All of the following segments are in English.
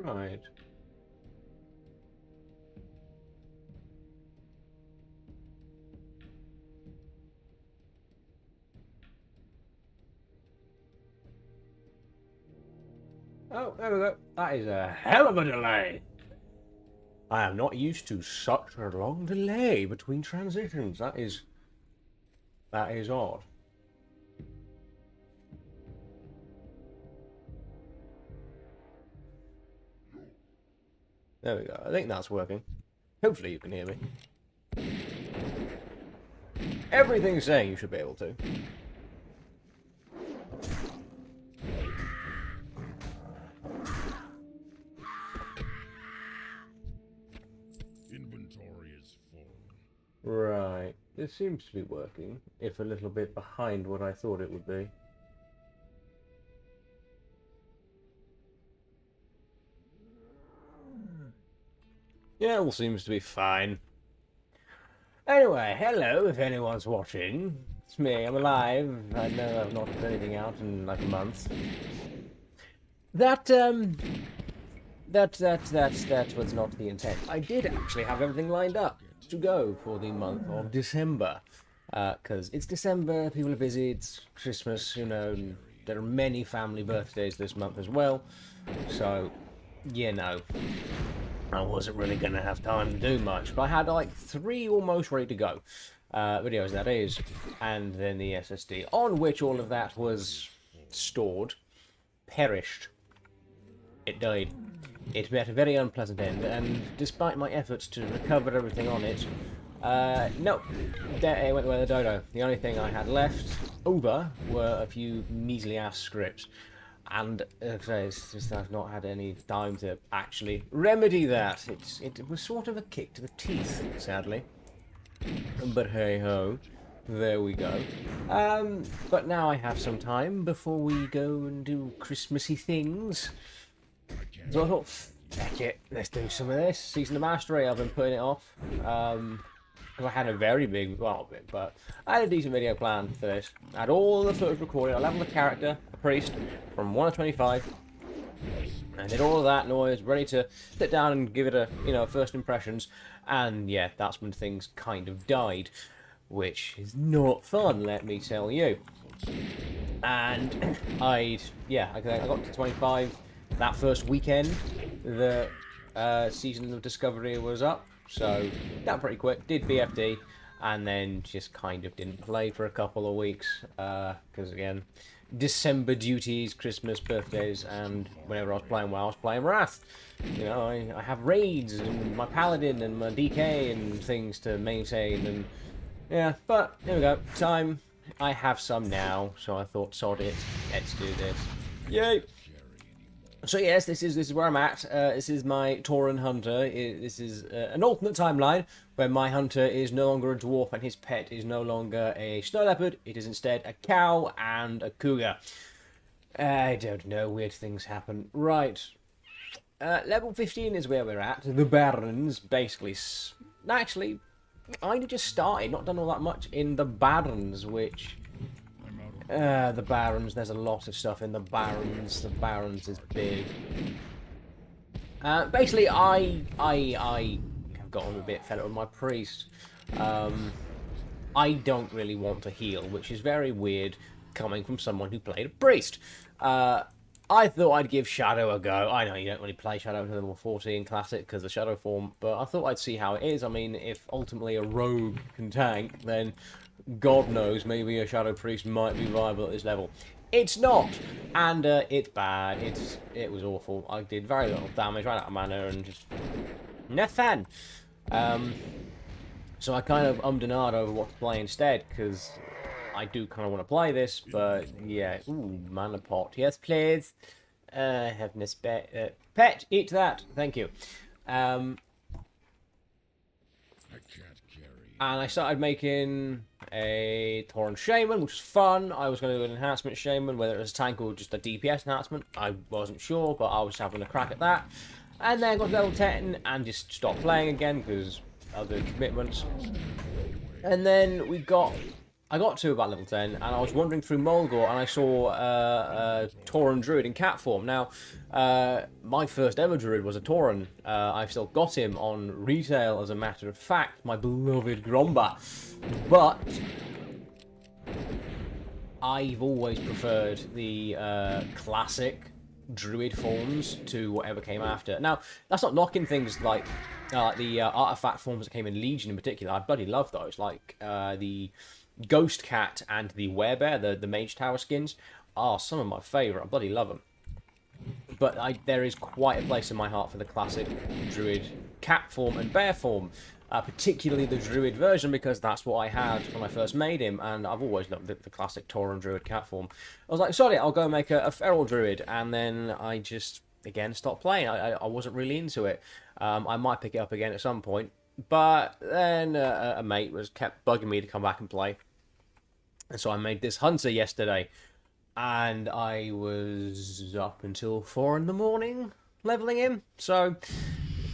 Right. Oh, there we go. That is a hell of a delay. I am not used to such a long delay between transitions. That is odd. There we go. I think that's working. Hopefully you can hear me. Everything's saying you should be able to. Inventory is full. Right. This seems to be working, if a little bit behind what I thought it would be. Yeah, all seems to be fine. Anyway, hello if anyone's watching. It's me, I'm alive. I know I've not put anything out in like a month. That was not the intent. I did actually have everything lined up to go for the month of December. Because it's December, people are busy, it's Christmas, you know, and there are many family birthdays this month as well. So, you know, I wasn't really going to have time to do much. But I had like 3 almost ready to go. Videos, that is. And then the SSD, on which all of that was stored, perished. It died. It met a very unpleasant end, and despite my efforts to recover everything on it, no, there it went the way of the dodo. The only thing I had left over were a few measly ass scripts, and it's just I've not had any time to actually remedy that. It was sort of a kick to the teeth, sadly. But hey ho, there we go. But now I have some time before we go and do Christmassy things. So I thought, heck it, let's do some of this. Season of Mastery, I've been putting it off. I had a very big, well, but I had a decent video planned for this. I had all the footage recorded. I leveled the character, a priest, from 1 to 25. I did all of that noise, ready to sit down and give it a, you know, first impressions. And yeah, that's when things kind of died, which is not fun, let me tell you. And I got to 25 that first weekend. The season of Discovery was up, so that pretty quick. Did BFD, and then just kind of didn't play for a couple of weeks because again, December duties, Christmas, birthdays, and whenever I was playing WoW, I was playing Wrath. You know, I have raids and my Paladin and my DK and things to maintain, and yeah. But there we go. Time. I have some now, so I thought, sod it. Let's do this. Yay! So yes, this is where I'm at. This is my Tauren hunter. This is an alternate timeline where my hunter is no longer a dwarf and his pet is no longer a snow leopard. It is instead a cow and a cougar. I don't know, weird things happen. Right. Level 15 is where we're at. The Barrens, basically. Actually, I only just started, not done all that much in the Barrens, which... the Barrens, there's a lot of stuff in the Barrens. The Barrens is big. Basically, I have gotten a bit fed up with my priest. I don't really want to heal, which is very weird coming from someone who played a priest. I thought I'd give Shadow a go. I know you don't really play Shadow until level 14 Classic because the Shadow form, but I thought I'd see how it is. I mean, if ultimately a rogue can tank, then God knows, maybe a Shadow Priest might be viable at this level. It's not, and it's bad. It was awful. I did very little damage, ran out of mana, and just nothing. So I kind of ummed and ahed over what to play instead, because I do kind of want to play this, but yeah. Ooh, mana pot. Yes, please. Heaviness pet, eat that. Thank you. And I started making a Tauren Shaman, which was fun. I was going to do an enhancement Shaman, whether it was a tank or just a DPS enhancement. I wasn't sure, but I was having a crack at that. And then got to level 10 and just stopped playing again because other commitments. And then we got I got to about level 10, and I was wandering through Mulgore, and I saw a Tauren Druid in cat form. Now, my first ever Druid was a Tauren. I've still got him on retail, as a matter of fact, my beloved Gromba. But I've always preferred the classic Druid forms to whatever came after. Now, that's not knocking things like the artifact forms that came in Legion in particular. I bloody love those, like the Ghost Cat and the Werebear, the Mage Tower skins, are some of my favourite. I bloody love them. But there is quite a place in my heart for the classic Druid cat form and bear form, particularly the Druid version, because that's what I had when I first made him, and I've always loved the classic Tauren Druid cat form. I was like, sorry, I'll go make a Feral Druid, and then I just, again, stopped playing. I wasn't really into it. I might pick it up again at some point, but then a mate kept bugging me to come back and play. And so I made this Hunter yesterday, and I was up until 4 in the morning leveling him. So,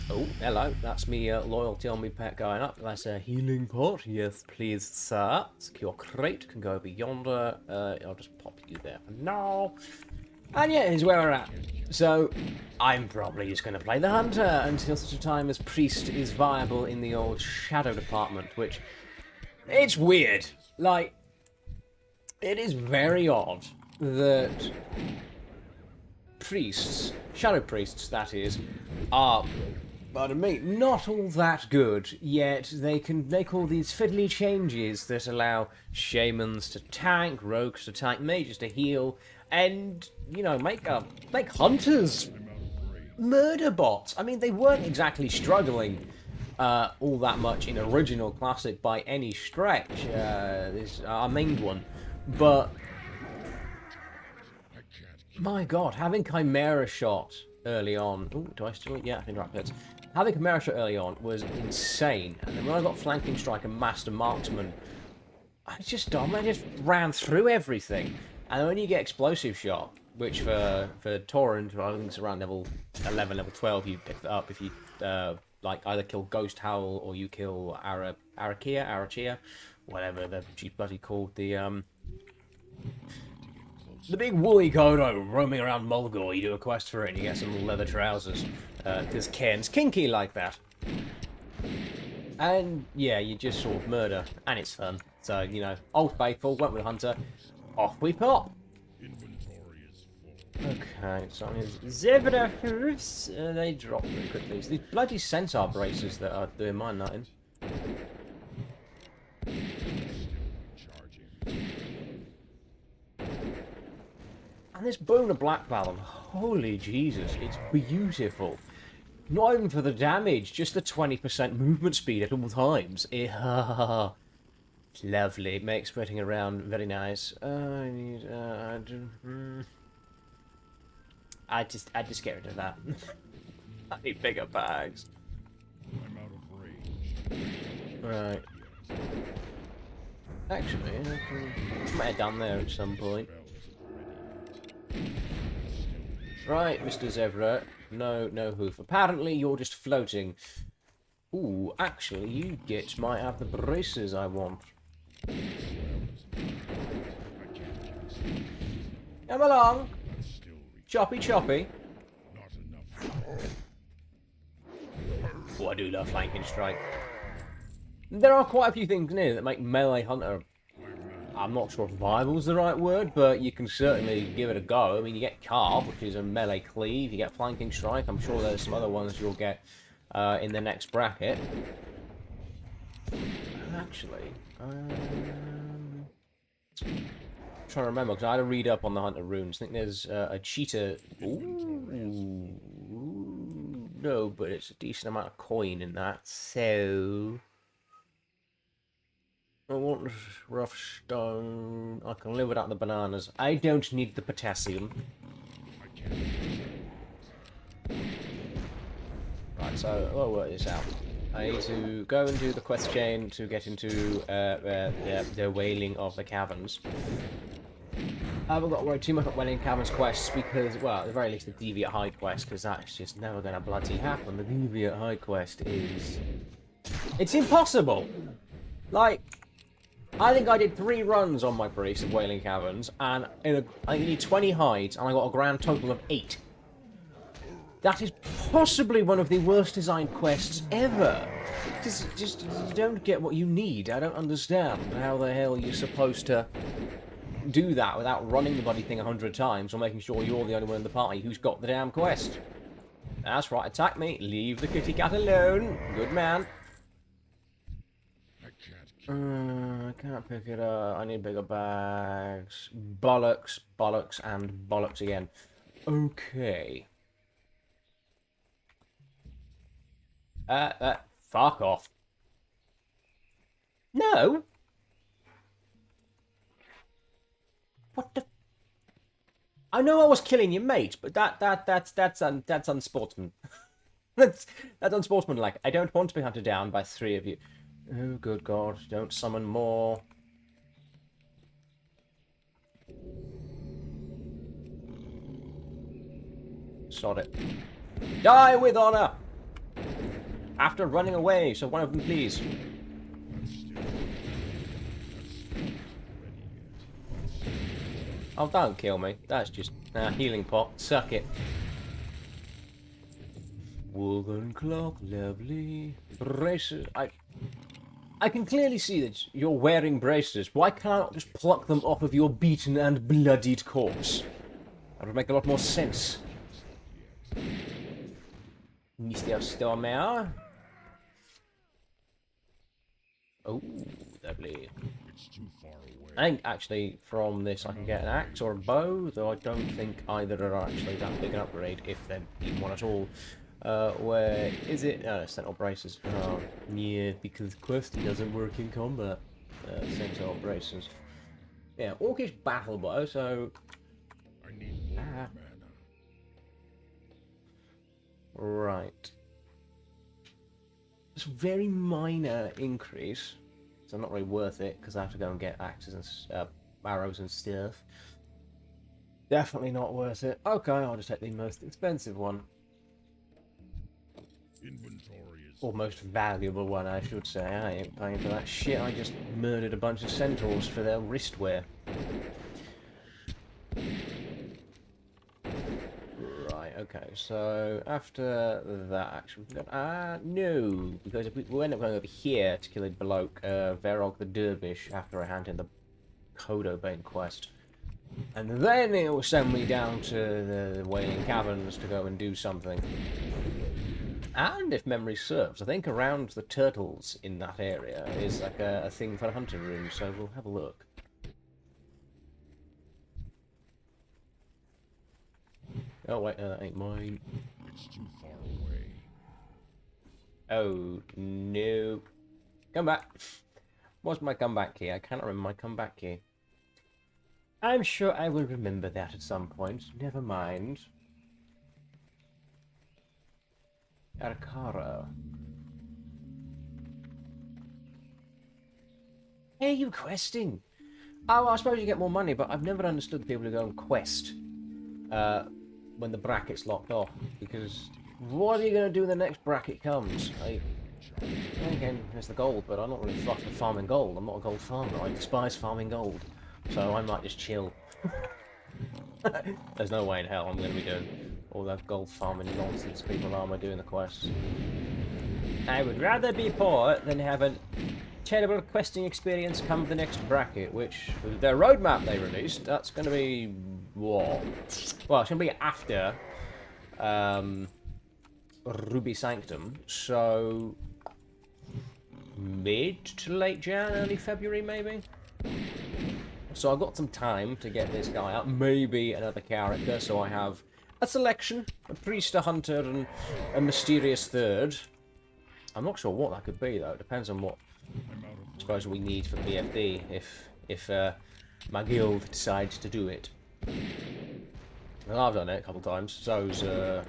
oh, hello, that's me loyalty on me pet going up. That's a healing pot. Yes, please, sir. Secure crate, can go over yonder. I'll just pop you there for now. And yeah, here's where we're at. So, I'm probably just going to play the Hunter until such a time as Priest is viable in the old Shadow department, which, it's weird. Like, it is very odd that priests, shadow priests that is, are, pardon me, not all that good, yet they can make all these fiddly changes that allow shamans to tank, rogues to tank, mages to heal, and, you know, make hunters murder bots. I mean, they weren't exactly struggling all that much in original classic by any stretch. This our main one. But, my god, having Chimera shot early on... Oh, do I still... Yeah, I think right pits. Having Chimera shot early on was insane. And then when I got Flanking Strike and Master Marksman, I just ran through everything. And when you get Explosive Shot, which for Torrent, I think it's around level 11, level 12, you pick that up if you, like, either kill Ghost Howl or you kill Arachia, whatever she's bloody called, the big woolly Kodo roaming around Mulgore. You do a quest for it and you get some little leather trousers, because Ken's kinky like that. And yeah, you just sort of murder, and it's fun. So, you know, Old Faithful, went with Hunter, off we pop. Okay, so Zebra Hoofs, they drop really quickly. It's these bloody Centaur braces that are doing my nutting. And this Bone of Black Vallon, holy Jesus, it's beautiful. Not even for the damage, just the 20% movement speed at all times. It's lovely. It makes spreading around very nice. I need, I just get rid of that. I need bigger bags. I'm out of range. Right. Actually, I might head down there at some point. Right, Mr. Zebra. No hoof. Apparently, you're just floating. Ooh, actually, you gits might have the braces I want. Come along. Choppy. Oh, I do love Flanking Strike. There are quite a few things in here that make Melee Hunter, I'm not sure if viable is the right word, but you can certainly give it a go. I mean, you get Carve, which is a melee cleave, you get Flanking Strike, I'm sure there's some other ones you'll get in the next bracket. Actually, I'm trying to remember, because I had to read up on the Hunter runes. I think there's a cheetah... Ooh, no, but it's a decent amount of coin in that, so... I want rough stone. I can live without the bananas. I don't need the potassium. Right, so we'll work this out. I need to go and do the quest chain to get into the Wailing of the Caverns. I haven't got to worry too much about Wailing Caverns quests because, well, at the very least the Deviate Hide quest, because that's just never going to bloody happen. The Deviate Hide quest is... It's impossible! Like... I think I did 3 runs on my priest of Wailing Caverns, and I need 20 hides, and I got a grand total of 8. That is possibly one of the worst designed quests ever. Just you don't get what you need. I don't understand how the hell you're supposed to do that without running the bloody thing 100 times or making sure you're the only one in the party who's got the damn quest. That's right, attack me. Leave the kitty cat alone. Good man. I can't pick it up. I need bigger bags. Bollocks, bollocks, and bollocks again. Okay. Fuck off. No. What the? I know I was killing your mate, but that's unsportsman. that's unsportsmanlike. I don't want to be hunted down by 3 of you. Oh, good God, don't summon more. Sod it. Die with honor! After running away, so one of them please. Oh, don't kill me. That's just... healing pot. Suck it. Woven cloth, lovely. Braces. I can clearly see that you're wearing braces. Why can't I not just pluck them off of your beaten and bloodied corpse? That would make a lot more sense. Mr. Stormer. Oh, lovely. It's too far away. I think actually from this I can get an axe or a bow, though I don't think either are actually that big an upgrade, if they're even one at all. Where is it? Sentinel braces. Oh, yeah, because Questy doesn't work in combat. Sentinel braces. Yeah, Orcish battle bow, so... I need more mana. Right. It's a very minor increase, so not really worth it, because I have to go and get axes and arrows and stuff. Definitely not worth it. Okay, I'll just take the most expensive one. Inventory is... Or most valuable one, I should say. I ain't paying for that shit. I just murdered a bunch of centaurs for their wristwear. Right, okay, so after that, actually, no, because if we end up going over here to kill a bloke, Verog the Dervish, after I hand in the Kodobane quest. And then it will send me down to the Wailing Caverns to go and do something. And if memory serves, I think around the turtles in that area is like a thing for a hunting room, so we'll have a look. Oh wait, no, that ain't mine. It's too far away. Oh, no. Come back. What's my comeback key? I cannot remember my comeback key. I'm sure I will remember that at some point. Never mind. Arcara. Hey, you questing? Oh, I suppose you get more money, but I've never understood the people who go and quest when the bracket's locked off. Because what are you going to do when the next bracket comes? Again, there's the gold, but I'm not really fussed with farming gold. I'm not a gold farmer. I despise farming gold. So I might just chill. There's no way in hell I'm going to be doing all that gold farming nonsense people are doing the quests. I would rather be poor than have a terrible questing experience come the next bracket, which, with their roadmap they released, that's going to be... what? Well, it's going to be after Ruby Sanctum, so... mid to late Jan, early February maybe? So I've got some time to get this guy out, maybe another character, so I have a selection, a priest, a hunter, and a mysterious third. I'm not sure what that could be though, it depends on what I suppose we need for BFD, if my guild decides to do it. Well, I've done it a couple times, so's a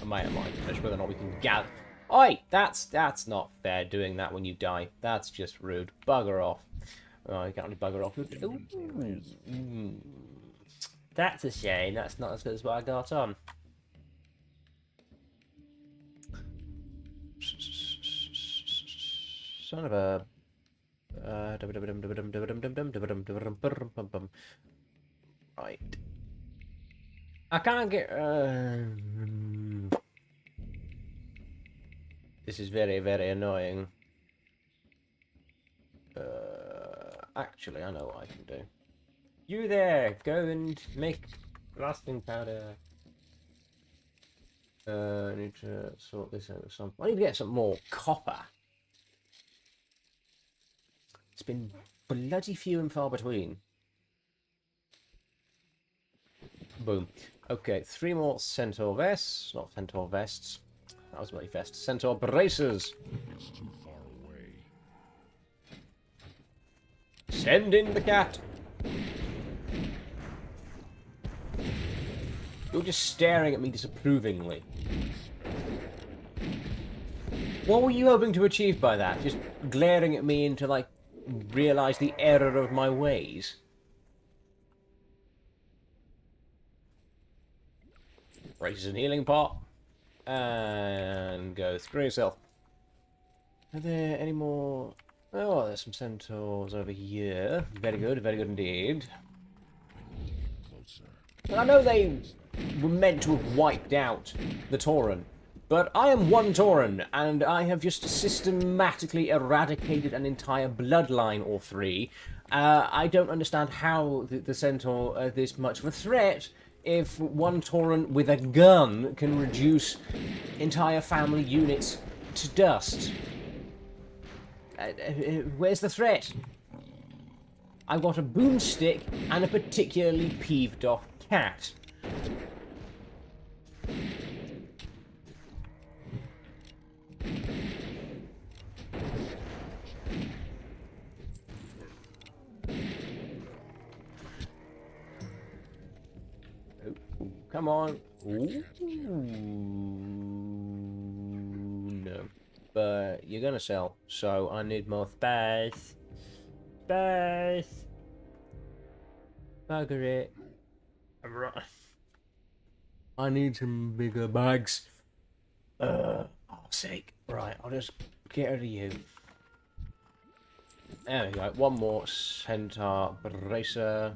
mate of mine, just whether or not we can gather. Oi! That's not fair doing that when you die. That's just rude. Bugger off. Oh, you can't really bugger off. Ooh. That's a shame. That's not as good as what I got on. Son of a Right. I can't get. This is very, very annoying. Actually, I know what I can do. You there, go and make blasting powder. I need to sort this out with some. I need to get some more copper. It's been bloody few and far between. Boom. Okay, 3 more centaur vests. Not centaur vests. That was bloody vest. Centaur bracers. It's too far away. Send in the cat. You're just staring at me disapprovingly. What were you hoping to achieve by that? Just glaring at me and to, like, realise the error of my ways? Braces and healing pot. And go through yourself. Are there any more? Oh, there's some centaurs over here. Very good indeed. Closer. I know they were meant to have wiped out the Tauren, but I am one Tauren, and I have just systematically eradicated an entire bloodline or 3. I don't understand how the Centaur are this much of a threat if one Tauren with a gun can reduce entire family units to dust. Where's the threat? I've got a boomstick and a particularly peeved off cat. Oh, come on. Ooh, no. But you're gonna sell, so I need more space. Space. Bugger it. Right. I need some bigger bags. Oh, sake. Right, I'll just get rid of you. There we go. One more centaur bracer.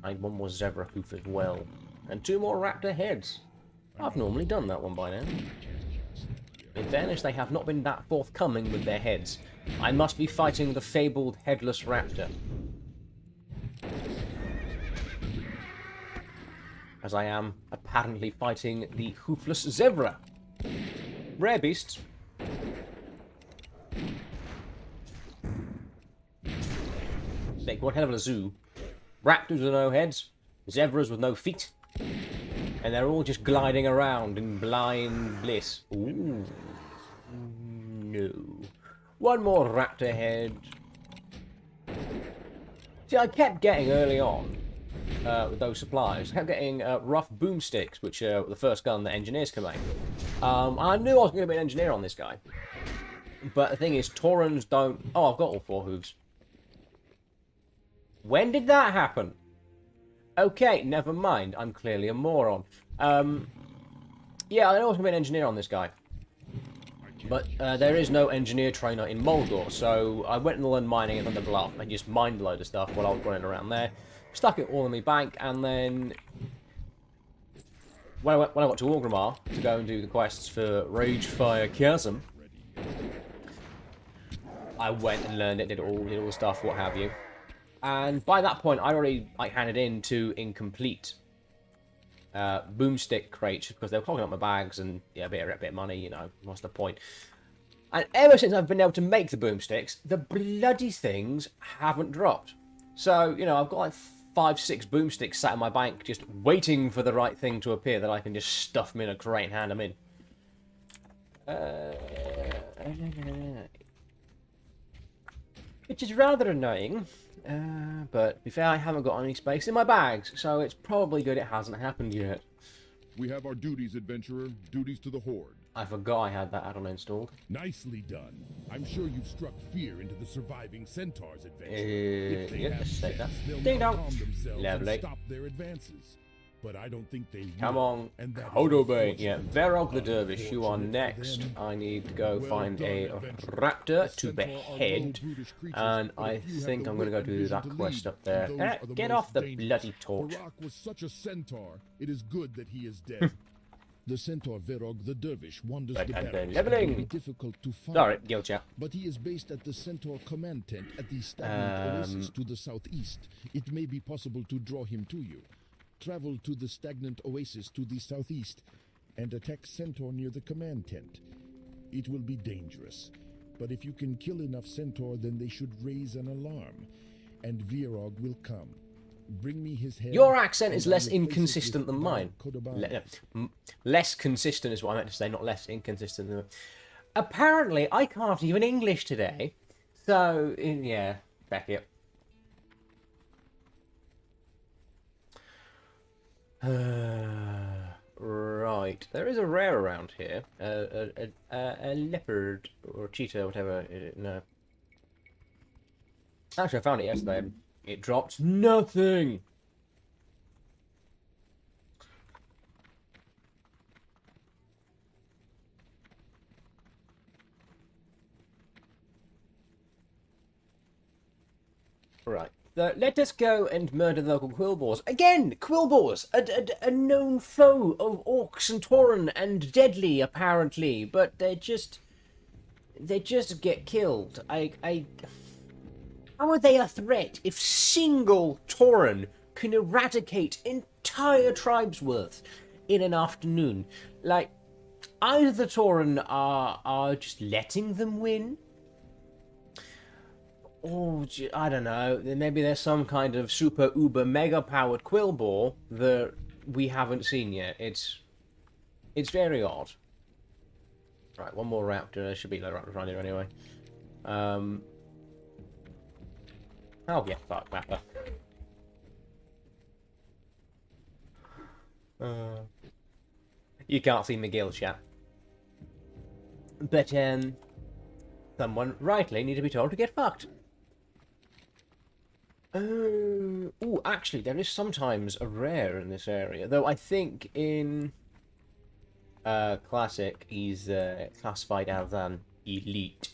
I need one more zebra hoof as well. And 2 more raptor heads. I've normally done that one by now. In fairness, they have not been that forthcoming with their heads. I must be fighting the fabled headless raptor. As I am apparently fighting the hoofless zebra. Rare beasts. Make one hell of a zoo. Raptors with no heads, zebras with no feet, and they're all just gliding around in blind bliss. Ooh. No. One more raptor head. See, I kept getting early on, with those supplies, I kept getting rough boomsticks, which are the first gun that engineers can make. I knew I was going to be an engineer on this guy. But the thing is, Taurens don't... Oh, I've got all 4 hooves. When did that happen? Okay, never mind. I'm clearly a moron. Yeah, I know I was going to be an engineer on this guy. But there is no engineer trainer in Moldor, so I went and learned mining at Thunder Bluff and just mined a load of stuff while I was running around there. Stuck it all in my bank, and then... When I got to Orgrimmar to go and do the quests for Ragefire Chasm, I went and learned it, did all the stuff, what have you. And by that point, I already handed in 2 incomplete boomstick crates because they were clogging up my bags and yeah, a bit of money, you know, what's the point? And ever since I've been able to make the boomsticks, the bloody things haven't dropped. So, you know, I've got like 5-6 boomsticks sat in my bank just waiting for the right thing to appear that I can just stuff them in a crate and hand them in. Which is rather annoying. But to be fair, I haven't got any space in my bags, so it's probably good it hasn't happened yet. We have our duties, adventurer. Duties to the Horde. I forgot I had that add-on installed. Nicely done. I'm sure you've struck fear into the surviving centaurs, adventurer. If they Yeah, have let's take that. sense, they'll Ding not dong. harm themselves Lovely. and stop their advances. but I don't think they Come will, on, and that is Kodobay. Yeah, unfortunate. Verog the Dervish, you are Unfortunate for next. them. I need to go Well find done, a adventurer. raptor The to centaur are low, behead, brutish creatures, and but I if you have think the I'm going to wit go and do vision that to quest lead, up there. those are the Get most off the dangerous. bloody torch. Barak was such a centaur. It is good that he is dead. The centaur Verog the Dervish wanders But the and barracks. then It will be leveling. difficult to find. Sorry, guild chat. But he is based at the Centaur command tent at the stagnant oasis to the southeast. It may be possible to draw him to you. Travel to the stagnant oasis to the southeast and attack Centaur near the command tent. It will be dangerous, but if you can kill enough Centaur, then they should raise an alarm, and Virog will come. Bring me his head. Your accent is and I less will place it inconsistent with than mine. Kodobaya. Less consistent is what I meant to say, not less inconsistent than... Apparently, I can't even English today. So, yeah, back it. Right, there is a rare around here. A leopard or cheetah, whatever. No. Actually, I found it yesterday. It dropped nothing. Right. Let us go and murder the local quillboars. Again, quillboars! A known foe of orcs and tauren and deadly, apparently. But they just get killed. How are they a threat if single tauren can eradicate entire tribes worth in an afternoon? Like, either the tauren are just letting them win, or I don't know, maybe there's some kind of super uber mega powered quillboar that we haven't seen yet. It's very odd. Right, one more raptor. There should be no raptors around here anyway. Oh yeah, fuck raptor. You can't see McGill chat. But someone rightly need to be told to get fucked. Ooh, actually, there is sometimes a rare in this area, though I think in Classic he's classified as an elite.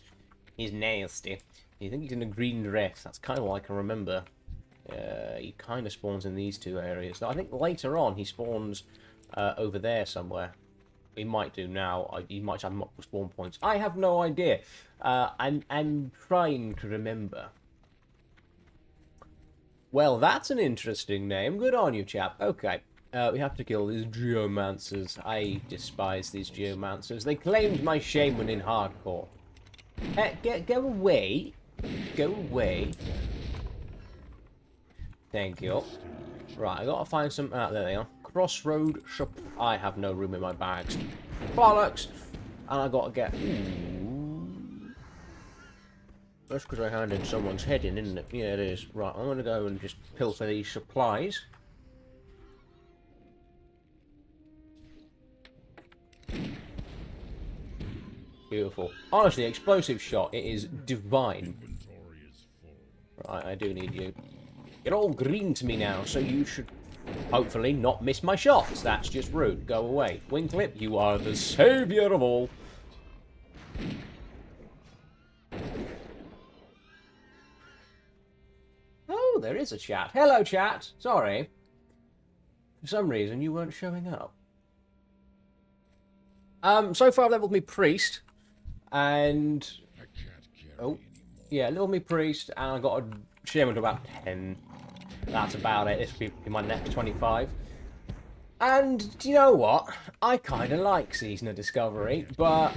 He's nasty. You think he's in a green dress? That's kind of all I can remember. He kind of spawns in these two areas. I think later on he spawns over there somewhere. He might do now. He might have multiple spawn points. I have no idea. I'm trying to remember. Well, that's an interesting name. Good on you, chap. Okay. We have to kill these geomancers. I despise these geomancers. They claimed my shaman in hardcore. Go away. Go away. Thank you. Right, I gotta find some... there they are. Crossroad shop. I have no room in my bags. Bollocks! And I gotta get... That's because I handed someone's head in, isn't it? Yeah, it is. Right, I'm gonna go and just pilfer these supplies. Beautiful. Honestly, explosive shot. It is divine. Right, I do need you. You're all green to me now, so you should hopefully not miss my shots. That's just rude. Go away. Wingclip, you are the saviour of all. Oh, there is a chat. Hello, chat. Sorry. For some reason, you weren't showing up. So far I've leveled me priest, and... Oh, yeah, leveled me priest, and I got a shaman to about 10. That's about it. This will be my next 25. And, do you know what? I kind of like Season of Discovery, but...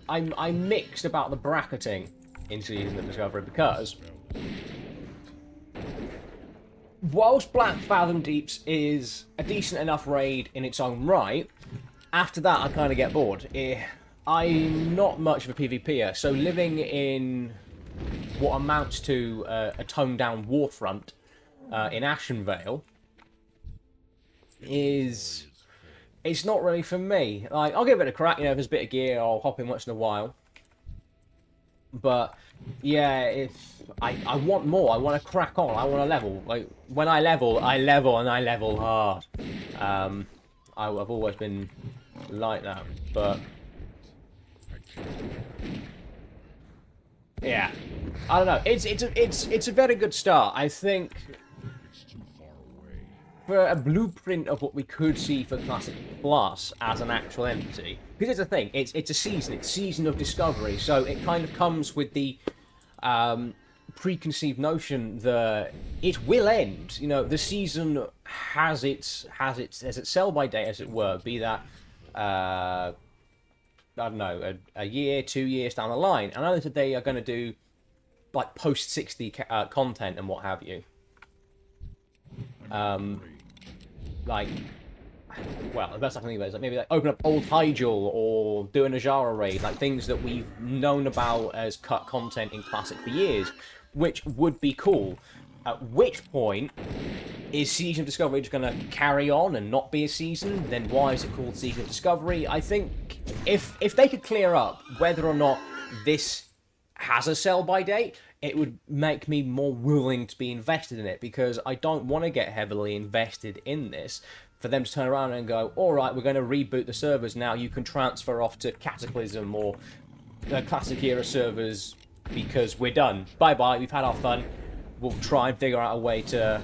I'm mixed about the bracketing in Season of Discovery, because... whilst Black Fathom Deeps is a decent enough raid in its own right, after that I kind of get bored. I'm not much of a PvPer, so living in what amounts to a toned-down warfront in Ashenvale is... it's not really for me. Like, I'll give it a crack, you know, if there's a bit of gear, I'll hop in once in a while. But, yeah, I want more. I want to crack on. I want to level. Like, when I level and I level hard. I've always been like that, but yeah, I don't know. It's a very good start. I think for a blueprint of what we could see for Classic Plus as an actual entity, because it's a thing. It's a season. It's season of discovery. So it kind of comes with the preconceived notion that it will end. You know, the season has its sell by date, as it were. Be that I don't know, a year, 2 years down the line. And I know that they are going to do like post 60 content and what have you. Like, well, the best I can think of is like maybe like open up Old Hyjal or do a Najara raid, like things that we've known about as cut content in Classic for years, which would be cool. At which point, is Season of Discovery just going to carry on and not be a season? Then why is it called Season of Discovery? I think if they could clear up whether or not this has a sell-by date, it would make me more willing to be invested in it, because I don't want to get heavily invested in this for them to turn around and go, alright, we're going to reboot the servers now, you can transfer off to Cataclysm or the Classic Era servers because we're done. Bye-bye, we've had our fun. We'll try and figure out a way to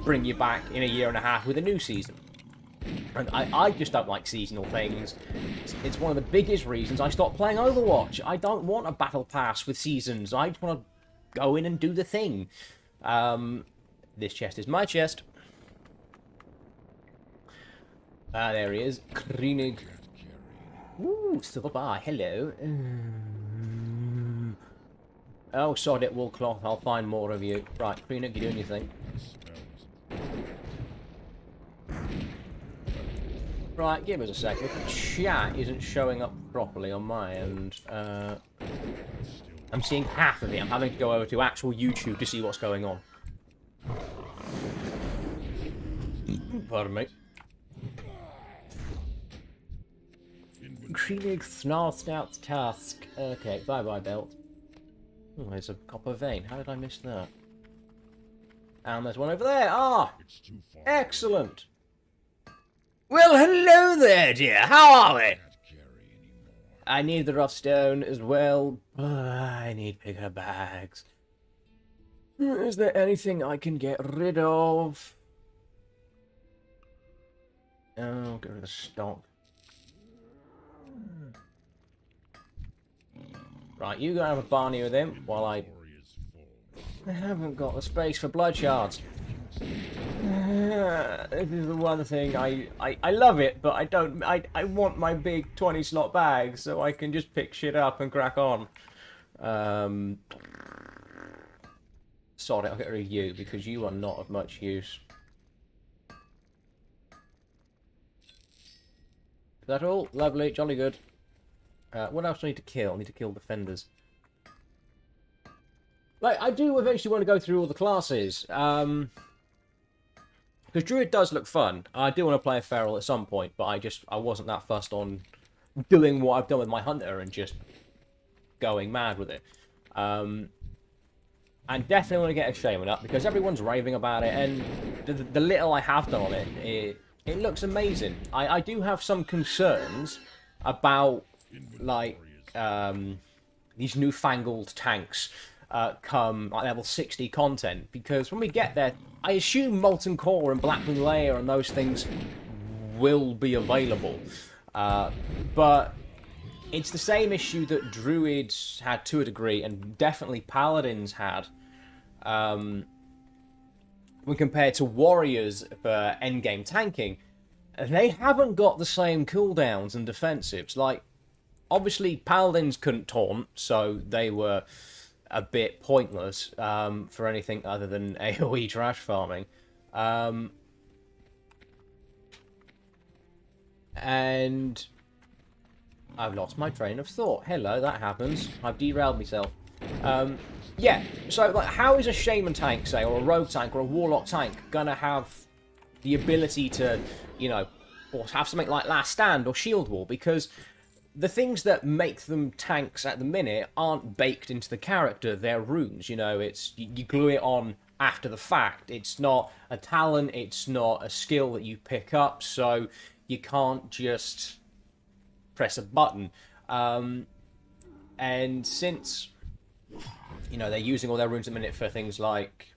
bring you back in a year and a half with a new season. And I just don't like seasonal things. It's one of the biggest reasons I stopped playing Overwatch. I don't want a battle pass with seasons. I just want to go in and do the thing. This chest is my chest. There he is. Kreenig. Ooh, silver bar. Hello. Oh, sod it, wool cloth. I'll find more of you. Right, Kreenig, you doing your thing. Right, give us a sec. The chat isn't showing up properly on my end. I'm seeing half of it. I'm having to go over to actual YouTube to see what's going on. Pardon me. Kreenig Snarl task. Okay, bye-bye, belt. Oh, there's a copper vein. How did I miss that? And there's one over there. Ah! Excellent! Well, hello there, dear. How are we? I need the rough stone as well. I need bigger bags. Is there anything I can get rid of? Oh, get rid of the stock. Right, you go have a Barney with him while I haven't got the space for blood shards. This is the one thing I love it, but I don't. I want my big 20 slot bag so I can just pick shit up and crack on. Sorry, I'll get rid of you because you are not of much use. Is that all? Lovely, jolly good. What else do I need to kill? I need to kill defenders. Like, I do eventually want to go through all the classes. Because Druid does look fun. I do want to play a Feral at some point, but I wasn't that fussed on doing what I've done with my Hunter and just going mad with it. And definitely want to get a Shaman up because everyone's raving about it, and the little I have done on it, it looks amazing. I do have some concerns about, like, these newfangled tanks come like level 60 content, because when we get there, I assume Molten Core and Black Moon Layer and those things will be available. But it's the same issue that Druids had to a degree, and definitely Paladins had, when compared to Warriors for endgame tanking. They haven't got the same cooldowns and defensives. Like, obviously, Paladins couldn't taunt, so they were a bit pointless for anything other than AoE trash farming. And I've lost my train of thought. Hello, that happens. I've derailed myself. Yeah, so like, how is a Shaman tank, say, or a Rogue tank, or a Warlock tank gonna have the ability to, you know, or have something like Last Stand or Shield Wall? Because the things that make them tanks at the minute aren't baked into the character. They're runes. You know, it's you glue it on after the fact. It's not a talent. It's not a skill that you pick up. So you can't just press a button. And since, you know, they're using all their runes at the minute for things like,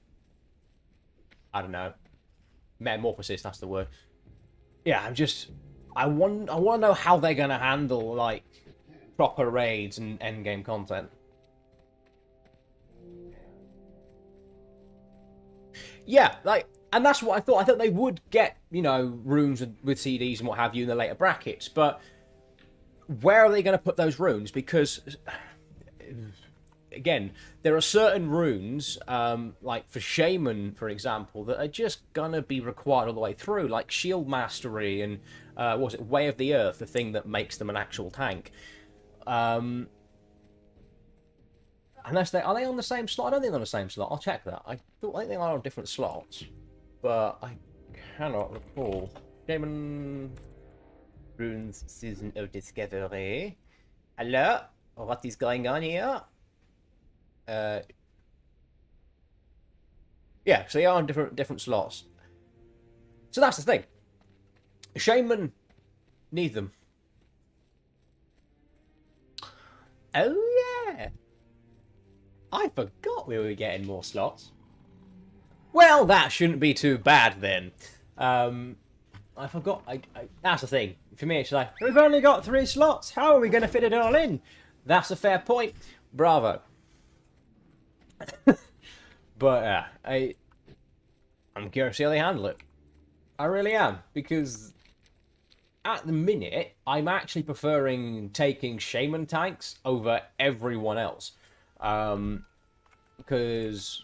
I don't know, metamorphosis, that's the word. Yeah, I want to know how they're going to handle, like, proper raids and endgame content. Yeah, like, and that's what I thought. I thought they would get, you know, runes with CDs and what have you in the later brackets, but where are they going to put those runes? Because, again, there are certain runes, like for Shaman, for example, that are just going to be required all the way through, like Shield Mastery and, what was it, Way of the Earth, the thing that makes them an actual tank. Unless are they on the same slot? I don't think they're on the same slot. I'll check that. I think they are on different slots, but I cannot recall. Shaman Runes Season of Discovery. Hello? What is going on here? Yeah, so they are on different slots. So that's the thing. Shaman need them. Oh yeah. I forgot we were getting more slots. Well, that shouldn't be too bad then. I forgot. That's the thing. For me, it's like, we've only got 3 slots. How are we going to fit it all in? That's a fair point. Bravo. But I'm curious to see how they handle it. I really am, because at the minute, I'm actually preferring taking Shaman tanks over everyone else. Because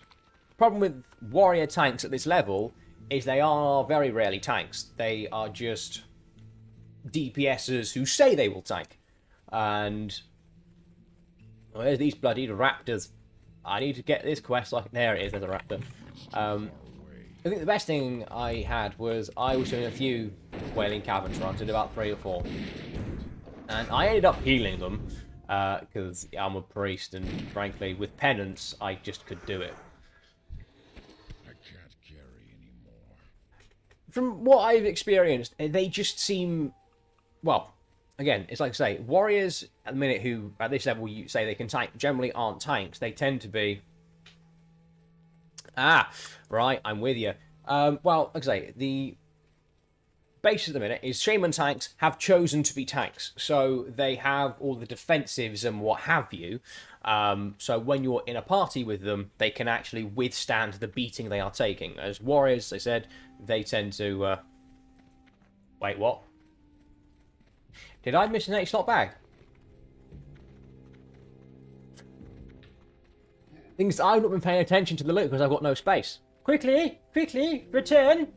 the problem with warrior tanks at this level is they are very rarely tanks. They are just DPSers who say they will tank. And well, there's these bloody raptors. I need to get this quest. Like, there it is, there's a raptor. I think the best thing I had was I was doing a few Wailing Caverns runs, I did about 3 or 4. And I ended up healing them, because I'm a priest, and frankly, with penance, I just could do it. I can't carry anymore. From what I've experienced, they just seem, well, again, it's like I say, warriors at the minute who, at this level, you say they can tank, generally aren't tanks. They tend to be... Ah, right, I'm with you. Well, like I say, the base at the minute is Shaman tanks have chosen to be tanks. So they have all the defensives and what have you. So when you're in a party with them, they can actually withstand the beating they are taking. As warriors, they said, they tend to... Wait, what? Did I miss an 8-slot bag? Things I've not been paying attention to the loot because I've got no space. Quickly, quickly, return.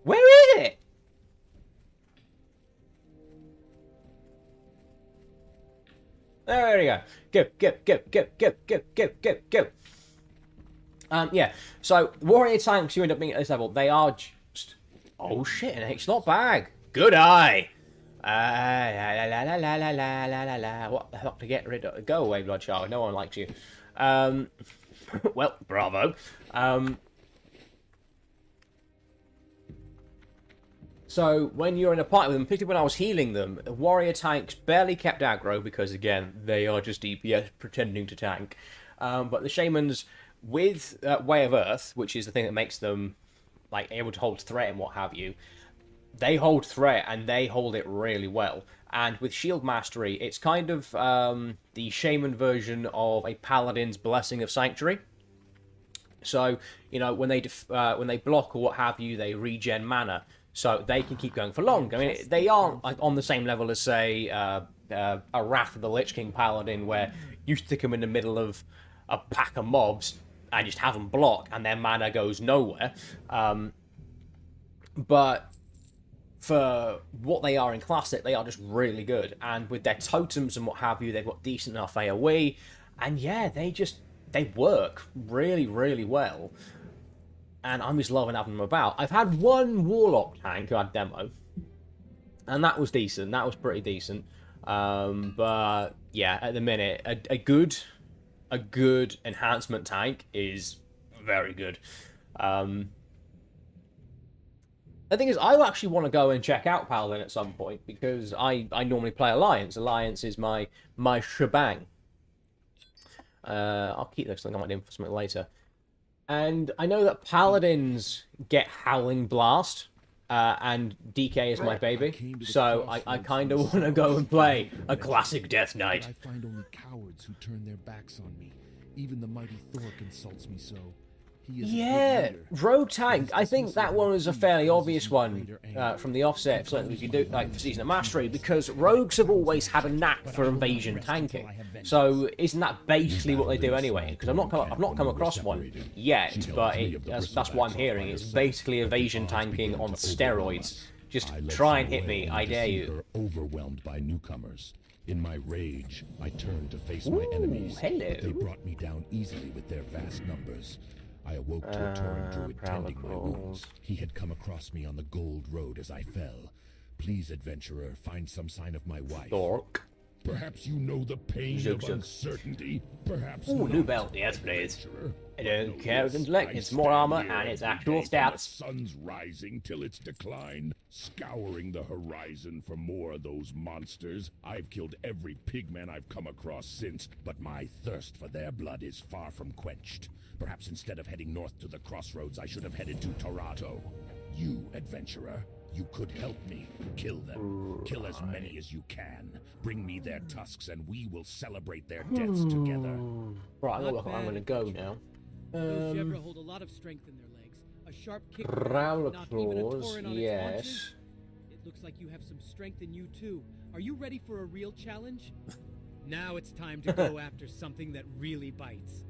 Where is it? There we go. Go, go, go, go, go, go, go, go, go. Yeah, so warrior tanks you end up being at this level, they are just... Oh shit, an 8-slot bag. Good eye. La la la la la la la la la. What the fuck to get rid of? Go away, Bloodchild. No one likes you. Well, bravo. So when you're in a party with them, particularly when I was healing them, the warrior tanks barely kept aggro because, again, they are just DPS pretending to tank. But the shamans with Way of Earth, which is the thing that makes them like able to hold threat and what have you, they hold threat and they hold it really well. And with Shield Mastery, it's kind of the Shaman version of a Paladin's Blessing of Sanctuary. So, you know, when they block or what have you, they regen mana. So they can keep going for long. I mean, they aren't like on the same level as, say, a Wrath of the Lich King Paladin, where you stick them in the middle of a pack of mobs and just have them block, and their mana goes nowhere. But for what they are in Classic, they are just really good. And with their totems and what have you, they've got decent enough AoE. And yeah, they work really, really well. And I'm just loving having them about. I've had one Warlock tank who had demo. And that was decent. That was pretty decent. But yeah, at the minute, a good enhancement tank is very good. The thing is, I actually want to go and check out Paladin at some point because I normally play Alliance. Alliance is my shebang. I'll keep this thing on my name for something later. And I know that Paladins get Howling Blast, and DK is my baby, so I kind of want to go and play a classic Death Knight. I find only cowards who turn their backs on me. Even the mighty Thor insults me so. He is Yeah, Rogue Tank. I think that one was a fairly obvious one from the offset, so that we could do like for Season of Mastery, because Rogues have always had a knack for invasion tanking. So isn't that basically what they do anyway? Because I've not come across one yet, but that's what I'm hearing. It's basically evasion tanking on steroids. Just try and hit me, I dare you. Overwhelmed by newcomers. In my rage, I turned to face my enemies, hello. but they brought me down easily with their vast numbers. I awoke to a Tauren druid tending my wounds. He had come across me on the Gold Road as I fell. Please, adventurer, find some sign of my wife. Dork. Perhaps you know the pain of uncertainty. Perhaps Ooh, new belt, yes please. I don't care if intellect, it's more armor, and it's actual stats. The sun's rising till its decline, scouring the horizon for more of those monsters. I've killed every pigman I've come across since, but my thirst for their blood is far from quenched. Perhaps instead of heading north to the crossroads, I should have headed to Toronto. You, adventurer, you could help me. Kill them. Kill as many as you can. Bring me their tusks and we will celebrate their deaths together. Right, look, I'm going to go now. Those Jevra hold a lot of strength in their legs. A sharp kick. Growl not even a claws, torrent on its yes. haunches. It looks like you have some strength in you too. Are you ready for a real challenge? Now it's time to go after something that really bites.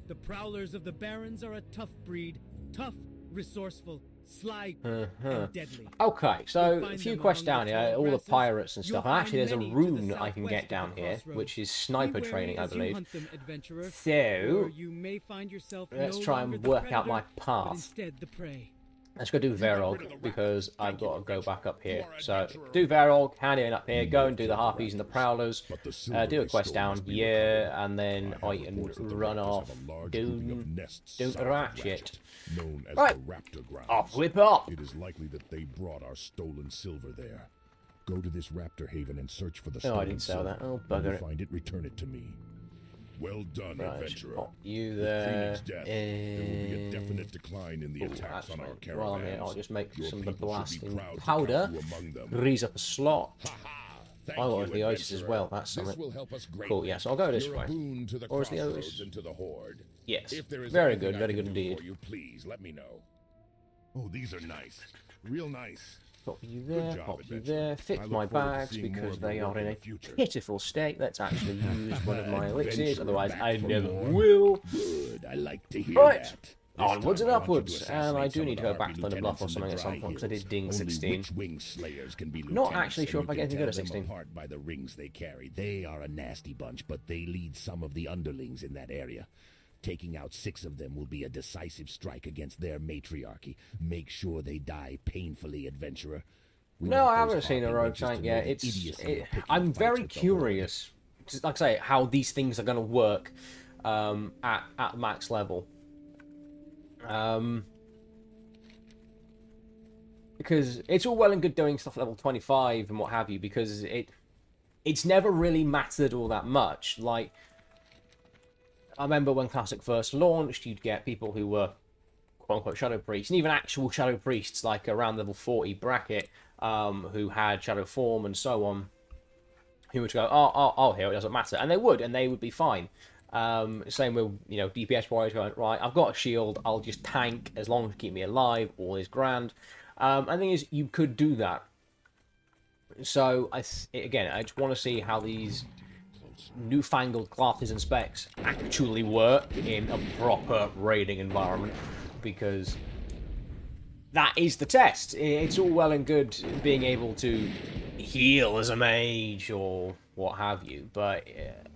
The Prowlers of the Barrens are a tough breed. Tough, resourceful, sly, and deadly. Okay, so a few quests down here, all the pirates and stuff. And actually, there's a rune I can get down here, which is sniper training, I believe. So, let's try and work out my path. Let's go do Verog, because I've got to go back up here. So, do Verog, hand in up here, go and do the Harpies and the Prowlers, do a quest down here, and then I can run off Doom Ratchet. Right, off we pop! It is likely that they brought our stolen silver there. Go to this raptor haven and search for the Oh, stolen I didn't sell silver. that. Oh, When you bugger it. find it, return it to me. Well done, Right, adventurer. pop you With there. Phoenix death, there will be a definite decline in the attacks on our Actually, caravans. while I'm here, I'll just make Your some of the people should be blasting proud to powder. count you among them. Grease up a slot. Thank I you, want the Oasis as adventurer. well, that's This something. will help us greatly. Cool, yeah, so I'll go this You're way. a boon to the Or is the crossroads Oasis? and to the horde. Yes, If there is very anything good, I very can good do indeed. for you, please let me know. Oh, these are nice. Real nice. Pop you there, job, pop you adventurer. there. I Fix look my forward to bags seeing more because of your they work are in in a the future. pitiful state. Let's actually use one of my elixirs, Adventurer otherwise back I for never more. will. Good. I like to hear Right. that. Onwards and This time I want you to upwards, and I assassinate do some need of to the go back Harpy to the bluff or lieutenants in something the at some dry point because I did hills. ding Only 16. witch-wing slayers can be Not lieutenants, actually and sure you if I can get anything tell good at them 16. apart by the rings they carry. They are a nasty bunch, but they lead some of the underlings in that area. Taking out 6 of them will be a decisive strike against their matriarchy. Make sure they die painfully, adventurer. We No, want I those haven't seen a Harpy rogue wenches to tank know yet. the It's, idiocy of picking I'm fights very with the curious, like I say, how these things are going to work at max level. Because it's all well and good doing stuff at level 25 and what have you, because it's never really mattered all that much. Like, I remember when Classic first launched, you'd get people who were quote-unquote Shadow Priests, and even actual Shadow Priests, like around level 40 bracket, who had Shadow Form and so on, who would go, oh, here, it doesn't matter. And they would be fine. Same with, DPS warriors going, right, I've got a shield, I'll just tank, as long as you keep me alive, all is grand. And the thing is, you could do that. So, again, I just want to see how these newfangled classes and specs actually work in a proper raiding environment, because that is the test. It's all well and good being able to heal as a mage or what have you, but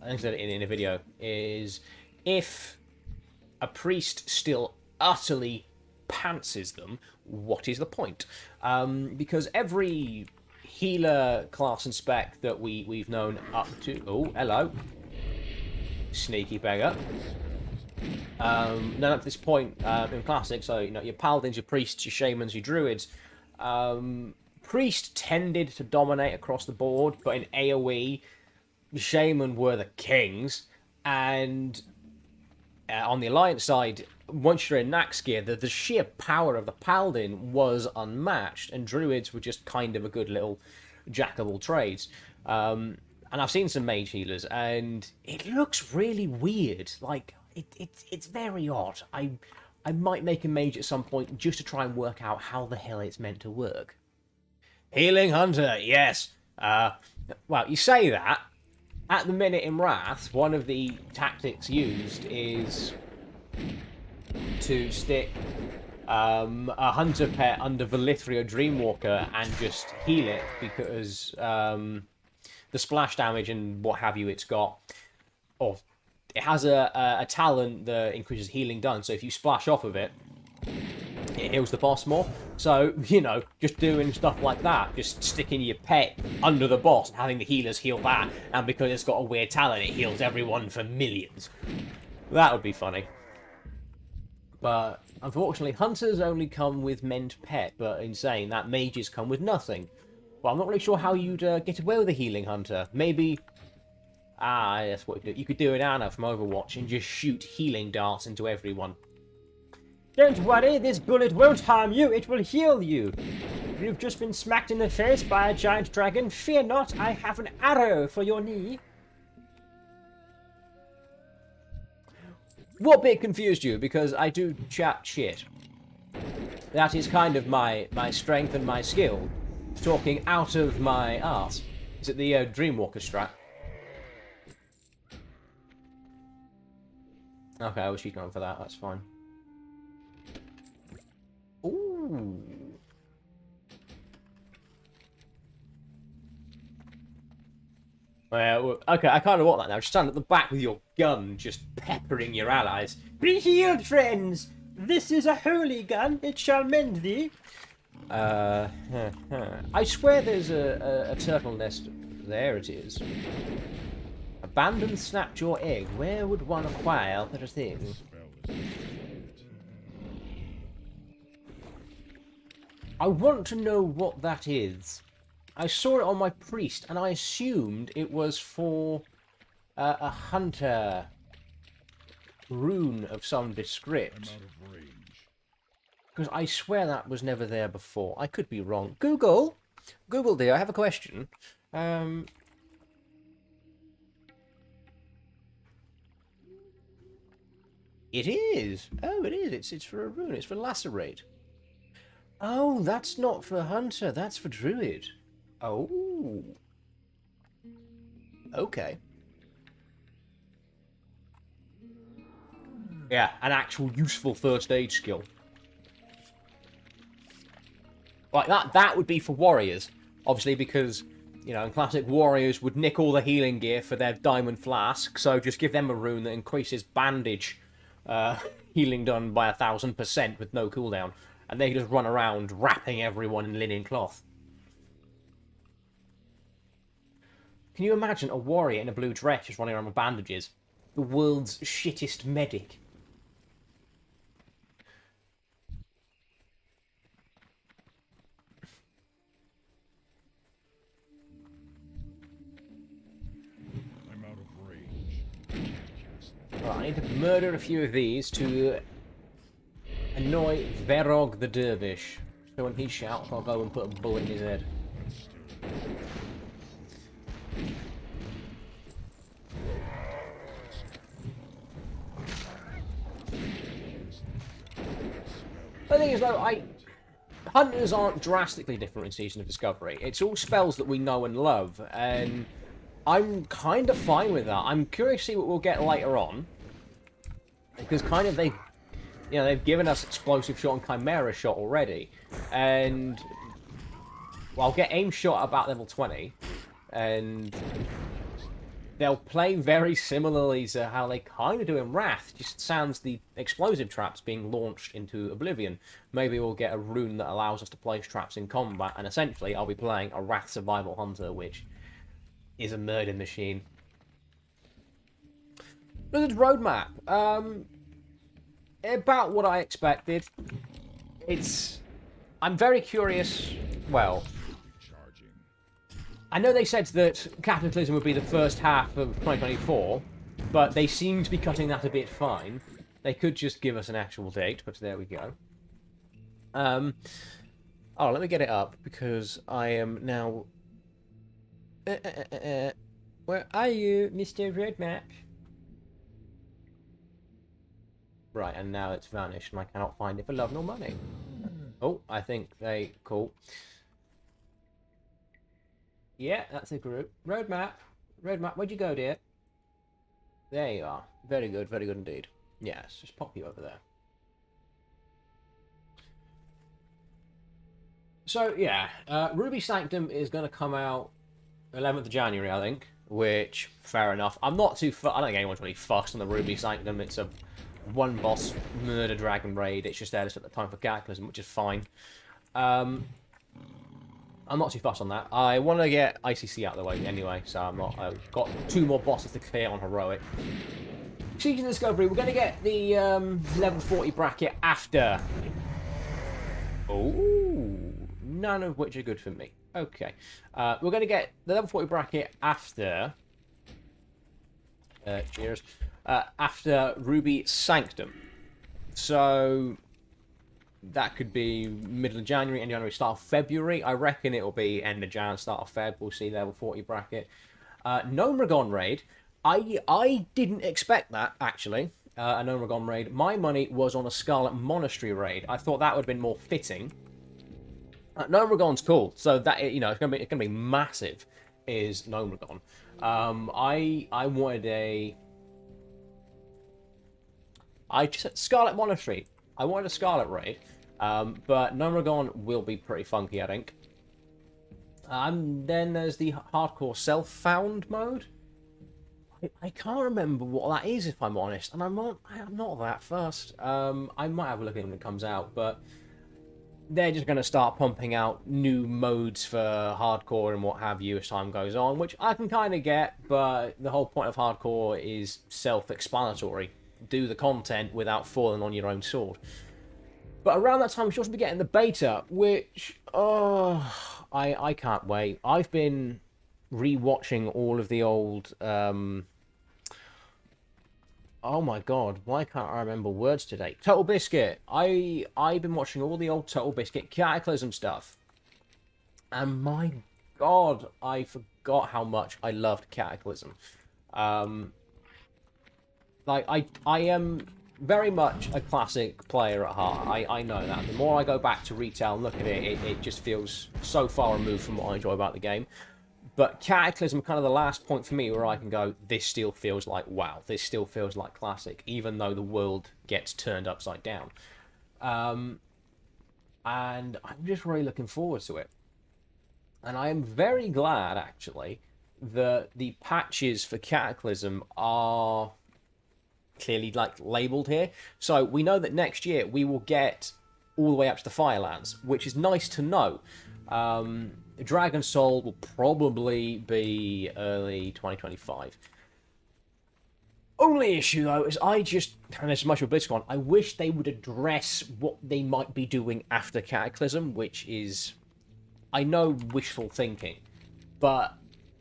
I said in a video, is if a priest still utterly pantses them, what is the point? Because every healer class and spec that we've known up to. Oh, hello. Sneaky beggar. Then up to this point in Classic, so your paladins, your priests, your shamans, your druids. Priest tended to dominate across the board, but in AoE, the shaman were the kings, and on the Alliance side, once you're in Nax gear, the sheer power of the paladin was unmatched, and druids were just kind of a good little jack of all trades. And I've seen some mage healers, and it looks really weird. Like, it's very odd. I might make a mage at some point just to try and work out how the hell it's meant to work. Healing Hunter, yes. Well, you say that. At the minute in Wrath, one of the tactics used is to stick a hunter pet under Velithria Dreamwalker and just heal it, because the splash damage and what have you it's got, or it has a talent that increases healing done, so if you splash off of it, it heals the boss more. So, just doing stuff like that, just sticking your pet under the boss and having the healers heal that, and because it's got a weird talent, it heals everyone for millions. That would be funny. But, unfortunately, hunters only come with Mend Pet, but in saying that, mages come with nothing. Well, I'm not really sure how you'd get away with a healing hunter. Maybe... that's what you do. You could do an Anna from Overwatch and just shoot healing darts into everyone. Don't worry, this bullet won't harm you, it will heal you. You've just been smacked in the face by a giant dragon. Fear not, I have an arrow for your knee. What bit confused you? Because I do chat shit. That is kind of my strength and my skill. Talking out of my arse. Is it the Dreamwalker strat? Okay, I was going for that, that's fine. Ooh. Well, okay, I kind of want that now. Just stand at the back with your gun, just peppering your allies. Be healed, friends! This is a holy gun, it shall mend thee. I swear there's a turtle nest. There it is. Abandon snapped your egg. Where would one acquire such a thing? I want to know what that is. I saw it on my priest, and I assumed it was for a hunter rune of some descript. Because I swear that was never there before. I could be wrong. Google, dear, I have a question. It is. Oh, it is. It's for a rune. It's for lacerate. Oh, that's not for hunter. That's for druid. Oh. Okay. Yeah, an actual useful first aid skill. Like that would be for warriors. Obviously because, in Classic, warriors would nick all the healing gear for their diamond flask, so just give them a rune that increases bandage healing done by 1000% with no cooldown. And they just run around wrapping everyone in linen cloth. Can you imagine a warrior in a blue dress just running around with bandages? The world's shittest medic. I'm out of range. Right, I need to murder a few of these to annoy Verog the Dervish. So when he shouts, I'll go and put a bullet in his head. The thing is, though, hunters aren't drastically different in Season of Discovery. It's all spells that we know and love, and I'm kind of fine with that. I'm curious to see what we'll get later on, because kind of they've given us Explosive Shot and Chimera Shot already, and well, I'll get Aim Shot about level 20, and they'll play very similarly to how they kind of do in Wrath. Just sounds the explosive traps being launched into Oblivion. Maybe we'll get a rune that allows us to place traps in combat, and essentially I'll be playing a Wrath Survival Hunter, which is a murder machine. Blizzard's roadmap. About what I expected. I'm very curious. Well, I know they said that Cataclysm would be the first half of 2024, but they seem to be cutting that a bit fine. They could just give us an actual date, but there we go. Oh, let me get it up, because I am now... Where are you, Mr. Roadmap? Right, and now it's vanished, and I cannot find it for love nor money. Oh, I think they... Cool. Yeah, that's a group. Roadmap. Roadmap, where'd you go, dear? There you are. Very good indeed. Yes, just pop you over there. So, yeah, Ruby Sanctum is going to come out 11th of January, I think, which, fair enough. I'm not too I don't think anyone's really fussed on the Ruby Sanctum. It's a one-boss murder dragon raid. It's just there just at the time for Cataclysm, which is fine. I'm not too fussed on that. I want to get ICC out of the way anyway, so I've got 2 more bosses to clear on Heroic. Siege and Discovery, we're going to get the level 40 bracket after. Oh, none of which are good for me. Okay. We're going to get the level 40 bracket after... cheers. After Ruby Sanctum. So... that could be middle of January, end of January, start of February. I reckon it'll be end of Jan, start of Feb. We'll see level 40 bracket. Gnomeregon raid. I didn't expect that, actually. A Gnomeregon raid. My money was on a Scarlet Monastery raid. I thought that would have been more fitting. Gnomeregon's cool. So that, you know, it's gonna be massive, is Gnomeregon. I wanted a... Scarlet Monastery. I wanted a Scarlet raid, but Gnomeregon will be pretty funky, I think. Then there's the hardcore self-found mode. I can't remember what that is, if I'm honest, and I'm not that fussed. I might have a look at it when it comes out, but they're just going to start pumping out new modes for hardcore and what have you as time goes on, which I can kind of get, but the whole point of hardcore is self-explanatory. Do the content without falling on your own sword. But around that time, we should also be getting the beta, which, I can't wait. I've been re-watching all of the old, oh my god, why can't I remember words today? Total Biscuit. I've been watching all the old Total Biscuit Cataclysm stuff. And my god, I forgot how much I loved Cataclysm. Like, I am very much a classic player at heart. I know that. The more I go back to retail and look at it, it just feels so far removed from what I enjoy about the game. But Cataclysm kind of the last point for me where I can go, this still feels like WoW. This still feels like classic, even though the world gets turned upside down. And I'm just really looking forward to it. And I am very glad, actually, that the patches for Cataclysm are clearly labeled here. So we know that next year we will get all the way up to the Firelands, which is nice to know. Dragon Soul will probably be early 2025. Only issue though is I just, and as much of BlizzCon, I wish they would address what they might be doing after Cataclysm, which is, I know, wishful thinking, but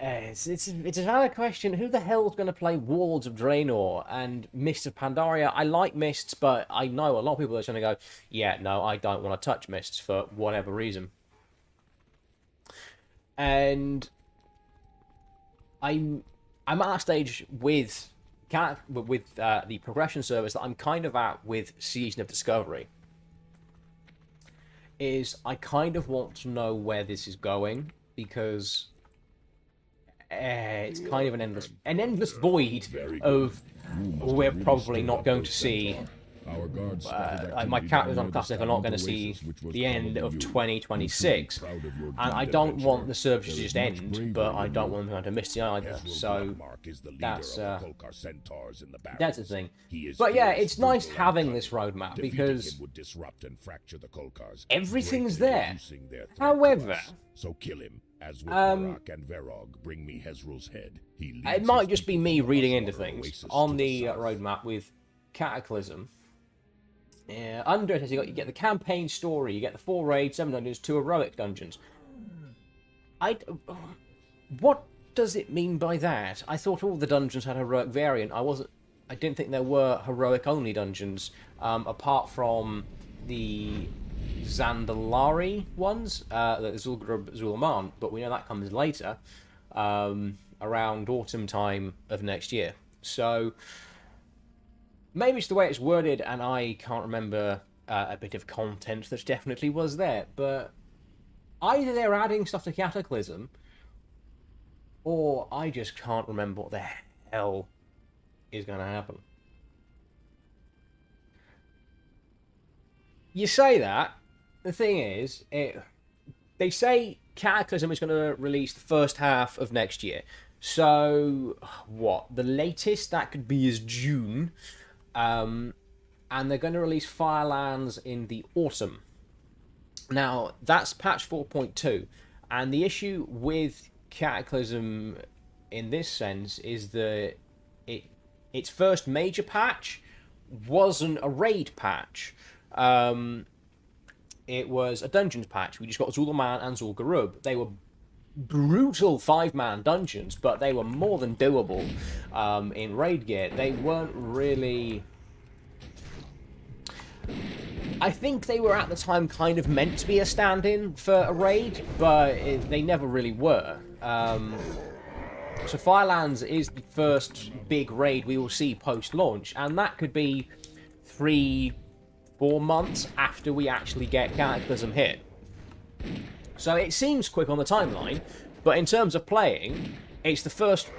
it's a valid question. Who the hell's going to play Warlords of Draenor and Mists of Pandaria? I like Mists, but I know a lot of people are going to go, yeah, no, I don't want to touch Mists for whatever reason. And I'm at that stage with the progression service that I'm kind of at with Season of Discovery. Is I kind of want to know where this is going, because it's kind of an endless void of we're probably not going to see Our guards spotted my activity characters down on near the Classic are not going to stagnant see oasis, which was the end probably of you. 2026, Proud of your and deed I don't adventure. want the service to There just is much end, bravery but I in don't you. want them to miss it either. Ezreal So Blackmark is the leader that's of the Kolkar centaurs in the that's the Barrens. thing. He is But yeah, fierce, it's nice brutal, and having cunning. this roadmap Defeating because him would disrupt and fracture the Kolkars, everything's greatly there. reducing their threat to However, us. So kill him, as with Barak and Verog. Bring me Hezrul's head. He leads it might his just be people me from reading Oslar into things Oasis on to the south. roadmap with Cataclysm. Under it, you get the campaign story, you get the 4 raids, 7 dungeons, 2 heroic dungeons. What does it mean by that? I thought all the dungeons had heroic variant. I didn't think there were heroic only dungeons, apart from the Zandalari ones, the Zul'Grub Zul'Aman, but we know that comes later, around autumn time of next year. So maybe it's the way it's worded, and I can't remember a bit of content that definitely was there. But either they're adding stuff to Cataclysm, or I just can't remember what the hell is going to happen. You say that. The thing is, they say Cataclysm is going to release the first half of next year. So, what? The latest that could be is June. And they're going to release Firelands in the autumn. Now, that's patch 4.2. And the issue with Cataclysm in this sense is that its first major patch wasn't a raid patch. It was a dungeons patch. We just got Zul'Aman and Zul'Gurub. They were brutal 5-man dungeons, but they were more than doable in raid gear. They weren't really... I think they were at the time kind of meant to be a stand-in for a raid, but they never really were. So Firelands is the first big raid we will see post-launch, and that could be 3-4 months after we actually get Cataclysm hit. So it seems quick on the timeline, but in terms of playing, it's the first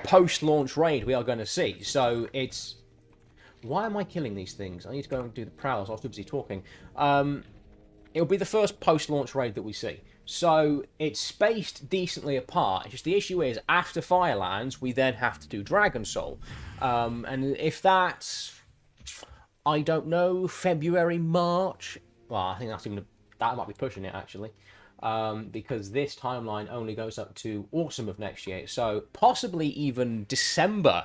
post-launch raid we are going to see. So it's... Why am I killing these things? I need to go and do the prowls. I was too busy talking. It'll be the first post-launch raid that we see. So it's spaced decently apart. It's just the issue is, after Firelands, we then have to do Dragon Soul. And if that's... I don't know, February, March? Well, I think that might be pushing it, actually. Because this timeline only goes up to autumn of next year. So possibly even December.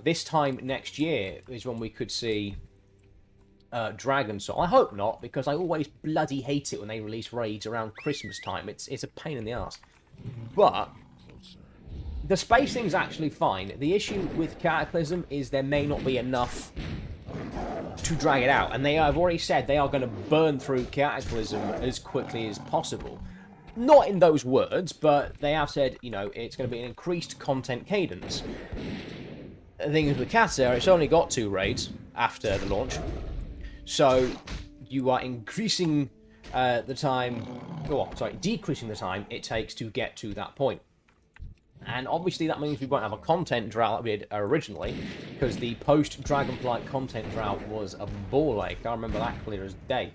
This time next year is when we could see Dragon Soul. I hope not, because I always bloody hate it when they release raids around Christmas time. It's a pain in the arse. But the spacing's actually fine. The issue with Cataclysm is there may not be enough to drag it out, and they have already said they are going to burn through Cataclysm as quickly as possible. Not in those words, but they have said, you know, it's going to be an increased content cadence. The thing is with Cata, it's only got 2 raids after the launch, so you are increasing the time, decreasing the time it takes to get to that point. And obviously that means we won't have a content drought like we did originally, because the post-Dragonflight content drought was a ball ache. I remember that clear as day.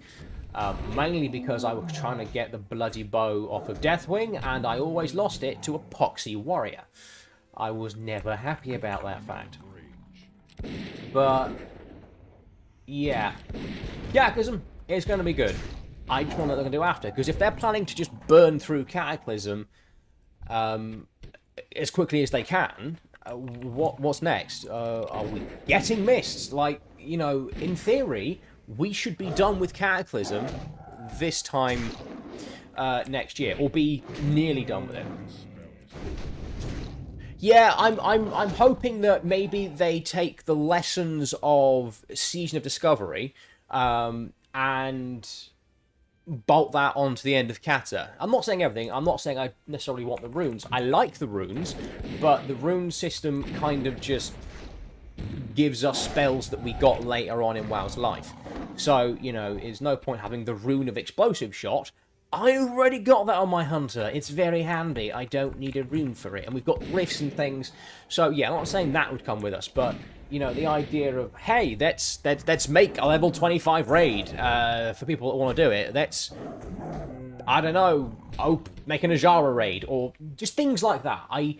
Mainly because I was trying to get the bloody bow off of Deathwing, and I always lost it to Epoxy Warrior. I was never happy about that fact. But, yeah. Cataclysm is going to be good. I just want to know what they're going to do after, because if they're planning to just burn through Cataclysm as quickly as they can, what's next? Are we getting mists? Like, you know, in theory, we should be done with Cataclysm this time next year, or be nearly done with it. Yeah, I'm hoping that maybe they take the lessons of Season of Discovery and bolt that onto the end of Kata. I'm not saying everything. I'm not saying I necessarily want the runes. I like the runes, but the rune system kind of just gives us spells that we got later on in WoW's life. So, you know, there's no point having the rune of Explosive Shot. I already got that on my Hunter. It's very handy. I don't need a rune for it. And we've got glyphs and things. So, yeah, I'm not saying that would come with us, but you know, the idea of, hey, let's make a level 25 raid for people that want to do it. Let's, I don't know, make an Ajara raid, or just things like that. I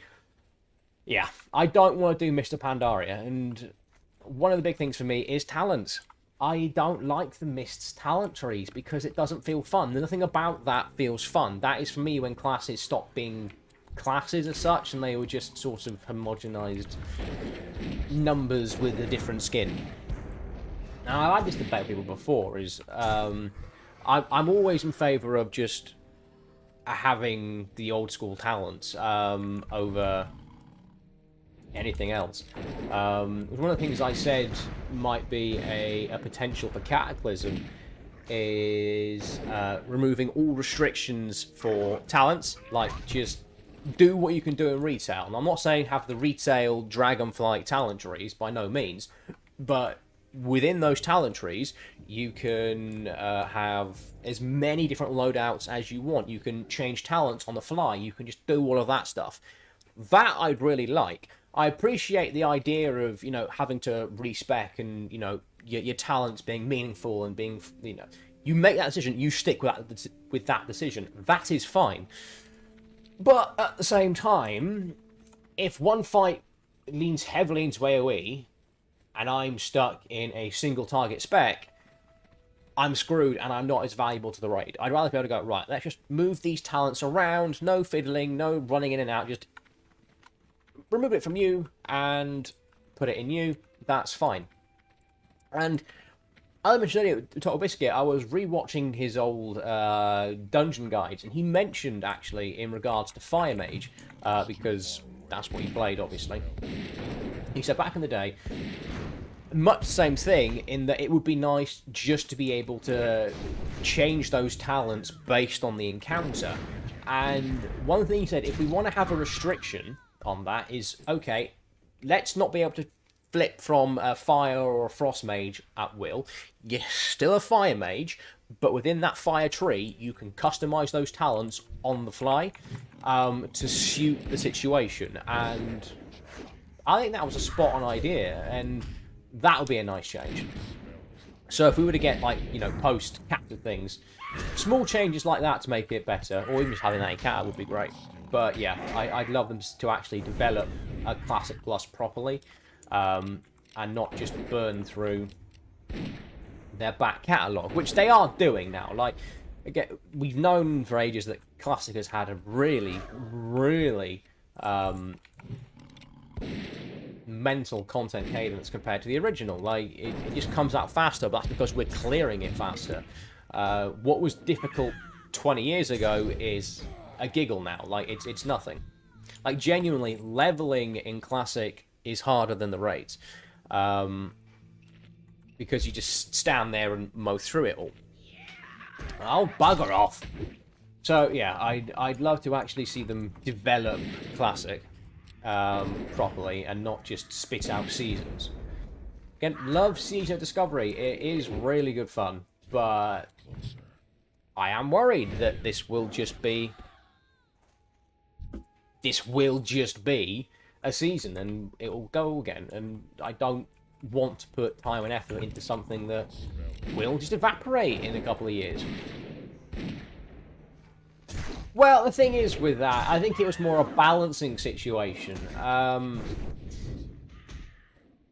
don't want to do Mr. Pandaria, and one of the big things for me is talents. I don't like the Mist's talent trees because it doesn't feel fun. Nothing about that feels fun. That is for me when classes stop being classes as such, and they were just sort of homogenized numbers with a different skin. Now, I've had this debate with people before, is I'm always in favour of just having the old school talents over anything else. One of the things I said might be a potential for Cataclysm is removing all restrictions for talents, like just do what you can do in retail. And I'm not saying have the retail Dragonflight talent trees, by no means, but within those talent trees, you can have as many different loadouts as you want. You can change talents on the fly. You can just do all of that stuff. That I'd really like. I appreciate the idea of, you know, having to respec and, you know, your talents being meaningful and being, you know, you make that decision, you stick with that decision. That is fine. But at the same time, if one fight leans heavily into AoE, and I'm stuck in a single target spec, I'm screwed and I'm not as valuable to the raid. I'd rather be able to go, right, let's just move these talents around, no fiddling, no running in and out, just remove it from you and put it in you. That's fine. And I mentioned earlier, Total Biscuit, I was rewatching his old dungeon guides, and he mentioned actually in regards to Fire Mage, because that's what he played, obviously. He said back in the day, much the same thing in that it would be nice just to be able to change those talents based on the encounter. And one thing he said, if we want to have a restriction on that is, okay, let's not be able to flip from a fire or a frost mage at will. You're still a fire mage, but within that fire tree, you can customize those talents on the fly to suit the situation. And I think that was a spot on idea, and that would be a nice change. So if we were to get, like, you know, post-captive things, small changes like that to make it better, or even just having that in cat would be great. But yeah, I'd love them to actually develop a Classic Plus properly, and not just burn through their back catalogue, which they are doing now. Like, again, we've known for ages that Classic has had a really, really mental content cadence compared to the original. Like, it just comes out faster, but that's because we're clearing it faster. What was difficult 20 years ago is a giggle now. Like, it's nothing. Like, genuinely, leveling in Classic is harder than the raids. Because you just stand there and mow through it all. Oh, bugger off! So, yeah, I'd love to actually see them develop Classic properly and not just spit out seasons. Again, love Season of Discovery. It is really good fun, but I am worried that this will just be a season and it will go again, and I don't want to put time and effort into something that will just evaporate in a couple of years. Well, the thing is with that, I think it was more a balancing situation.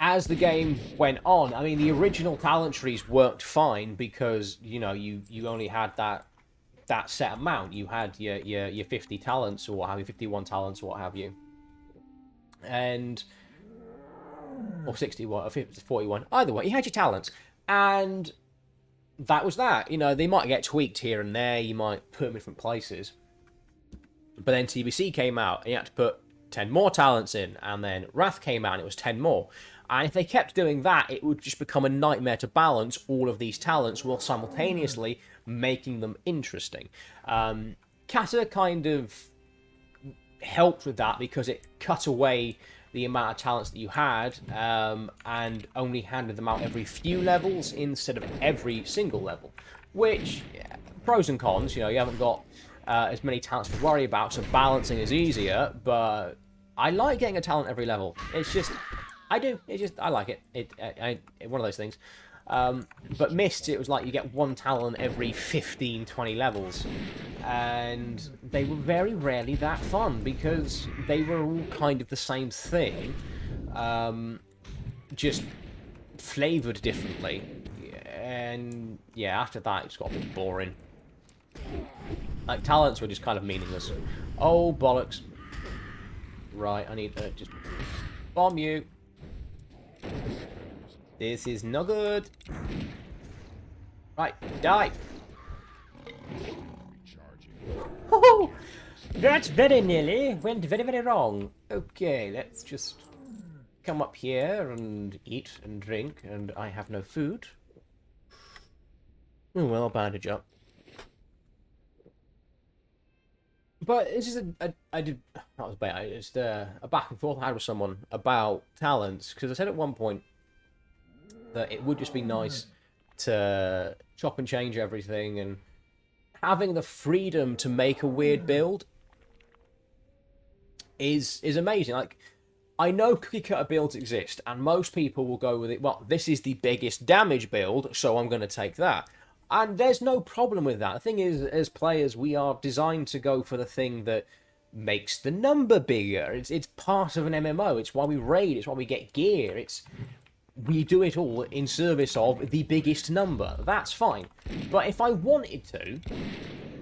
As the game went on, I mean, the original talent trees worked fine because, you know, you only had that set amount. You had your 50 talents or what have you, 51 talents or what have you. And or 61 or 41, either way, you had your talents, and that was that. You know, they might get tweaked here and there, you might put them in different places, but then TBC came out and you had to put 10 more talents in, and then Wrath came out and it was 10 more. And if they kept doing that, it would just become a nightmare to balance all of these talents while simultaneously making them interesting. Kata kind of helped with that because it cut away the amount of talents that you had, and only handed them out every few levels instead of every single level. Which, yeah, pros and cons, you know, you haven't got as many talents to worry about, so balancing is easier, but I like getting a talent every level. It's just, I do. I like it. One of those things. But Mist, it was like you get one talent every 15, 20 levels. And they were very rarely that fun because they were all kind of the same thing. Just flavoured differently. And yeah, after that, it's got a bit boring. Like, talents were just kind of meaningless. Oh, bollocks. Right, I need to just bomb you. This is no good. Right, die. Oh, that's very nearly went very, very wrong. Okay, let's just come up here and eat and drink, and I have no food. Oh, well, I'll bandage up. But this is I did, that was bad. It's a back and forth I had with someone about talents, because I said at one point that it would just be nice to chop and change everything, and having the freedom to make a weird build is amazing. Like, I know cookie cutter builds exist, and most people will go with it, well, this is the biggest damage build, so I'm going to take that. And there's no problem with that. The thing is, as players, we are designed to go for the thing that makes the number bigger. It's part of an MMO. It's why we raid. It's why we get gear. We do it all in service of the biggest number. That's fine. But if I wanted to,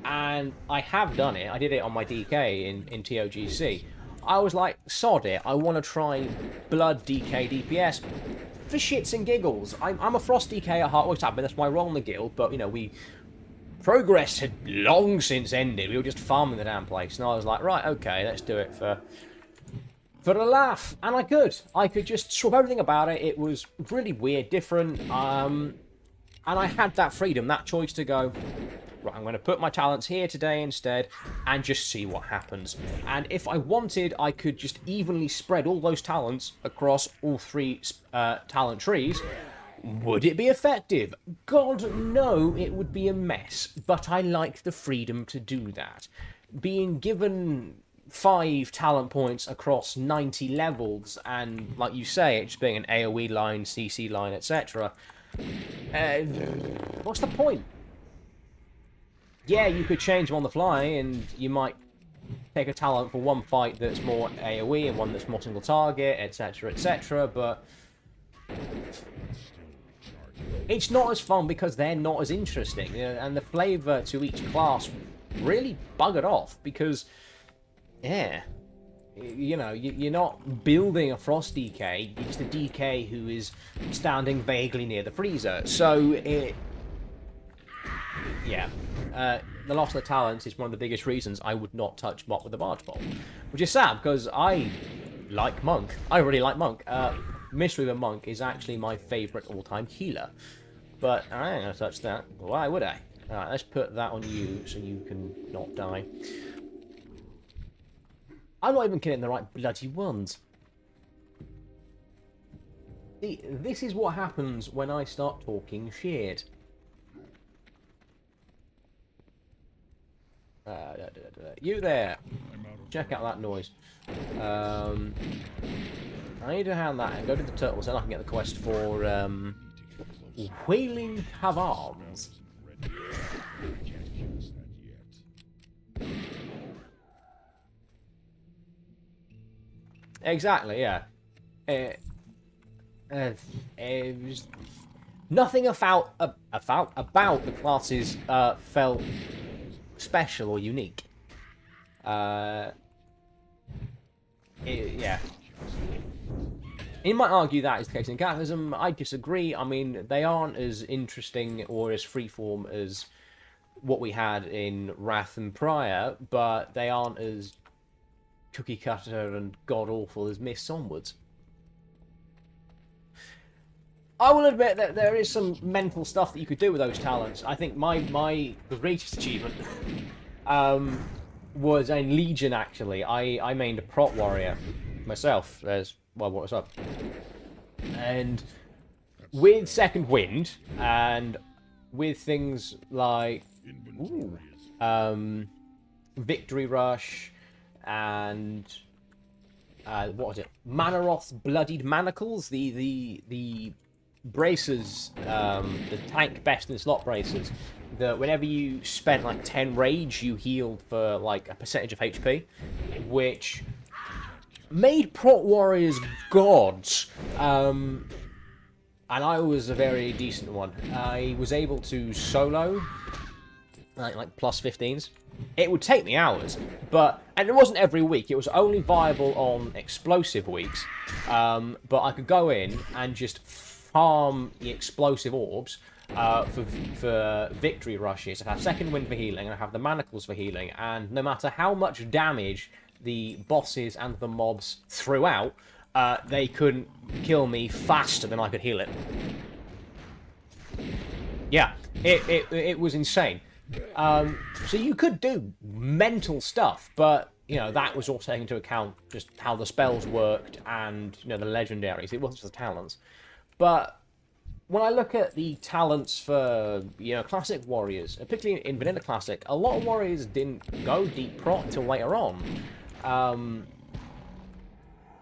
and I have done it, I did it on my DK in TOGC, I was like, sod it, I want to try Blood DK DPS for shits and giggles. I'm a Frost DK at heart, always have been, that's my role in the guild, but, you know, progress had long since ended. We were just farming the damn place, and I was like, right, okay, let's do it for a laugh. And I could just swap everything about it. It was really weird, different, and I had that freedom, that choice to go, right, I'm going to put my talents here today instead and just see what happens. And if I wanted, I could just evenly spread all those talents across all three talent trees. Would it be effective? God, no, it would be a mess. But I like the freedom to do that. Being given 5 talent points across 90 levels, and, like you say, it just being an AoE line, CC line, etc. What's the point? Yeah, you could change them on the fly, and you might take a talent for one fight that's more AoE and one that's more single target, etc, etc, but it's not as fun because they're not as interesting, and the flavour to each class really buggered off because, yeah, you know, you're not building a Frost DK, you're just a DK who is standing vaguely near the freezer, so yeah. The loss of the talents is one of the biggest reasons I would not touch Mott with the Barge Bolt. Which is sad, because I like Monk. I really like Monk. Mystery of a Monk is actually my favourite all-time healer. But I ain't going to touch that. Why would I? Alright, let's put that on you so you can not die. I'm not even killing the right bloody ones. See, this is what happens when I start talking shit. You there! Check out that noise. I need to hand that and go to the turtles, then I can get the quest for Wailing Caverns. Exactly, yeah. Nothing about the classes felt special or unique. Yeah. You might argue that is the case in Cataclysm. I disagree. I mean, they aren't as interesting or as freeform as what we had in Wrath and Prior, but they aren't as cookie cutter and god awful as Mists onwards. I will admit that there is some mental stuff that you could do with those talents. I think my greatest achievement was in Legion, actually. I mained a prot warrior myself. There's, well, what's up? And with Second Wind, and with things like Victory Rush, and what was it? Manaroth's Bloodied Manacles, the braces, the tank best in slot braces. That whenever you spent like 10 rage, you healed for like a percentage of HP, which made prot warriors gods. And I was a very decent one. I was able to solo like plus 15s. It would take me hours, and it wasn't every week. It was only viable on explosive weeks. But I could go in and just farm the explosive orbs for victory rushes. I have second wind for healing, and I have the manacles for healing. And no matter how much damage the bosses and the mobs threw out, they couldn't kill me faster than I could heal it. Yeah, it was insane. So you could do mental stuff, but you know that was all taking into account just how the spells worked and you know the legendaries. It wasn't just the talents. But when I look at the talents for classic warriors, particularly in vanilla classic, a lot of warriors didn't go deep prot until later on.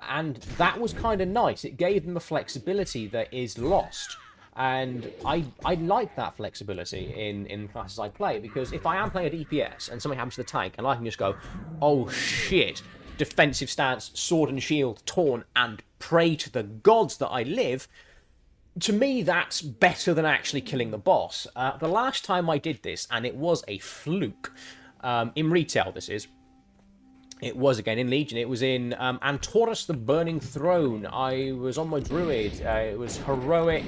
And that was kind of nice. It gave them a flexibility that is lost. And I like that flexibility in classes I play, because if I am playing a DPS and something happens to the tank and I can just go, oh shit, defensive stance, sword and shield, taunt, and pray to the gods that I live, to me that's better than actually killing the boss. The last time I did this, and it was a fluke, in retail this is, it was again in Legion. It was in Antorus the Burning Throne. I was on my druid. It was heroic.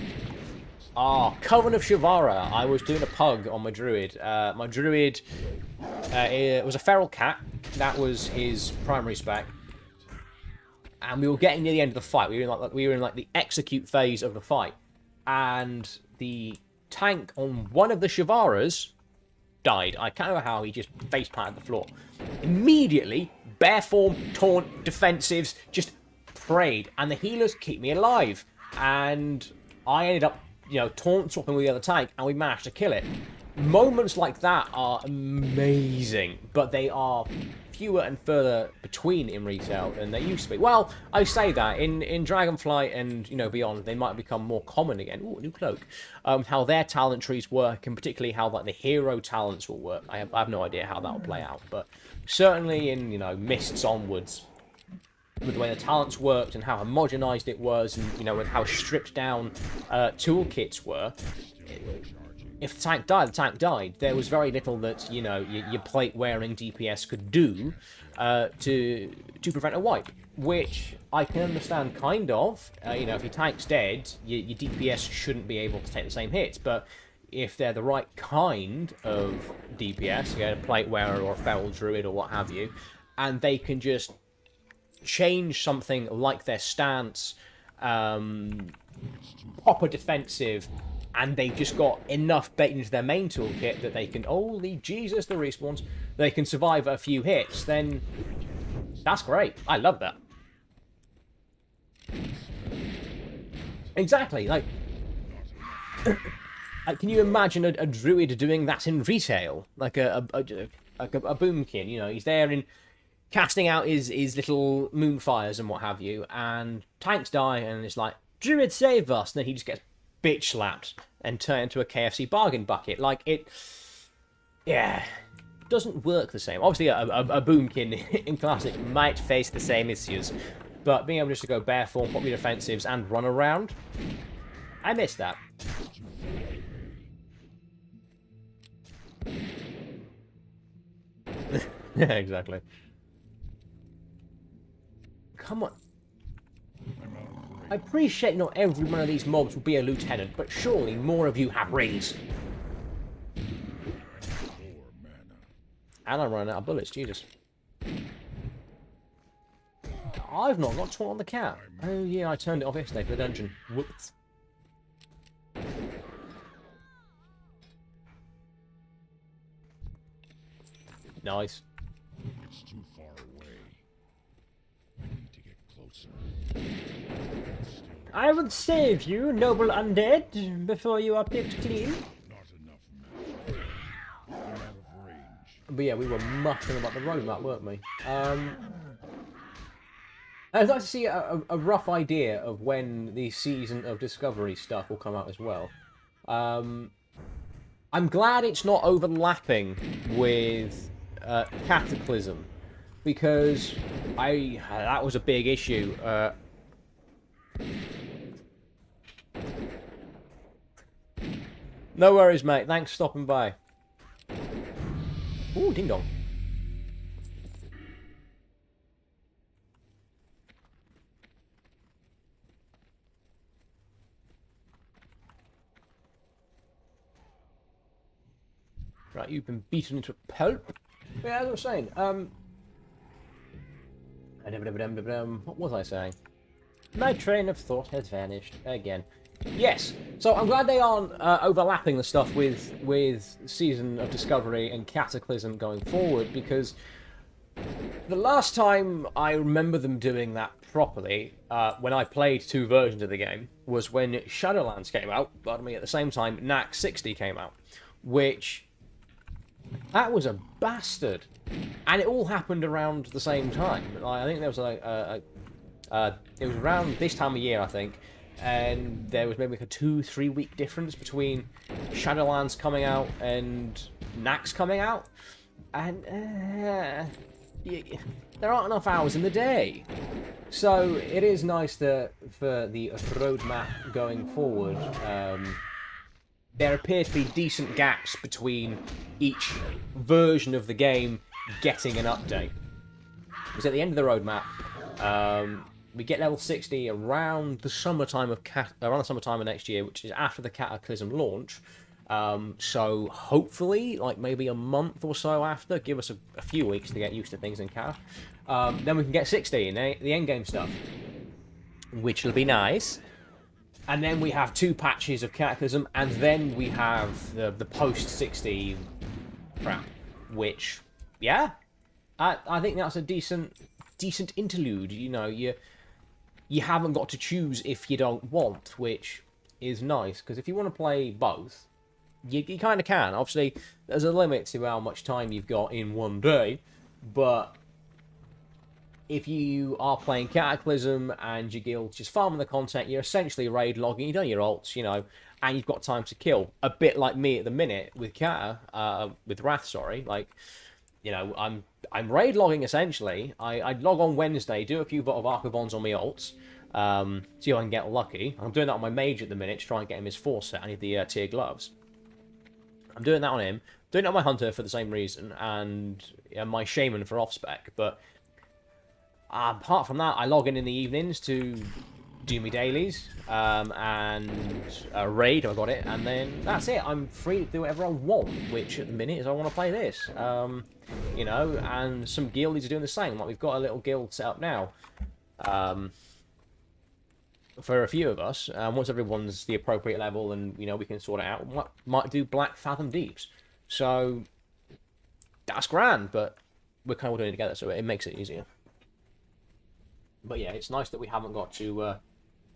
Coven of Shivara. I was doing a pug on my druid. My druid it was a feral cat. That was his primary spec. And we were getting near the end of the fight. We were in like the execute phase of the fight. And the tank on one of the Shivaras died. I can't remember how. He just face planted the floor. Immediately, bare form, taunt, defensives, just prayed. And the healers keep me alive. And I ended up, taunt swapping with the other tank, and we managed to kill it. Moments like that are amazing, but they are fewer and further between in retail than they used to be. Well, I say that in Dragonflight and beyond, they might become more common again. Ooh, a new cloak. How their talent trees work, and particularly how like the hero talents will work. I have no idea how that will play out, but certainly in Mists onwards, with the way the talents worked and how homogenized it was, and with how stripped down toolkits were. If the tank died, the tank died. There was very little that your plate-wearing DPS could do to prevent a wipe, which I can understand kind of. If your tank's dead, your DPS shouldn't be able to take the same hits, but if they're the right kind of DPS, a plate wearer or a feral druid or what have you, and they can just change something like their stance, proper defensive, and they've just got enough bait into their main toolkit that they can, holy Jesus, the respawns, they can survive a few hits, then that's great. I love that. Exactly, like can you imagine a druid doing that in retail? Like a boomkin, he's there in casting out his little moonfires and what have you, and tanks die, and it's like, druid save us, and then he just gets bitch slapped and turned into a KFC bargain bucket. Like, doesn't work the same. Obviously, a boomkin in Classic might face the same issues, but being able just to go bare form, pop your defensives, and run around, I miss that. Yeah, exactly. Come on. I appreciate not every one of these mobs will be a lieutenant, but surely more of you have rings. And I'm running out of bullets, Jesus. I've not got taunt on the cat. Oh yeah, I turned it off yesterday for the dungeon. Whoops. Nice. It's too far away. I need to get closer. I will save you, noble undead, before you are picked clean. Not enough mana. I'm out of range. But yeah, we were muttering about the roadmap, weren't we? I'd like to see a rough idea of when the Season of Discovery stuff will come out as well. I'm glad it's not overlapping with Cataclysm, because that was a big issue. No worries, mate. Thanks for stopping by. Ooh, ding dong. Right, you've been beaten into a pulp. Yeah, as I was saying, what was I saying? My train of thought has vanished again. Yes, so I'm glad they aren't overlapping the stuff with Season of Discovery and Cataclysm going forward, because the last time I remember them doing that properly, when I played 2 versions of the game, was when Shadowlands came out, pardon me, at the same time Knack 60 came out, which... that was a bastard. And it all happened around the same time. I think there was it was around this time of year, I think, and there was maybe like a 2-3 week difference between Shadowlands coming out and Knack's coming out, and there aren't enough hours in the day. So it is nice that for the roadmap going forward, there appear to be decent gaps between each version of the game getting an update. Because at the end of the roadmap, we get level 60 around the summertime of next year, which is after the Cataclysm launch. So hopefully, like maybe a month or so after, give us a few weeks to get used to things in Cat. Then we can get 60 in the end game stuff, which will be nice. And then we have 2 patches of Cataclysm, and then we have the post-60 crap, which, yeah, I think that's a decent interlude. You know, you haven't got to choose if you don't want, which is nice, because if you want to play both, you kind of can. Obviously, there's a limit to how much time you've got in one day, but... if you are playing Cataclysm and your guild's just farming the content, you're essentially raid logging, you've done your ults, you know, and you've got time to kill. A bit like me at the minute with with Wrath, sorry. Like, you know, I'm raid logging essentially. I'd log on Wednesday, do a few of Archivons on my ults, see if I can get lucky. I'm doing that on my mage at the minute to try and get him his 4 set. I need the tier gloves. I'm doing that on him. Doing it on my hunter for the same reason, and my shaman for off-spec, but... apart from that, I log in the evenings to do my dailies, and raid, I got it, and then that's it. I'm free to do whatever I want, which at the minute is I want to play this. You know, and some guildies are doing the same. Like, we've got a little guild set up now, for a few of us. Once everyone's the appropriate level and, you know, we can sort it out, we might do Black Fathom Deeps. So, that's grand, but we're kind of doing it together, so it makes it easier. But yeah, it's nice that we haven't got to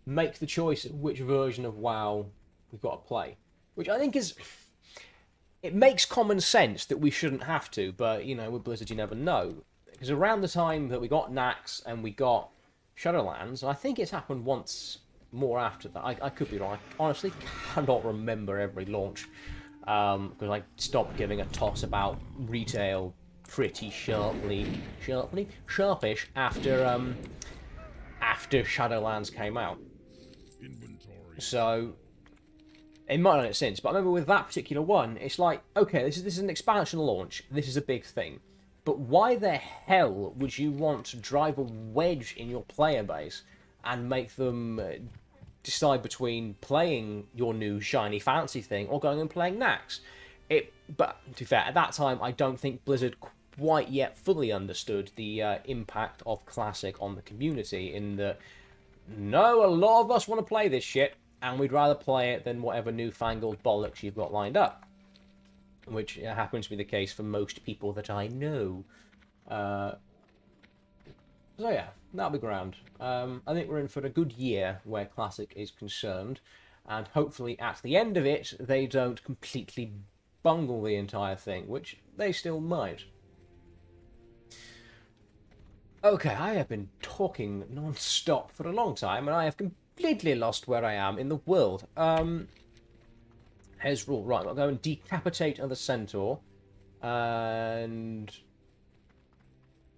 make the choice of which version of WoW we've got to play. Which I think is... it makes common sense that we shouldn't have to, but, you know, with Blizzard you never know. Because around the time that we got Nax and we got Shadowlands, and I think it's happened once more after that. I could be wrong. I honestly cannot remember every launch. Because I stopped giving a toss about retail pretty sharpish after Shadowlands came out. So it might have done it since, but I remember with that particular one, it's like, okay, this is an expansion launch, this is a big thing, but why the hell would you want to drive a wedge in your player base and make them decide between playing your new shiny fancy thing or going and playing Nax? But to be fair, at that time, I don't think Blizzard quite yet fully understood the impact of Classic on the community, in that, no, a lot of us want to play this shit, and we'd rather play it than whatever newfangled bollocks you've got lined up. Which happens to be the case for most people that I know. So yeah, that'll be grand. I think we're in for a good year where Classic is concerned, and hopefully at the end of it, they don't completely bungle the entire thing, which they still might. Okay, I have been talking non-stop for a long time, and I have completely lost where I am in the world. Here's rule. Right, I'll go and decapitate the centaur. And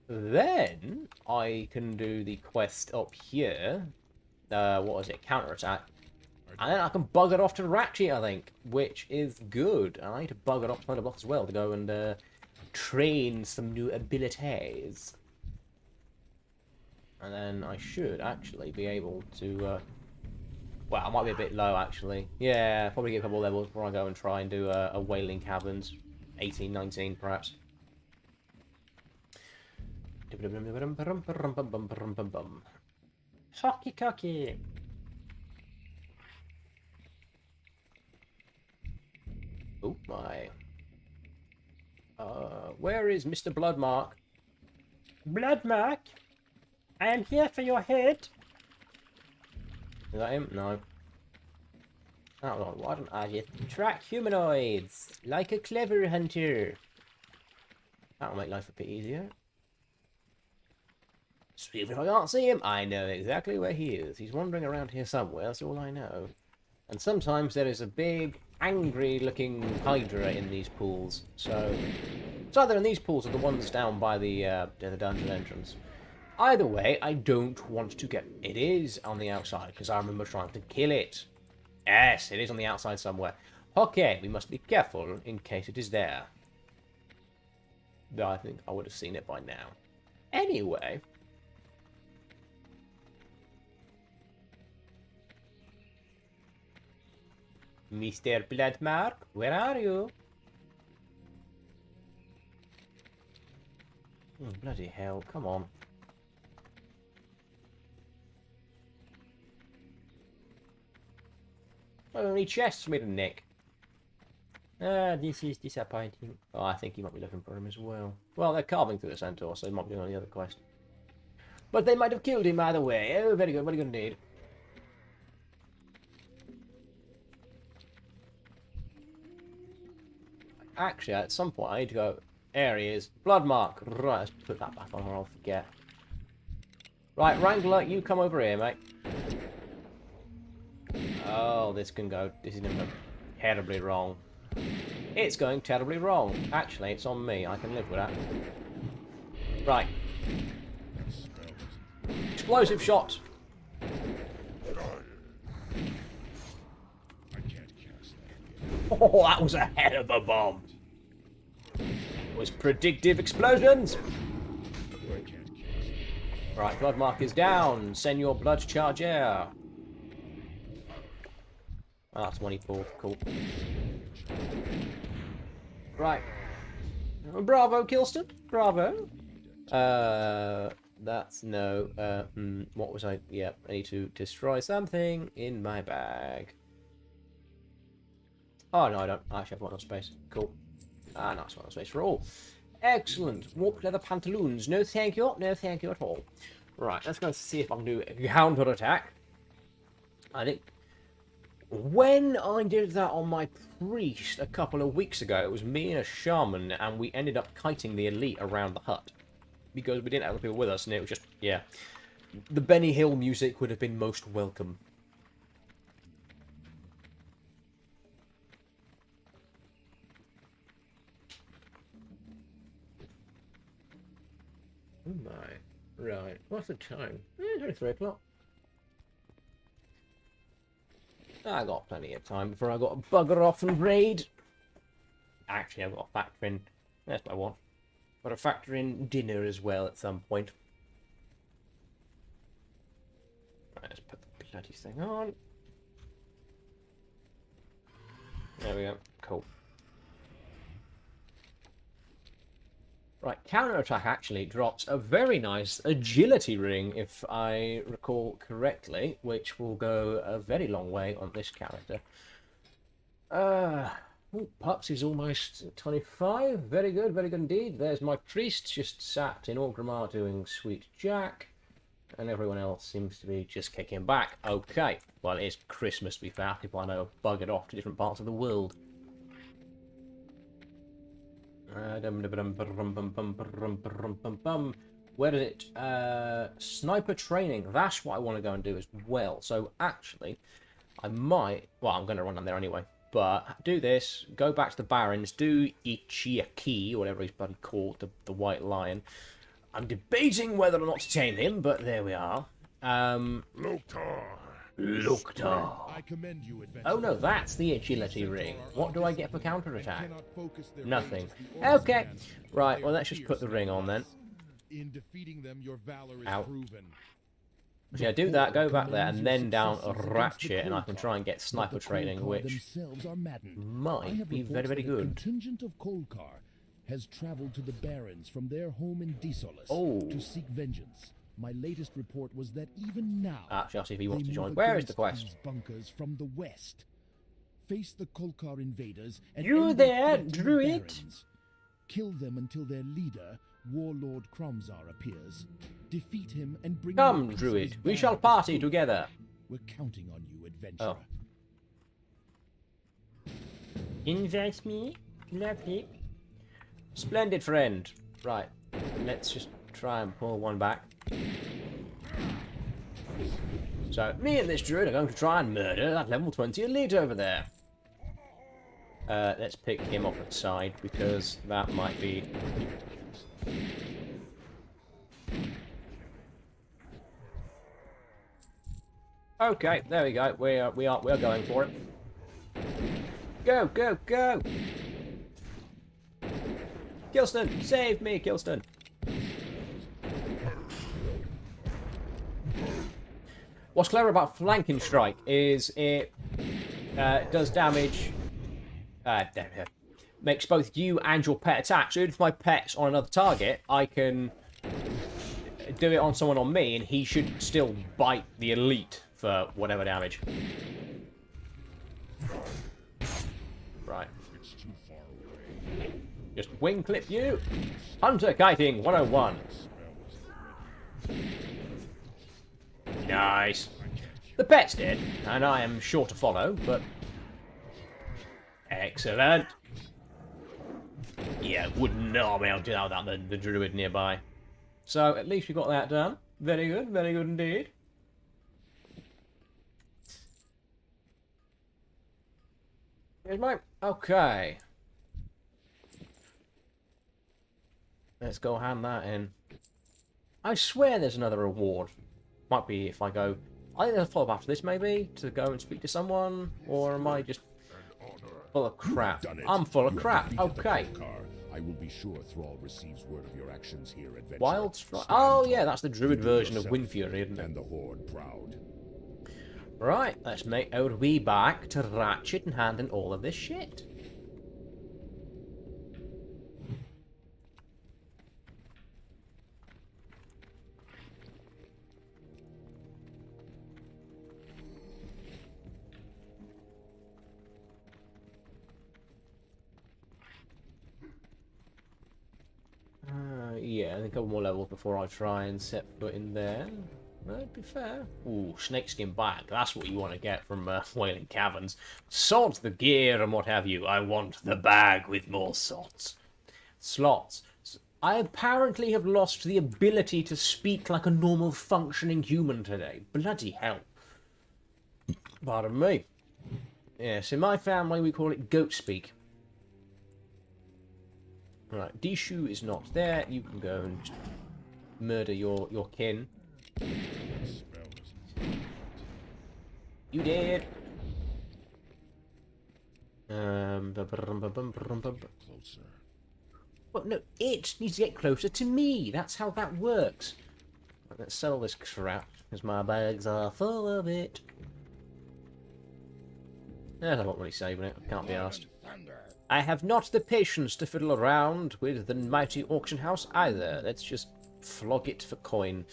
then I can do the quest up here. What is it? Counterattack. And then I can bug it off to Ratchet, I think, which is good. And I need to bug it off to Thunderblock as well to go and train some new abilities. And then I should actually be able to... well, I might be a bit low, actually. Yeah, probably get a couple of levels before I go and try and do a Wailing Caverns. 18, 19, perhaps. Hockey cocky. Oh my. Where is Mr. Bloodmark? Bloodmark? I am here for your head. Is that him? No. Oh, why don't I just track humanoids like a clever hunter? That'll make life a bit easier. Even if I can't see him, I know exactly where he is. He's wandering around here somewhere, that's all I know. And sometimes there is a big, angry-looking Hydra in these pools. So, it's either in these pools or the ones down by the dungeon entrance. Either way, I don't want to get... It is on the outside, because I remember trying to kill it. Yes, it is on the outside somewhere. Okay, we must be careful in case it is there. Though I think I would have seen it by now. Anyway... Mr. Bloodmark, where are you? Oh, bloody hell, come on. Only chests for me to nick. Ah, this is disappointing. Oh, I think he might be looking for him as well. Well, they're carving through the centaur, so he might be on the other quest. But they might have killed him either way. Oh, very good indeed. Actually, at some point, I need to go... There he is. Bloodmark. Right, let's put that back on or I'll forget. Right, Wrangler, you come over here, mate. Oh, this can go... This is going to go terribly wrong. It's going terribly wrong. Actually, it's on me. I can live with that. Right. Explosive shot. Oh, that was a hell of a bomb. It was predictive explosions. Right, Bloodmark is down. Send your blood charger. Oh, that's 24. Cool. Right. Bravo, Kilston. Bravo. That's no. What was I? Yep, I need to destroy something in my bag. Oh, no, I don't. I actually have one on space. Cool. Ah, nice one on space for all. Excellent. Warp leather pantaloons. No, thank you. No, thank you at all. Right, let's go see if I can do a counter attack. I think when I did that on my priest a couple of weeks ago, it was me and a shaman, and we ended up kiting the elite around the hut. Because we didn't have the people with us, and it was just, yeah. The Benny Hill music would have been most welcome. Oh my. Right. What's the time? It's only 3 o'clock. I got plenty of time before I got to bugger off and raid. Actually, I've got to factor in... That's what I want. Got to factor in dinner as well at some point. Right, let's put the bloody thing on. There we go. Cool. Right, counterattack actually drops a very nice agility ring, if I recall correctly, which will go a very long way on this character. Pups is almost 25. Very good indeed. There's my priest just sat in Orgrimmar doing Sweet Jack, and everyone else seems to be just kicking back. Okay, well, it is Christmas to be fair. People I know have buggered off to different parts of the world. Where did it? Sniper training. That's what I want to go and do as well. So actually, I might. Well, I'm going to run down there anyway. But do this. Go back to the Barons. Do Ichiaki, or whatever he's bloody called, the White Lion. I'm debating whether or not to tame him, but there we are. Loktar. I commend you, adventurer. Oh no, that's the Agility ring. What do I get for counterattack? Cannot focus their Nothing. rage as the orcs Okay. can. Right, They well are let's just put the fierce ring on then. as in defeating them, your valor is Ow. proven. Yeah, do that, go back there, Commends and your then down successes against the Ratchet, and I can Kolkar. try and get sniper But the training, Kolkar which themselves are maddened. I might have be very, reports very that a good. contingent of Kolkar has traveled to the Barrens from their home in Desolis Oh. to seek vengeance. My latest report was that even now, Actually, I'll see if he wants they to move join. Where is against the quest? these bunkers from the west. Face the Kolkar invaders and You end their there, threat to the druid? Barrens. Kill them until their leader, Warlord Kromzar, appears. Defeat him and bring Come, me peace druid, as we bad shall as party good. together. We're counting on you, adventurer. Invite me? Lovely. Splendid, friend. Right, let's just try and pull one back. So, me and this druid are going to try and murder that level 20 elite over there. Let's pick him off at the side, because that might be... Okay, there we go. We are going for it. Go, go, go! Kilston, save me, Kilston! What's clever about flanking strike is it does damage. Makes both you and your pet attack. So if my pet's on another target, I can do it on someone on me, and he should still bite the elite for whatever damage. Right. Just wing clip you. Hunter kiting 101. Nice. The pet's dead, and I am sure to follow, but... Excellent. Yeah, wouldn't army without the druid nearby. So, at least we got that done. Very good indeed. Here's mine. Okay. Let's go hand that in. I swear there's another reward. Might be if I go... I think there's a follow-up after this, maybe, to go and speak to someone, or am I just full of crap? Done it. I'm full of You have crap. defeated the Okay. Kolkar. I will be sure Thrall receives word of your actions here, adventurer. Wild Strike. Stand Oh yeah, tall. that's the druid Do version of yourself Wind Fury, isn't it? and the Horde proud. Right, let's make our way back to Ratchet and hand in all of this shit. Yeah, and a couple more levels before I try and set foot in there. That'd be fair. Ooh, snakeskin bag. That's what you want to get from Wailing Caverns. Sod the gear and what have you. I want the bag with more slots. I apparently have lost the ability to speak like a normal functioning human today. Bloody hell. Pardon me. Yes, in my family we call it goat speak. Right, Dishu is not there. You can go and just murder your kin. You did. Closer. But no, it needs to get closer to me. That's how that works. Right, let's sell this crap because my bags are full of it. I'm not really saving it. I can't be asked. I have not the patience to fiddle around with the mighty auction house either. Let's just flog it for coin.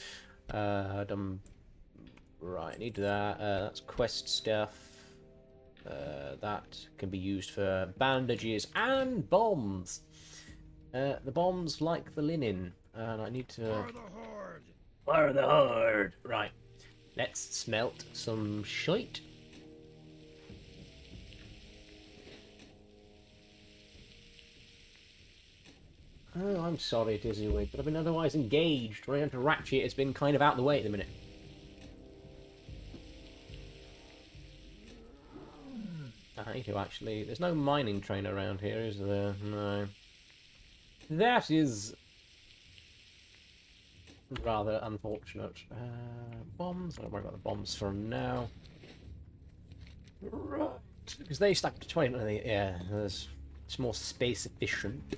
Right, need that. That's quest stuff. That can be used for bandages and bombs. The bombs like the linen. And I need to... For the Horde! Fire the Horde! Right. Let's smelt some shite. Oh, I'm sorry, Dizzy, but I've been otherwise engaged. Running to Ratchet has been kind of out the way at the minute. I need to actually... There's no mining train around here, is there? No. That is rather unfortunate. Bombs? I don't worry about the bombs for now. Right. Because they stack to 20, yeah, it's more space efficient.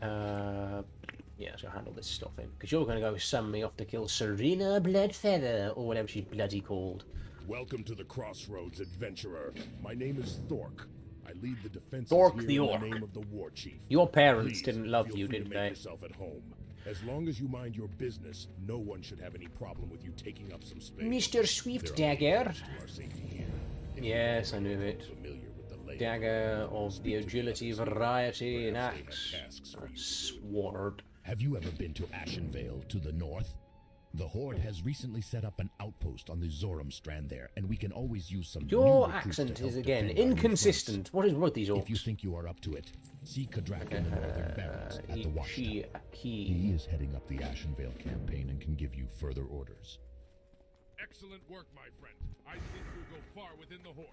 Yeah, so I'll handle this stuff in. Because you're going to go send me off to kill Serena Bloodfeather, or whatever she's bloody called. Welcome to the Crossroads, adventurer. My name is Thork. I lead the defenses Thork here the in Orc. the name of the War Chief. Your parents Please, didn't love feel you, free to did make they? yourself at home. As long as you mind your business, no one should have any problem with you taking up some space. Mr. Swift There are Dagger. limits to our safety here. If Yes, you I knew it. familiar with the layout, Dagger of the speak to agility, others. variety, and Perhaps they have axe. tasks for you. Sword. Have you ever been to Ashenvale to the north? The Horde has recently set up an outpost on the Zoram strand there, and we can always use some Your new recruits accent to help is again defend our new inconsistent. What is wrong with these fronts. If you orcs? think you are up to it, see Kadrak in the northern barracks at the watchtower. He Ichi-Aki. is heading up the Ashenvale campaign and can give you further orders. Excellent work, my friend. I think you'll go far within the Horde.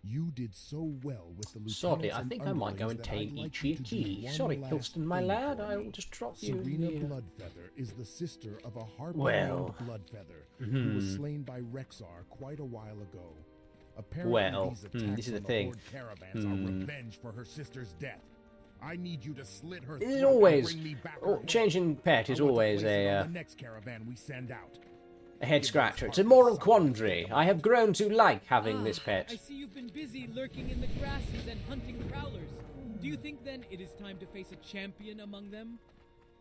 You did so well with the lieutenants Sorry, I and think I might go and underlings that take I'd like you to do Ichi-Aki. one Sorry, last Kilston, my thing lad. for I me. will just drop you Serena here. Bloodfeather is the sister of a harper Well. named Bloodfeather, who was slain by Rexar quite a while ago. Apparently, Well, these attacks this is on the thing. Horde caravans are revenge for her sister's death. I need you to slit her It is throat always... and bring me back her Oh, head. changing pet is I want to always place it a... on the next caravan we send out. A head scratcher. It's a moral quandary. I have grown to like having this I pet. see you've been busy lurking in the grasses and hunting prowlers. Do you think then it is time to face a champion among them?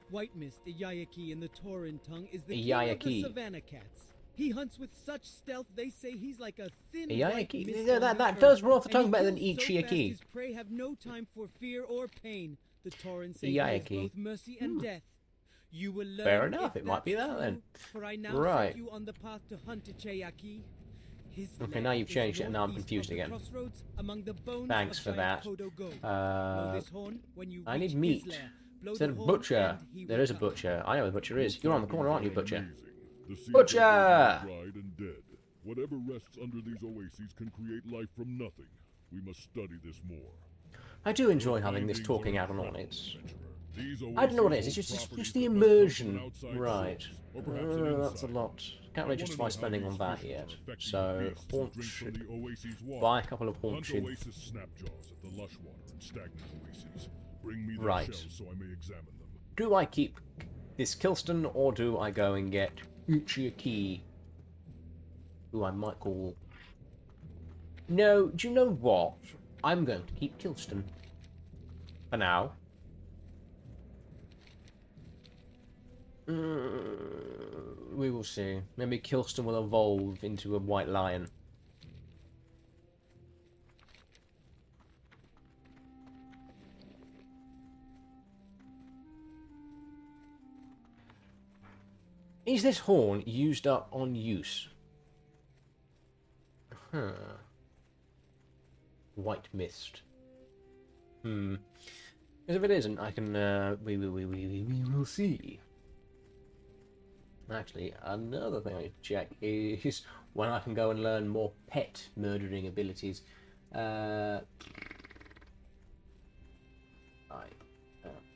White Mist, Iyayaki in the Tauren tongue, is the king of Iyayaki. the Savannah Cats. He hunts with such stealth they say he's like a thin white Iyayaki. mist Yeah, on that the does earth, roll off the and tongue he better than kills so fast Ichi-Aki. his prey have no time for fear or pain. The Tauren say Iyayaki. he is both mercy and death. You will learn Fair enough, if it might be that's that then. true, for I now Right. set you on the path to hunt Ichi-Aki. His Okay, now lair you've is changed it and now I'm northeast confused of the again. crossroads among the bones Thanks of for giant that. Kodo Go. Blow Uh, this horn when you I reach need his meat. lair. Blow Instead the of horn butcher, and he there will is a come. butcher. I know where the butcher is. You're on the corner, aren't you, butcher? The sea Butcher! creatures are dried and dead. Whatever rests under these oases can create life from nothing. We must study this more. I do enjoy having this talking out and on. It's... I don't know what it is. It's just the immersion. Right. That's a lot. Can't really justify spending on that yet. So, haunch... Buy a couple of Hunt haunches. oasis snapjaws at the lush water and stagnant oases. Bring me their Right. shells so I may examine them. Do I keep this Kilston, or do I go and get Ichi-Aki, who I might call... No, do you know what? I'm going to keep Kilston. For now. We will see. Maybe Kilston will evolve into a white lion. Is this horn used up on use? Huh. White mist. Because if it isn't, I can, we will see. Actually, another thing I need to check is when I can go and learn more pet murdering abilities.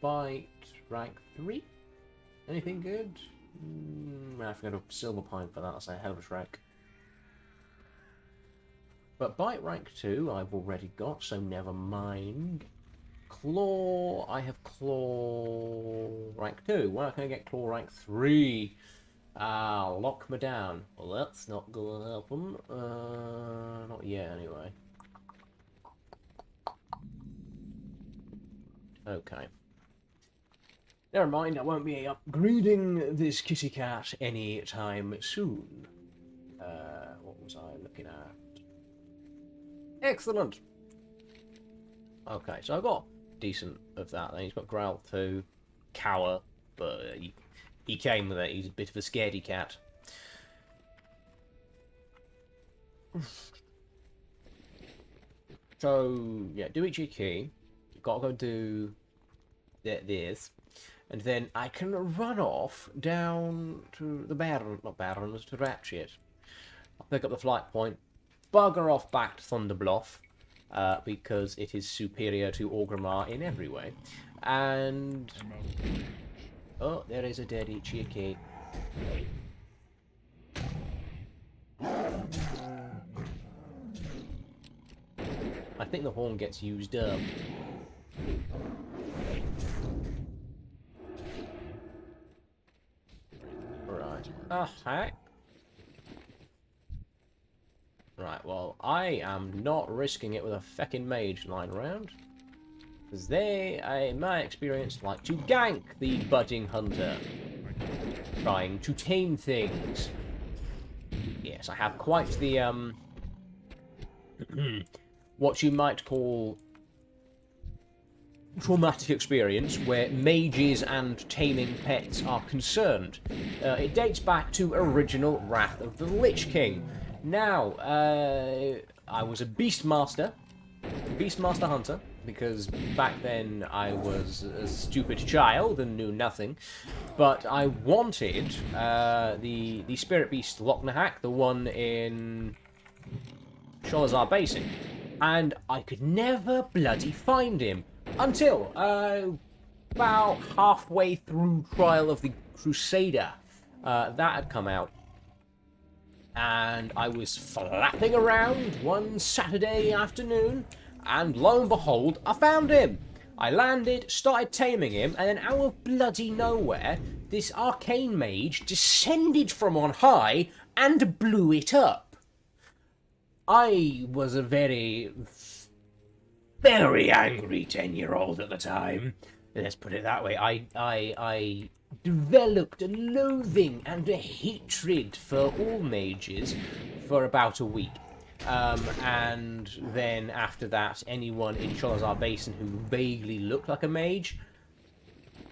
Bite, rank 3? Anything good? I have to go to Silver Pine for that, that's a hell of a rank. But Bite rank 2 I've already got, so never mind. Claw, I have Claw rank 2. Where can I get Claw rank 3? Lock me down. Well, that's not gonna happen. Not yet, anyway. Okay. Never mind, I won't be upgrading this kitty cat anytime soon. What was I looking at? Excellent! Okay, so I've got decent of that. Then he's got Growl 2, Cower, but he came with it. He's a bit of a scaredy cat. So, yeah, do Ichi-Aki. Gotta go do this, and then I can run off down to the not Barrens, to Ratchet. I'll pick up the flight point, bugger off back to Thunderbluff, because it is superior to Orgrimmar in every way. And... oh, there is a dead Ichiaki. I think the horn gets used up. Right. Ah, heck. Right, well, I am not risking it with a feckin' mage lying around. Because they, in my experience, like to gank the budding hunter. Trying to tame things. Yes, I have quite the, what you might call traumatic experience where mages and taming pets are concerned. It dates back to original Wrath of the Lich King. Now, I was a Beastmaster Hunter, because back then I was a stupid child and knew nothing, but I wanted the Spirit Beast Locknahak, the one in Sholazar Basin, and I could never bloody find him until about halfway through Trial of the Crusader. That had come out, and I was flapping around one Saturday afternoon, and lo and behold, I found him. I landed, started taming him, and then out of bloody nowhere, this arcane mage descended from on high and blew it up. I was a very angry 10-year-old at the time. Let's put it that way. I developed a loathing and a hatred for all mages for about a week. And then after that, anyone in Sholazar Basin who vaguely looked like a mage,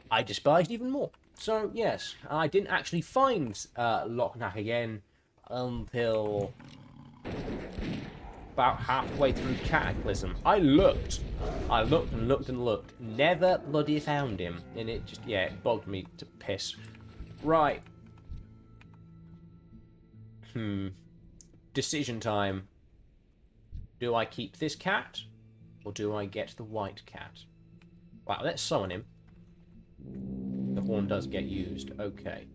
I despised even more. So, yes, I didn't actually find Locknack again until about halfway through Cataclysm. I looked and looked and looked. Never bloody found him. And it just, yeah, it bugged me to piss. Right. Decision time. Do I keep this cat? Or do I get the white cat? Wow, let's summon him. The horn does get used. Okay.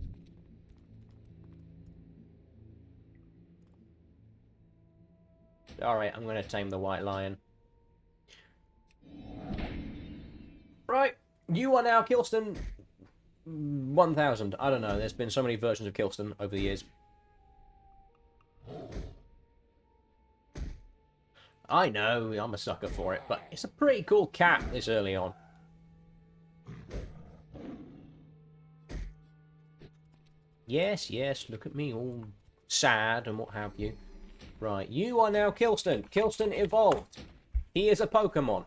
Alright, I'm going to tame the white lion. Right, you are now Kilston 1000. I don't know, there's been so many versions of Kilston over the years. I know, I'm a sucker for it, but it's a pretty cool cat this early on. Yes, yes, look at me, all sad and what have you. Right, you are now Kilston. Kilston evolved. He is a Pokemon.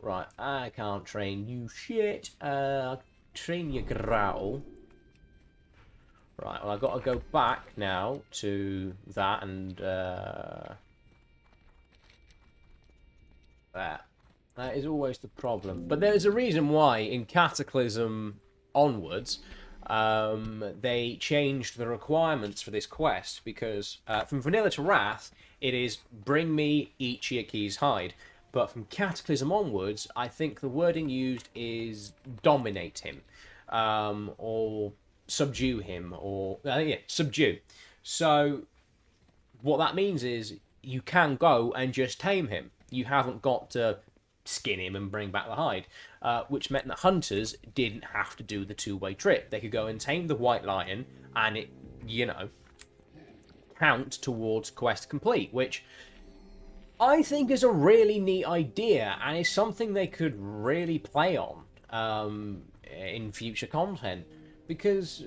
Right, I can't train you shit. Train your Growl. Right, well, I've got to go back now to that and, that. That is always the problem. But there's a reason why in Cataclysm onwards, they changed the requirements for this quest, because from Vanilla to Wrath, it is bring me Ichiaki's hide. But from Cataclysm onwards, I think the wording used is dominate him, or subdue him, or yeah, subdue. So what that means is you can go and just tame him. You haven't got to skin him and bring back the hide, which meant that hunters didn't have to do the two-way trip. They could go and tame the white lion, and it, you know, count towards quest complete, which I think is a really neat idea, and is something they could really play on in future content, because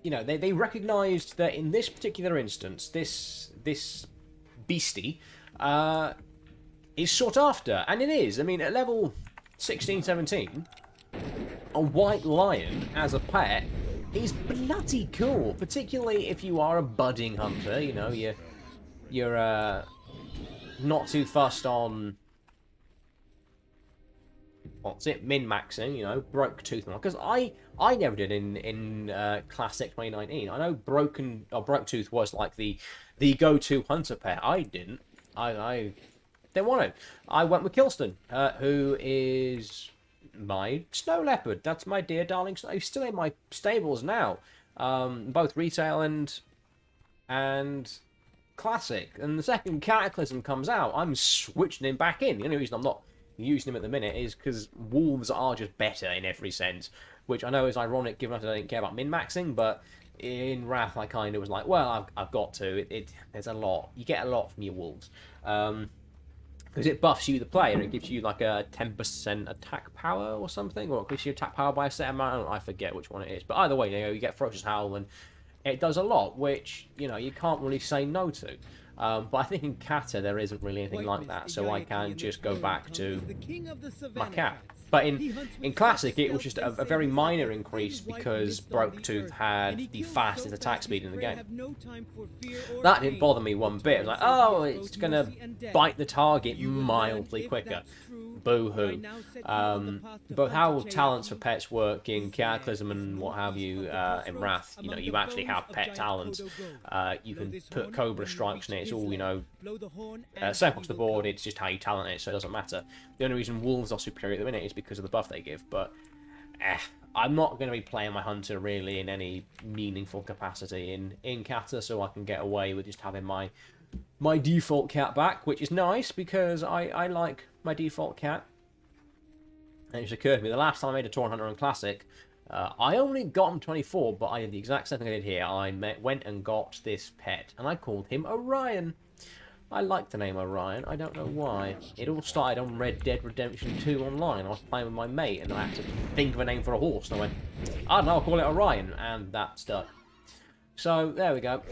you know they recognised that in this particular instance, this beastie is sought after, and it is. I mean, at level 16, 17, a white lion as a pet is bloody cool, particularly if you are a budding hunter. You know, you're not too fussed on what's it, min-maxing, you know, broke tooth mod, because I never did in Classic 2019. I know broke tooth was like the go-to hunter pet. I didn't. I didn't want it. I went with Kilston, who is my snow leopard. That's my dear darling. He's still in my stables now, both retail and classic. And the second Cataclysm comes out, I'm switching him back in. The only reason I'm not using him at the minute is because wolves are just better in every sense, which I know is ironic given that I don't care about min-maxing, but in Wrath I kind of was like, well, I've got to. There's a lot. You get a lot from your wolves. Because it buffs you, the player. It gives you like a 10% attack power or something, or it increases your attack power by a set amount. I forget which one it is. But either way, you know, you get Ferocious Howl, and it does a lot, which, you know, you can't really say no to. But I think in Kata there isn't really anything like that, so I can just go back to my cat. But in Classic, it was just a very minor increase because Broke Tooth had the fastest attack speed in the game. That didn't bother me one bit. It was like, oh, it's going to bite the target mildly quicker. Boo-hoo. But how talents for pets work in Cataclysm and what have you in Wrath, you know, you actually have pet talents. You can put Cobra Strikes in it. It's all, you know, same across the board. It's just how you talent it, so it doesn't matter. The only reason wolves are superior at the minute is because of the buff they give. But I'm not going to be playing my hunter really in any meaningful capacity in Kata, so I can get away with just having my default cat back, which is nice because I like my default cat. And it just occurred to me, the last time I made a Tauren Hunter on Classic, I only got him 24, but I did the exact same thing I did here. I went and got this pet, and I called him Orion. I like the name Orion, I don't know why. It all started on Red Dead Redemption 2 online. I was playing with my mate, and I had to think of a name for a horse, and I went, I don't know, I'll call it Orion, and that stuck. So, there we go.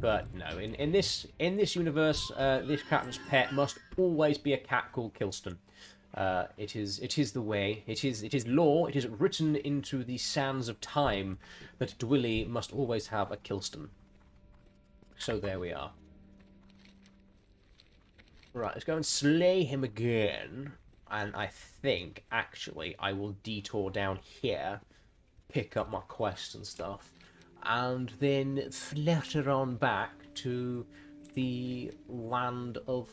But no, in this universe, this captain's pet must always be a cat called Kilston. It is the way. It is law. It is written into the sands of time that Dwilly must always have a Kilston. So there we are. Right, let's go and slay him again. And I think actually I will detour down here, pick up my quests and stuff, and then flutter on back to the land of...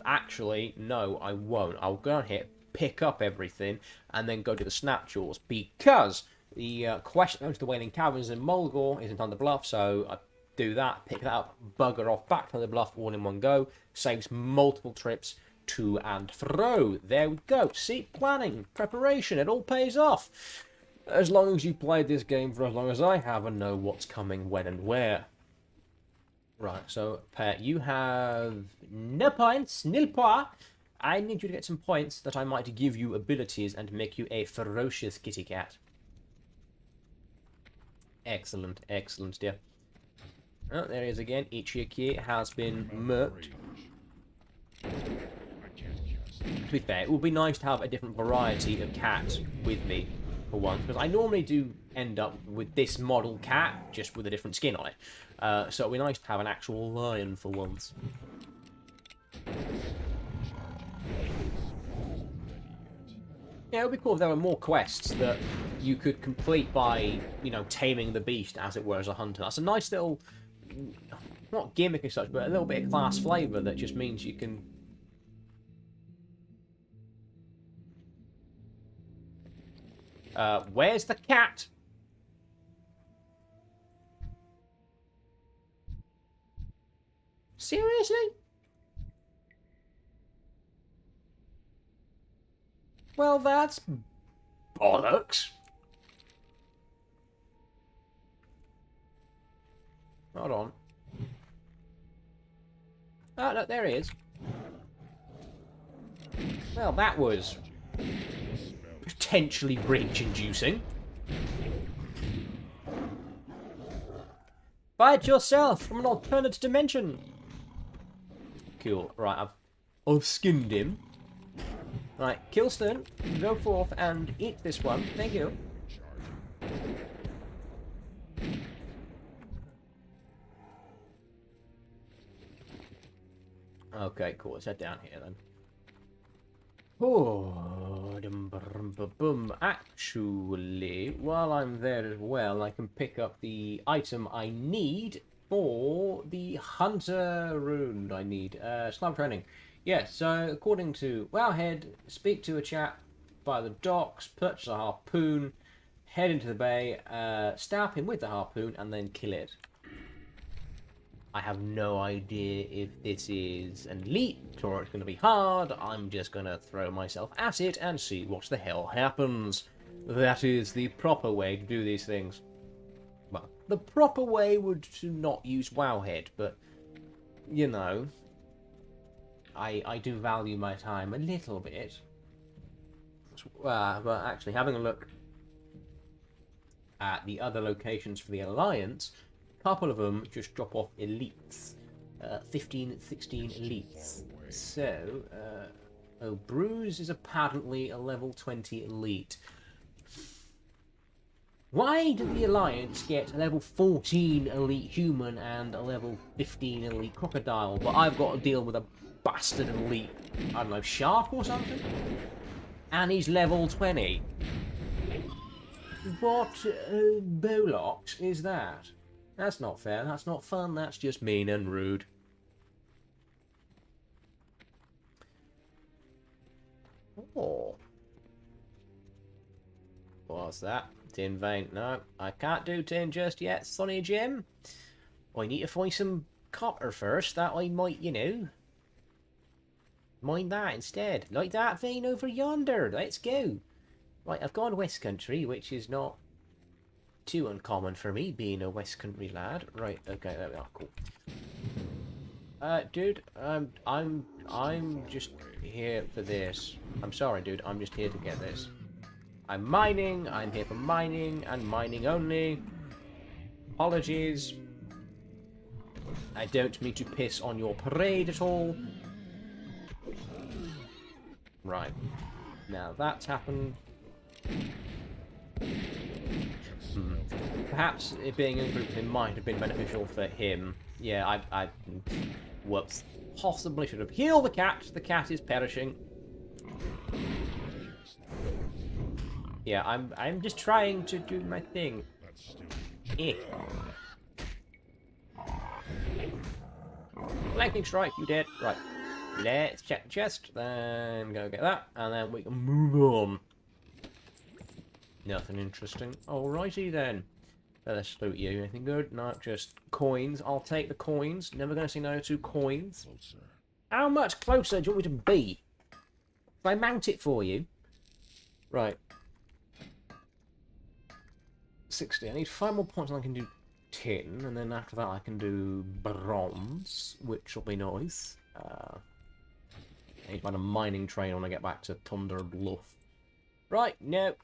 Actually, no, I won't. I'll go on here, pick up everything, and then go to the Snapjaws, because the quest that goes to the Wailing Caverns in Mulgore isn't on the bluff, so I do that, pick that up, bugger off back to the bluff all in one go, saves multiple trips to and fro. There we go. See, planning, preparation, it all pays off. As long as you played this game for as long as I have and know what's coming, when and where. Right, so, Pet, you have no points, nil points. I need you to get some points that I might give you abilities and make you a ferocious kitty cat. Excellent, excellent, dear. Oh, there he is again. Ichiaki has been murked. To be fair, it would be nice to have a different variety of cat with me for once, because I normally do end up with this model cat, just with a different skin on it. So it would be nice to have an actual lion for once. Yeah, it would be cool if there were more quests that you could complete by, you know, taming the beast, as it were, as a hunter. That's a nice little, not gimmick as such, but a little bit of class flavour that just means you can... where's the cat? Seriously? Well, that's bollocks. Hold on. Oh, look, there he is. Well, that was potentially rage-inducing. Bite yourself from an alternate dimension. Cool. Right, I've skinned him. Right, Kilston, go forth and eat this one. Thank you. Okay, cool. Let's head down here then. Oh. Boom. Actually, while I'm there as well, I can pick up the item I need for the hunter rune I need. Slab training. Yeah, so according to Wowhead, speak to a chap by the docks, purchase a harpoon, head into the bay, stab him with the harpoon, and then kill it. I have no idea if this is an elite or it's going to be hard. I'm just going to throw myself at it and see what the hell happens. That is the proper way to do these things. Well, the proper way would to not use Wowhead, but, you know, I do value my time a little bit. But actually, having a look at the other locations for the Alliance, a couple of them just drop off elites. 15, 16 elites. So, oh, Bruise is apparently a level 20 elite. Why did the Alliance get a level 14 elite human and a level 15 elite crocodile, but I've got to deal with a bastard elite, I don't know, shark or something? And he's level 20. What bollocks is that? That's not fair, that's not fun, that's just mean and rude. Oh. What's that? Tin vein. No, I can't do tin just yet, Sonny Jim. I need to find some copper first, that I might, you know, mine that instead. Like that vein over yonder. Let's go. Right, I've gone West Country, which is not too uncommon for me, being a West Country lad. Right, okay, there we are, cool. Dude, I'm just here for this. I'm sorry, dude, I'm just here to get this. I'm mining, I'm here for mining, and mining only. Apologies. I don't mean to piss on your parade at all. Right. Now that's happened. Perhaps it being in a group with him might have been beneficial for him. Yeah, whoops. Possibly should have healed the cat. The cat is perishing. Yeah, I'm just trying to do my thing. Eh. Lightning strike, you dead. Right. Let's check the chest, then go get that, and then we can move on. Nothing interesting. Alrighty then. Let's loot you. Anything good? No, just coins. I'll take the coins. Never going to say no to coins. Closer. How much closer do you want me to be? If I mount it for you. Right. 60. I need 5 more points and I can do tin, and then after that I can do bronze, which will be nice. I need to find a mining train when I get back to Thunder Bluff. Right, no.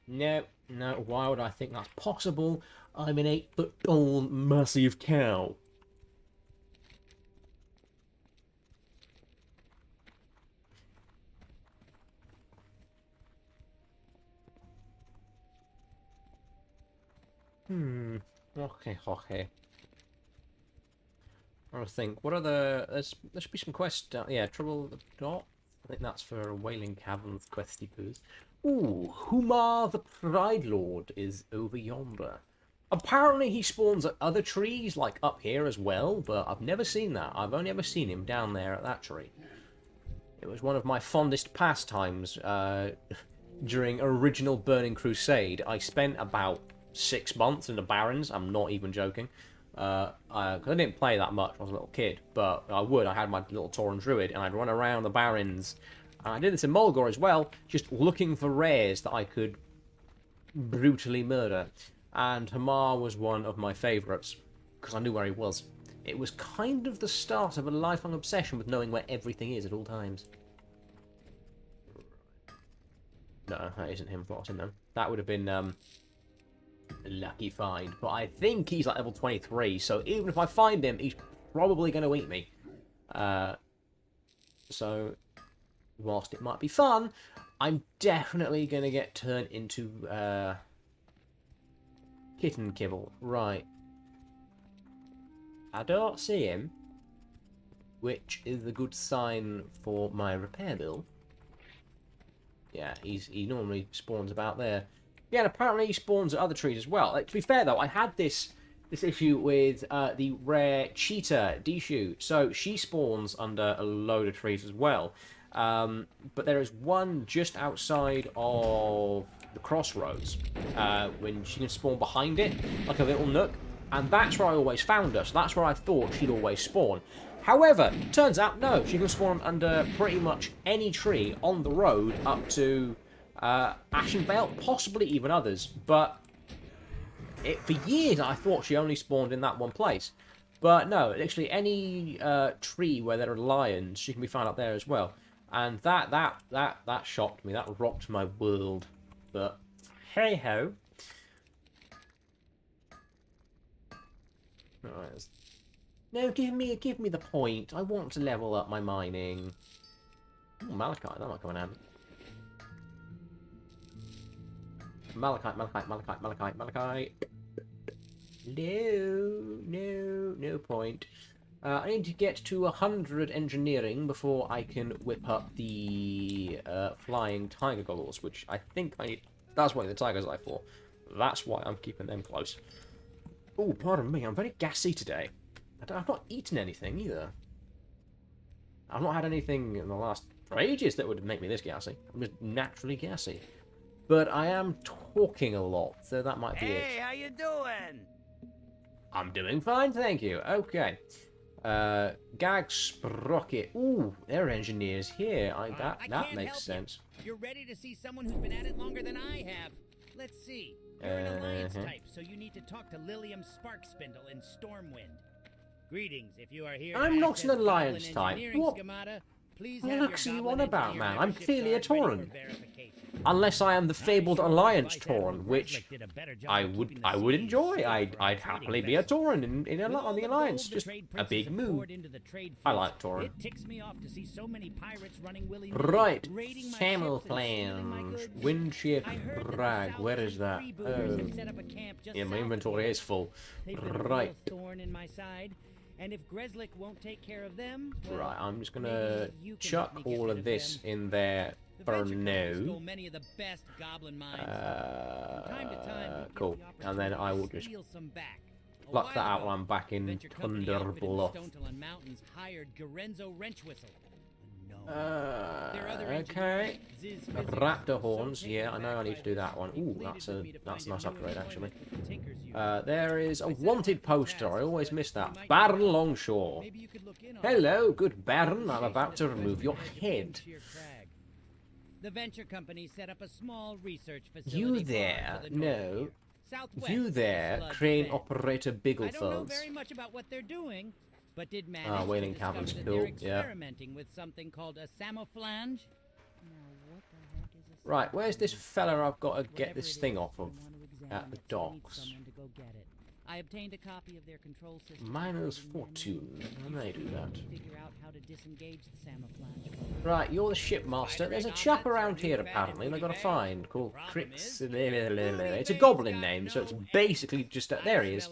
Why would I think that's possible? I'm an 8-foot tall massive cow. Okay. I think, what are the... There should be some quests down... Yeah, Trouble the Dot. I think that's for Wailing Caverns questy poos. Ooh, Humar the Pride Lord is over yonder. Apparently he spawns at other trees, like up here as well, but I've never seen that. I've only ever seen him down there at that tree. It was one of my fondest pastimes during original Burning Crusade. I spent about 6 months in the Barrens, I'm not even joking. Cause I didn't play that much when I was a little kid, but I would. I had my little Tauren Druid, and I'd run around the Barrens. I did this in Mulgore as well, just looking for rares that I could brutally murder. And Hamar was one of my favourites, because I knew where he was. It was kind of the start of a lifelong obsession with knowing where everything is at all times. No, that isn't him flossing then. That would have been, a lucky find. But I think he's like level 23, so even if I find him, he's probably going to eat me. So, whilst it might be fun, I'm definitely going to get turned into, kitten kibble. Right. I don't see him, which is a good sign for my repair bill. Yeah, he normally spawns about there. Yeah, and apparently he spawns at other trees as well. Like, to be fair though, I had this issue with the rare cheetah Dishu. So she spawns under a load of trees as well. But there is one just outside of the crossroads when she can spawn behind it, like a little nook. And that's where I always found her. So that's where I thought she'd always spawn. However, turns out no, she can spawn under pretty much any tree on the road up to Ashenvale, possibly even others. But for years I thought she only spawned in that one place. But no, literally any tree where there are lions, she can be found up there as well. And that shocked me. That rocked my world. But hey ho. Right. No, give me the point. I want to level up my mining. Ooh, Malachite, that might come in handy. Malachite. No point. I need to get to 100 engineering before I can whip up the flying tiger goggles, which I think I need. That's what the tiger's eye for. That's why I'm keeping them close. Oh, pardon me, I'm very gassy today. I've not eaten anything either. I've not had anything in the last for ages that would make me this gassy. I'm just naturally gassy. But I am talking a lot, so that might be it. Hey, how you doing? I'm doing fine, thank you. Okay. Gag Sprocket. Ooh, they're engineers here. That makes sense. You're ready to see someone who's been at it longer than I have. Let's see. You're an alliance type, so you need to talk to Lilium Sparkspindle in Stormwind. Greetings, if you are here. I'm not an alliance Goblin type. engineering What? schemata, please What have the your heck's you goblin on about, engineer man? I'm membership clearly a card ready Tauren. for verification. Unless I am the fabled alliance Vice Admiral Tauren, which Greslick did a better job I of would keeping the I would seas enjoy. safe I'd for our happily trading be a vessels. Tauren With all on the the alliance. gold the Just trade a big princes have move. poured into the trade I fleets, like Tauren. It ticks me off to see so many pirates running willy-nilly, Right, raiding my Camel ships and stealing my Clans, goods. Windship I heard that the Bragg. Where Southern is that? freebooters Oh, have set up a camp just yeah, my south of inventory here. is full. They've been a Right, real thorn in my side, and if Greslick won't take care of them, well, right. I'm just gonna maybe you can chuck help me get all rid of of this them. in there The for venture companies now. stole many of the best goblin mines. From time to time, we get Cool. the And then I will opportunity to just steal some back. A pluck while that out ago, when I'm back in venture company outfit in the Thunderbluff. Stonetalon Mountains hired Garenzo Wrenchwhistle. No. Their other Okay. engineer, Ziz Fizz, Raptor so horns. taken Yeah, I know I aback need to do by that one. this, he Ooh, pleaded that's with a me to nice find him new upgrade actually. employment at the Tinker's Union. There is a I set him wanted up some poster. I tasks always that miss he that. might Baron get. Longshore. Maybe you could look in on Hello, him. good Baron. I'm about to remove your head. The venture company set up a small research facility. You far there? to the north of No. here, southwest You of there, Sludge crane Bend. operator I don't know Bigglethums. very much about what they're doing, but did manage to Whaling discover Cavern's that cool, they're yeah. experimenting with something called a samouflange. Right, where's this fella I've got to get Whatever this it thing is, off I of? want to examine At the it, so I need docks. someone to go get it. I obtained a copy of their control system. Miner's and Fortune. How may I do that? Figure out how to disengage the samouflange. Right, you're the shipmaster. There's a chap around here apparently, and I got to find called Crix. It's a goblin name, so it's basically just there he is.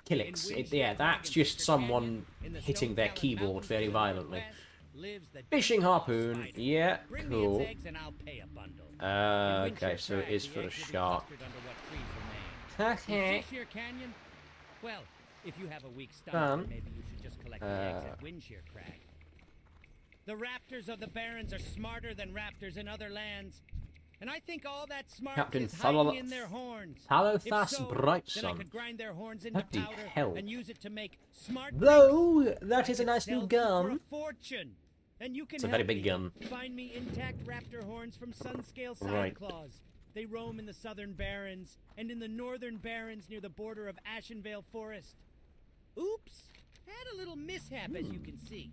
Killix. Yeah, that's just someone hitting their keyboard very violently. Fishing harpoon. Yeah, cool. Okay, so it is for a shark. Sheer Canyon? Well, if you have a weak stomach, maybe you should just collect the eggs at Windshear Crag. The raptors of the Barrens are smarter than raptors in other lands. And I think all that smart Captain is hiding Thal- in their horns. Thalothas If so, Brightson. then I could grind their horns into Bloody powder hell. and use it to make smart Though, that I is a could nice sell new them for gun. a fortune. And you can It's a very help big me. gun. Find me intact raptor horns from Sunscale Right. Sideclaws. They roam in the southern barrens and in the northern barrens near the border of Ashenvale Forest. Oops! Had a little mishap, as you can see.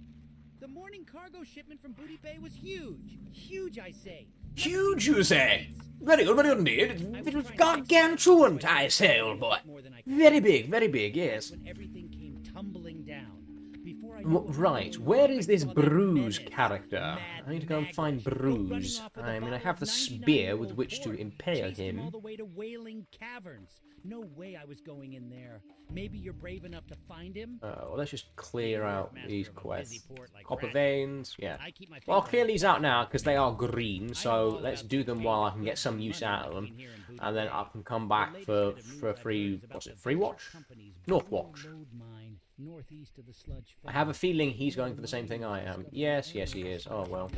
The morning cargo shipment from Booty Bay was huge. Huge, I say. Huge, you say? Very good indeed. It was gargantuan, I say, old boy. Very big, yes. When everything came tumbling down. Before Right, where is this Bruise character? I need to go and find Bruise. I mean, I have the spear with which to impale him. All the way to Wailing Caverns. No way I was going in there. Maybe you're brave enough to find him? Well, let's just clear out these quests. Like Copper Ratchet. veins, yeah. I keep my Well, I'll finger clear on the these out pulse. now because they are green, I know so all let's about do the them trade while I of can get goods some and use money out of them. between here and Buddha And then Bay. I can come The back latest for bit of news a I've free, heard is what's about it, the free Buddha watch? Company's North Buffalo watch. Load mine, northeast of the Sludge I have a Farm. feeling he's going for the same thing I am. Yes, yes he is. Oh well.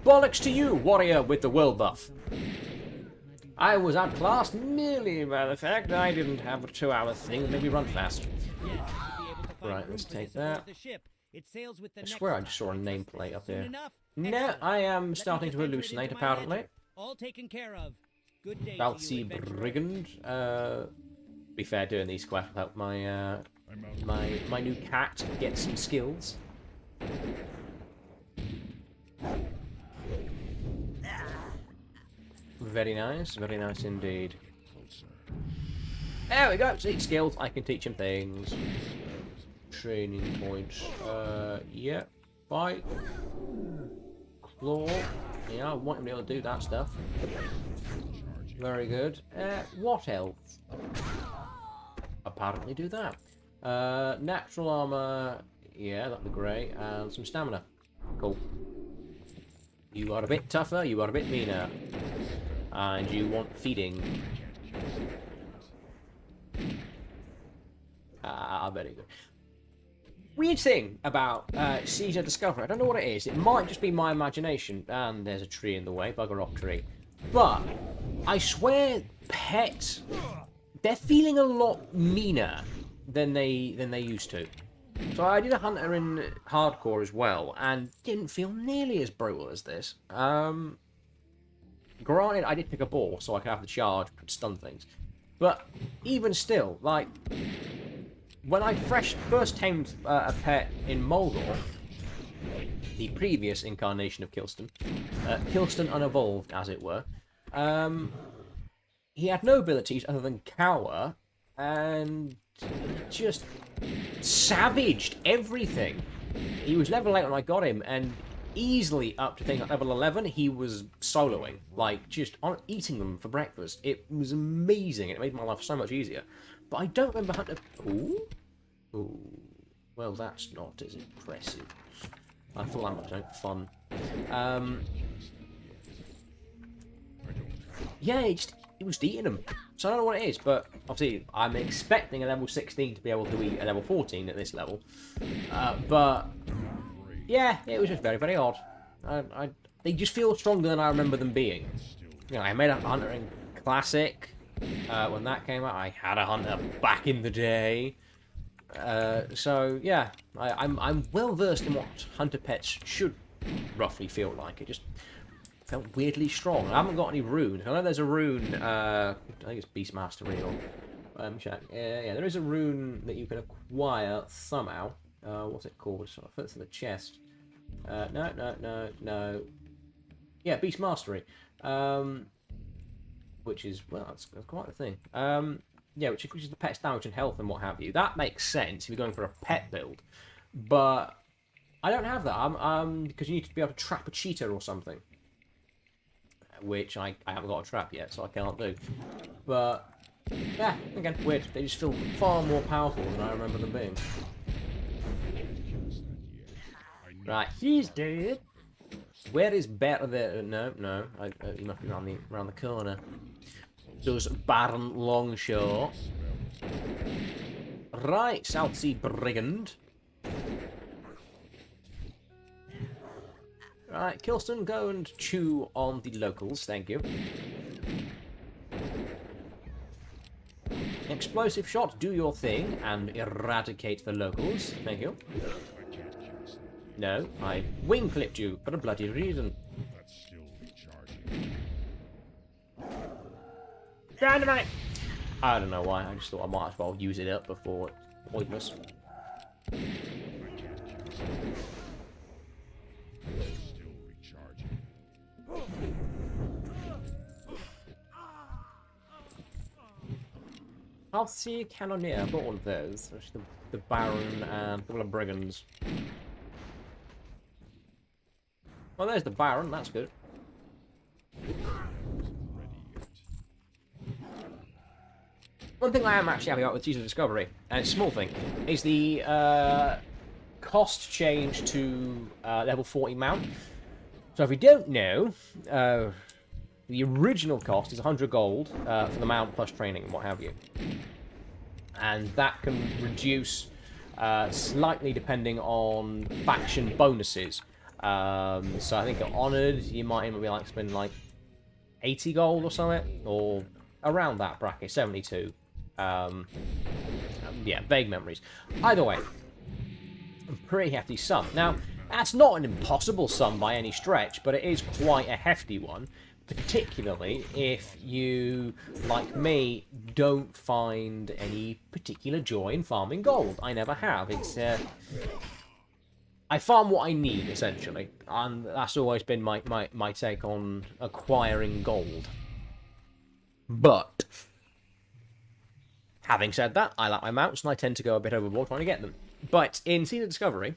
Bollocks to you, warrior with the world buff. I was outclassed merely by the fact that I didn't have a 2-hour thing that made me run fast. Right, let's take that. I swear I just saw a nameplate up here. No, I am starting to hallucinate, apparently. All taken care of. Good day Baltzy to you, adventurer. Brigand. Be fair, doing these quests will help my my new cat get some skills. Very nice indeed. There we go. See, skills. I can teach him things. Training points. Yeah. Fight. Claw. Yeah, I want him to be able to do that stuff. Very good. What else? Apparently do that. Natural armor. Yeah, that'd be great. And some stamina. Cool. You are a bit tougher, you are a bit meaner. And you want feeding. Very good. Weird thing about Caesar Discovery, I don't know what it is. It might just be my imagination. And there's a tree in the way, bugger off tree. But I swear, pets, they're feeling a lot meaner than they used to. So I did a hunter in hardcore as well, and didn't feel nearly as brutal as this. Granted, I did pick a ball, so I could have the charge and stun things. But even still, like, when I first tamed a pet in Moldor, the previous incarnation of Kilston, Kilston unevolved, as it were, he had no abilities other than cower, and just savaged everything. He was level 8 when I got him, and easily up to things like level 11, he was soloing, like just eating them for breakfast. It was amazing. It made my life so much easier. But I don't remember hunter. Ooh. Well, that's not as impressive. I thought that was fun. Yeah, it was eating them. So I don't know what it is, but obviously I'm expecting a level 16 to be able to eat a level 14 at this level. But yeah, it was just very, very odd. They just feel stronger than I remember them being. You know, I made a hunter in Classic when that came out. I had a hunter back in the day. So yeah, I'm well versed in what hunter pets should roughly feel like. It just felt weirdly strong. I haven't got any rune. I know there's a rune. I think it's Beastmastery or check. Yeah, there is a rune that you can acquire somehow. What's it called? Sort of fits in the chest. No. Yeah, Beast Mastery. Which is, well, that's quite the thing. Yeah, which increases the pet's damage and health and what have you. That makes sense if you're going for a pet build. But I don't have that. Because you need to be able to trap a cheetah or something. Which I haven't got a trap yet, so I can't do. But yeah, again, weird. They just feel far more powerful than I remember them being. Right, he's dead. Where is better there? No. He must be around the corner. Does Baron Longshore. Right, South Sea Brigand. Right, Kilston, go and chew on the locals, thank you. Explosive shot, do your thing, and eradicate the locals, thank you. No, I wing clipped you for a bloody reason. That's still recharging. Dynamite! I don't know why, I just thought I might as well use it up before it's pointless. Still recharging. Halcyon Cannoneer, I've got one of those. There's the Baron and a couple of Brigands. Well, there's the Baron, that's good. One thing I am actually happy about with Season of Discovery, and it's a small thing, is the cost change to level 40 mount. So if you don't know, the original cost is 100 gold for the mount plus training and what have you. And that can reduce slightly depending on faction bonuses. So I think at Honoured, you might even be like spending like 80 gold or something, or around that bracket, 72. Yeah, vague memories. Either way, a pretty hefty sum. Now, that's not an impossible sum by any stretch, but it is quite a hefty one, particularly if you, like me, don't find any particular joy in farming gold. I never have. It's I farm what I need, essentially, and that's always been my take on acquiring gold. But having said that, I like my mounts, and I tend to go a bit overboard trying to get them. But in Season of Discovery,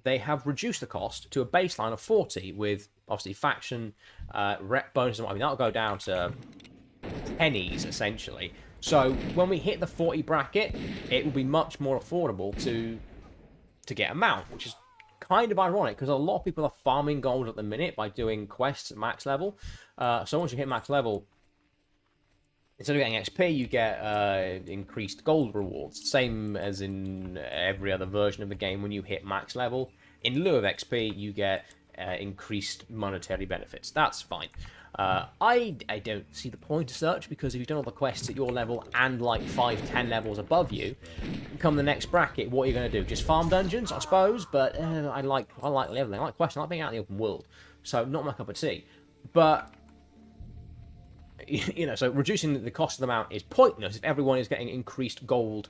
they have reduced the cost to a baseline of 40, with, obviously, faction, rep bonus and what I mean. That'll go down to pennies, essentially. So, when we hit the 40 bracket, it will be much more affordable to get a mount, which is kind of ironic, because a lot of people are farming gold at the minute by doing quests at max level. So once you hit max level, instead of getting XP, you get increased gold rewards. Same as in every other version of the game. When you hit max level, in lieu of XP, you get increased monetary benefits. That's fine. I don't see the point of such, because if you've done all the quests at your level and like 5-10 levels above you, come the next bracket, what are you going to do? Just farm dungeons, I suppose. But I like leveling, I like quests, I like being out in the open world. So not my cup of tea. But you know, so reducing the cost of the mount is pointless if everyone is getting increased gold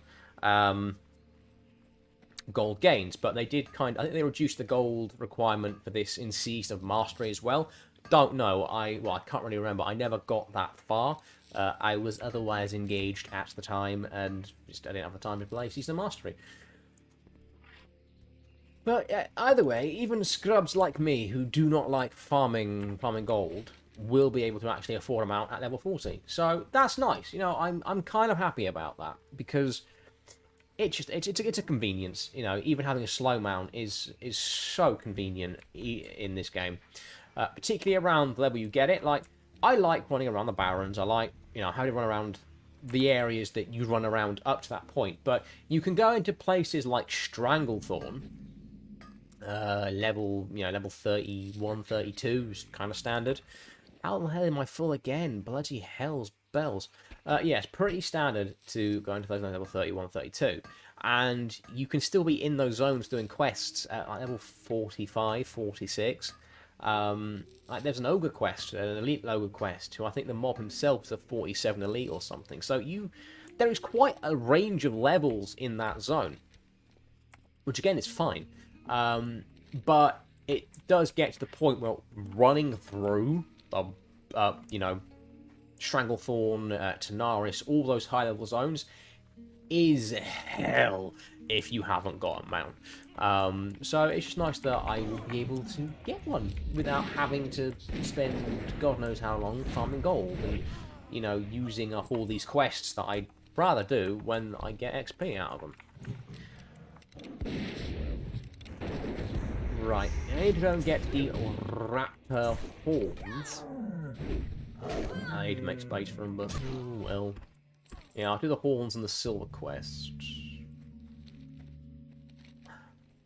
gold gains. But they did I think they reduced the gold requirement for this in Season of Mastery as well. Don't know, I can't really remember. I never got that far. I was otherwise engaged at the time, and just I didn't have the time to play Season of Mastery. But either way, even scrubs like me who do not like farming gold will be able to actually afford a mount at level 40. So that's nice. You know, I'm kind of happy about that, because it's a convenience. You know, even having a slow mount is so convenient in this game, particularly around the level you get it. Like, I like running around the Barrens. I like, you know, how to run around the areas that you run around up to that point. But you can go into places like Stranglethorn, level 31, 32 is kind of standard. How the hell am I full again? Bloody hell's bells. Yeah, it's pretty standard to go into those level 31, 32. And you can still be in those zones doing quests at like level 45, 46. Like there's an ogre quest, an elite ogre quest, who I think the mob himself is a 47 elite or something. So there is quite a range of levels in that zone, which again is fine. But it does get to the point where running through you know, Stranglethorn, Tanaris, all those high-level zones is hell if you haven't got a mount. So it's just nice that I will be able to get one without having to spend God knows how long farming gold and, you know, using up all these quests that I'd rather do when I get XP out of them. Right, I need to go and get the raptor horns. I need to make space for them, but oh well. Yeah, I'll do the horns and the silver quest.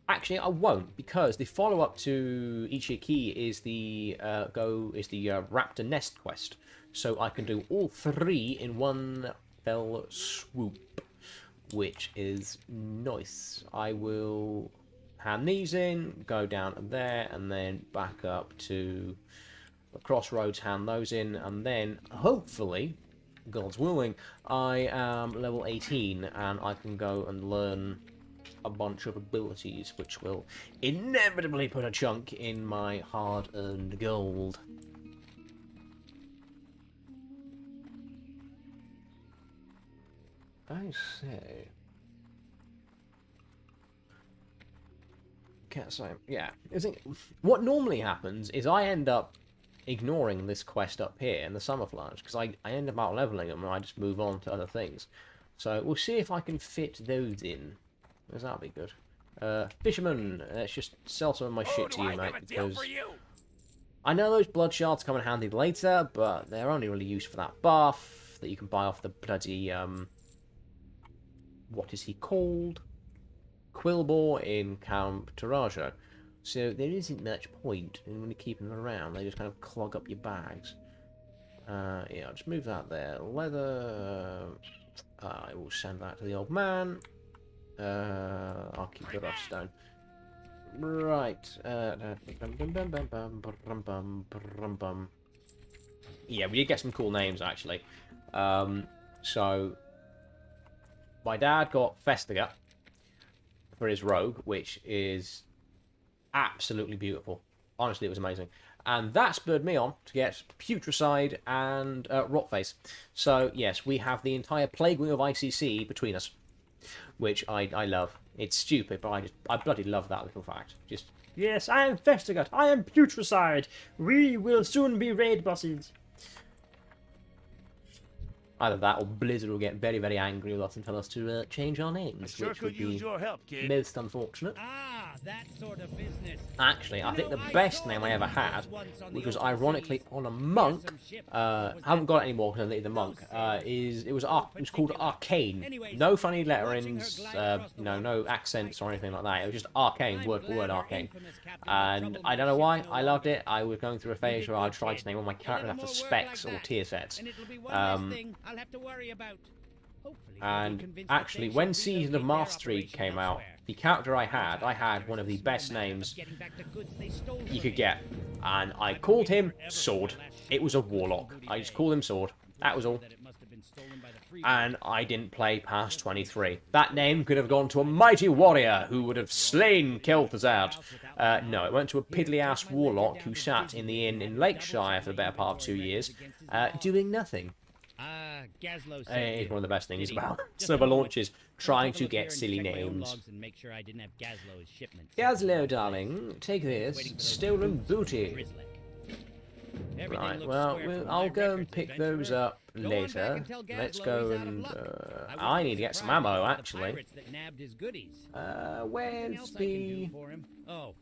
Actually, I won't, because the follow-up to Ichiki is the raptor nest quest, so I can do all three in one fell swoop, which is nice. I will hand these in, go down there, and then back up to the crossroads, hand those in, and then hopefully, God's willing, I am level 18 and I can go and learn a bunch of abilities, which will inevitably put a chunk in my hard-earned gold. I see. Can't say. Yeah. What normally happens is I end up ignoring this quest up here in the Summerflowers because I end up out leveling them and I just move on to other things. So we'll see if I can fit those in. Because that'll be good. Fisherman, let's just sell some of my shit to you, mate. Because I know those blood shards come in handy later, but they're only really used for that buff that you can buy off the bloody what is he called? Quillbore in Camp Tarajo. So there isn't much point in really keeping them around. They just kind of clog up your bags. Yeah, I'll just move that there. Leather. I will send that to the old man. I'll keep the rough stone. Right. Yeah, we did get some cool names actually. So my dad got Festiga for his rogue, which is absolutely beautiful. Honestly, it was amazing. And that spurred me on to get Putricide and Rotface. So, yes, we have the entire Plague Wing of ICC between us, which I love. It's stupid, but I bloody love that little fact. Just, yes, I am Festigat, I am Putricide, we will soon be raid bosses. Either that or Blizzard will get very, very angry with us and tell us to change our names, which would be most unfortunate. Ah, that sort of business. Actually, I think the best name I ever had, which was ironically on a monk, I haven't got it anymore because I deleted the monk, it was called Arcane. No funny letterings, no accents or anything like that. It was just Arcane, word for word Arcane. And I don't know why, I loved it. I was going through a phase where I tried to name all my characters after specs or tier sets. I'll have to worry about. And actually, when Season of Mastery came out, the character I had one of the best names you could get. And I called him Sword. It was a warlock. I just called him Sword. That was all. And I didn't play past 23. That name could have gone to a mighty warrior who would have slain Kel'Thuzad. No, it went to a piddly-ass warlock who sat in the inn in Lakeshire for the better part of 2 years, doing nothing. It's one of the best things about server launches, trying to get silly names. Gazlo, darling, take this. Stolen booty. Right, well, I'll go and pick those up later. Let's go and... I need to get some ammo, actually. Where's the... Oh,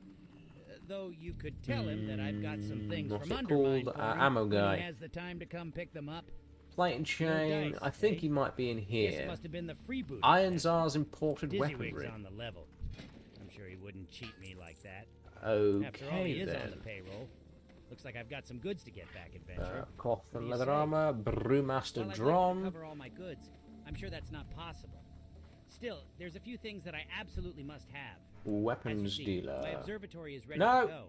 though you could tell him that I've got some things what's from it called? Ammo guy. He has the time to come pick them up. Plate and chain. I think he might be in here. Must have been the freebooter. Ironsar's imported Dizzy weaponry. Wig's on the level. I'm sure he wouldn't cheat me like that. Okay, After all, he is then. on the payroll. Looks like I've got some goods to get back, adventure. Cloth and What do you leather say? armor, Brewmaster While I'd like to Dron. cover all my goods, I'm sure that's not possible. Still, there's a few things that I absolutely must have. As you Weapons see, dealer. my observatory is ready No. to go,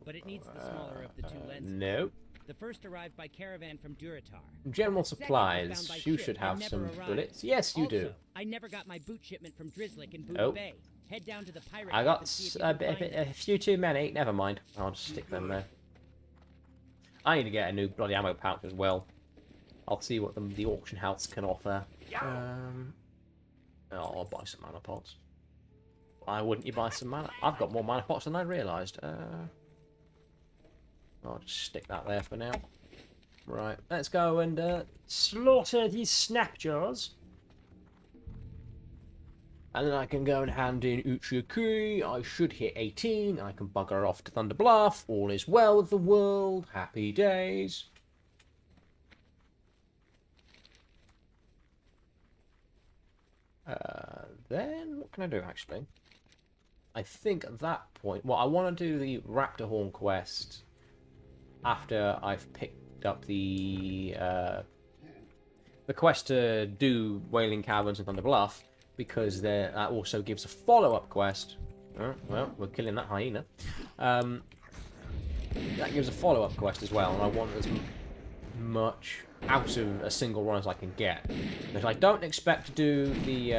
but it needs the smaller of the two lenses. No. The first arrived by caravan from Duratar. General The second was supplies. found by You ship should and have never some arrived. bullets. Yes, you do. Also, I never got my boot shipment from Drizzlick in Buda Oh. Bay. Head down to the pirate I camp got and see if you a can find a it. few too many. Never mind. I'll just stick them there. I need to get a new bloody ammo pouch as well. I'll see what the auction house can offer. I'll buy some mana pots. Why wouldn't you buy some mana? I've got more mana pots than I realised. I'll just stick that there for now. Right, let's go and slaughter these snapjaws. And then I can go and hand in Uchiaki. I should hit 18. I can bugger off to Thunder Bluff. All is well with the world. Happy days. Then, what can I do, actually? I think at that point... Well, I want to do the Raptor Horn quest after I've picked up the quest to do Wailing Caverns and Thunder Bluff, because that also gives a follow-up quest. Oh, well, we're killing that hyena. That gives a follow-up quest as well, and I want as much out of a single run as I can get. Because I don't expect to do the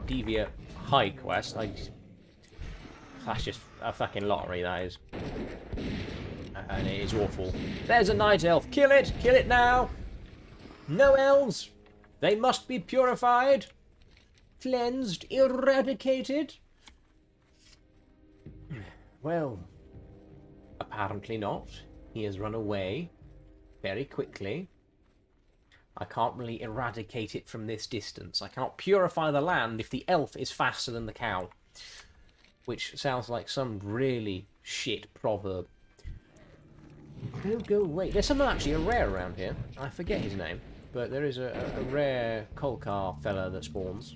Deviant Hide quest. That's just a fucking lottery, that is. And it is awful. There's a night elf. Kill it! Kill it now! No elves! They must be purified! cleansed, eradicated? Well, apparently not. He has run away very quickly. I can't really eradicate it from this distance. I cannot purify the land if the elf is faster than the cow. Which sounds like some really shit proverb. Don't go away. There's something actually a rare around here. I forget his name. But there is a rare Kolkar fella that spawns.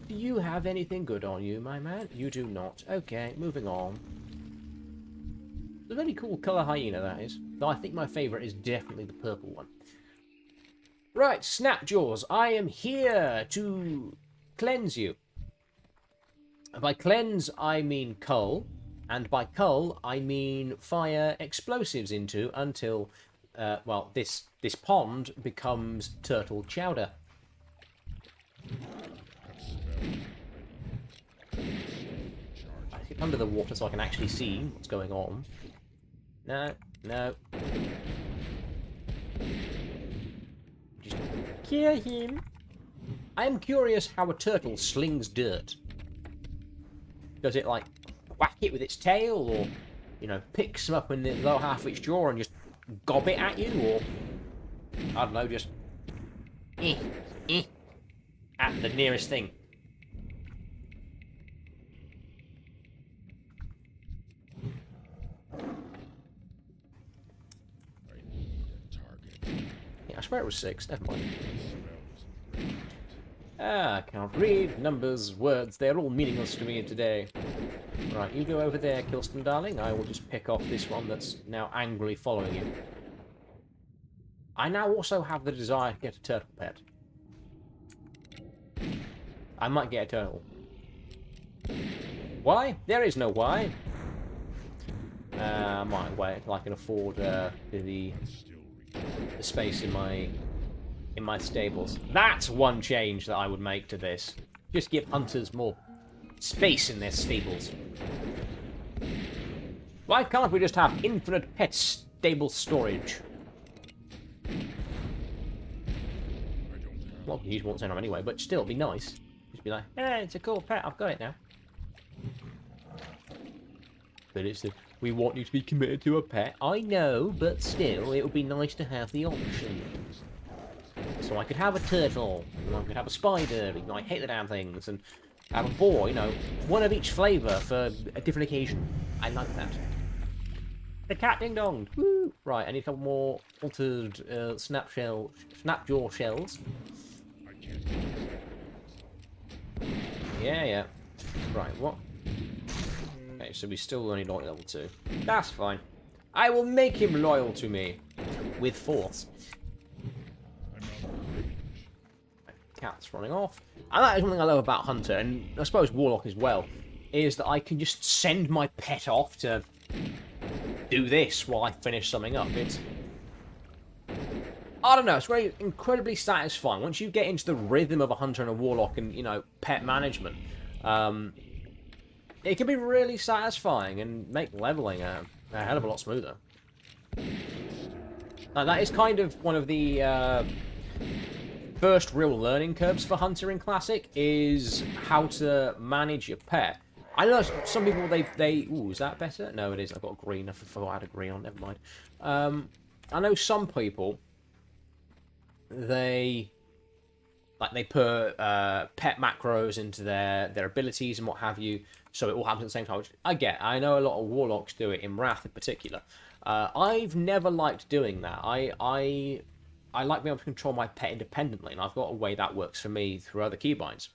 Do you have anything good on you, my man? You do not. Okay, moving on. It's a very cool colour hyena, that is. Though I think my favourite is definitely the purple one. Right, Snapjaws, I am here to cleanse you. By cleanse, I mean cull. And by cull, I mean fire explosives into until, well, this pond becomes turtle chowder. I get under the water so I can actually see what's going on. No, no. Just kill him. I am curious how a turtle slings dirt. Does it, like, whack it with its tail, or, you know, picks them up in the lower half of its jaw and just gob it at you, or, I don't know, just at the nearest thing. Yeah, I swear it was 6, never mind. Ah, I can't read numbers, words, they're all meaningless to me today. Right, you go over there, Kilston, darling. I will just pick off this one that's now angrily following you. I now also have the desire to get a turtle pet. I might get a turtle. Why? There is no why. I might wait until I can afford the space in my stables. That's one change that I would make to this. Just give hunters more space in their stables. Why can't we just have infinite pet stable storage? Well, you won't send them anyway, but still, it'd be nice. Just be like, hey, it's a cool pet, I've got it now. But it's we want you to be committed to a pet. I know, but still, it would be nice to have the option. So I could have a turtle, and I could have a spider, even though I hate the damn things, and have a boar, you know, one of each flavour for a different occasion. I like that. The cat ding-donged! Woo! Right, I need a couple more altered snapjaw shells. Yeah. Right, what? Okay, so we still only loyal level 2. That's fine. I will make him loyal to me. With force. Cat's running off. And that is one thing I love about Hunter, and I suppose Warlock as well, is that I can just send my pet off to do this while I finish something up. It's... I don't know, it's very incredibly satisfying. Once you get into the rhythm of a Hunter and a Warlock and, you know, pet management, it can be really satisfying and make leveling a hell of a lot smoother. That is kind of one of the first real learning curves for Hunter in Classic, is how to manage your pet. I know some people, they ooh, is that better? No, it is. I've got a green. I forgot I had a green on. Never mind. I know some people, they put pet macros into their abilities and what have you, so it all happens at the same time. Which I get. I know a lot of Warlocks do it in Wrath in particular. I've never liked doing that. I like being able to control my pet independently, and I've got a way that works for me through other keybinds.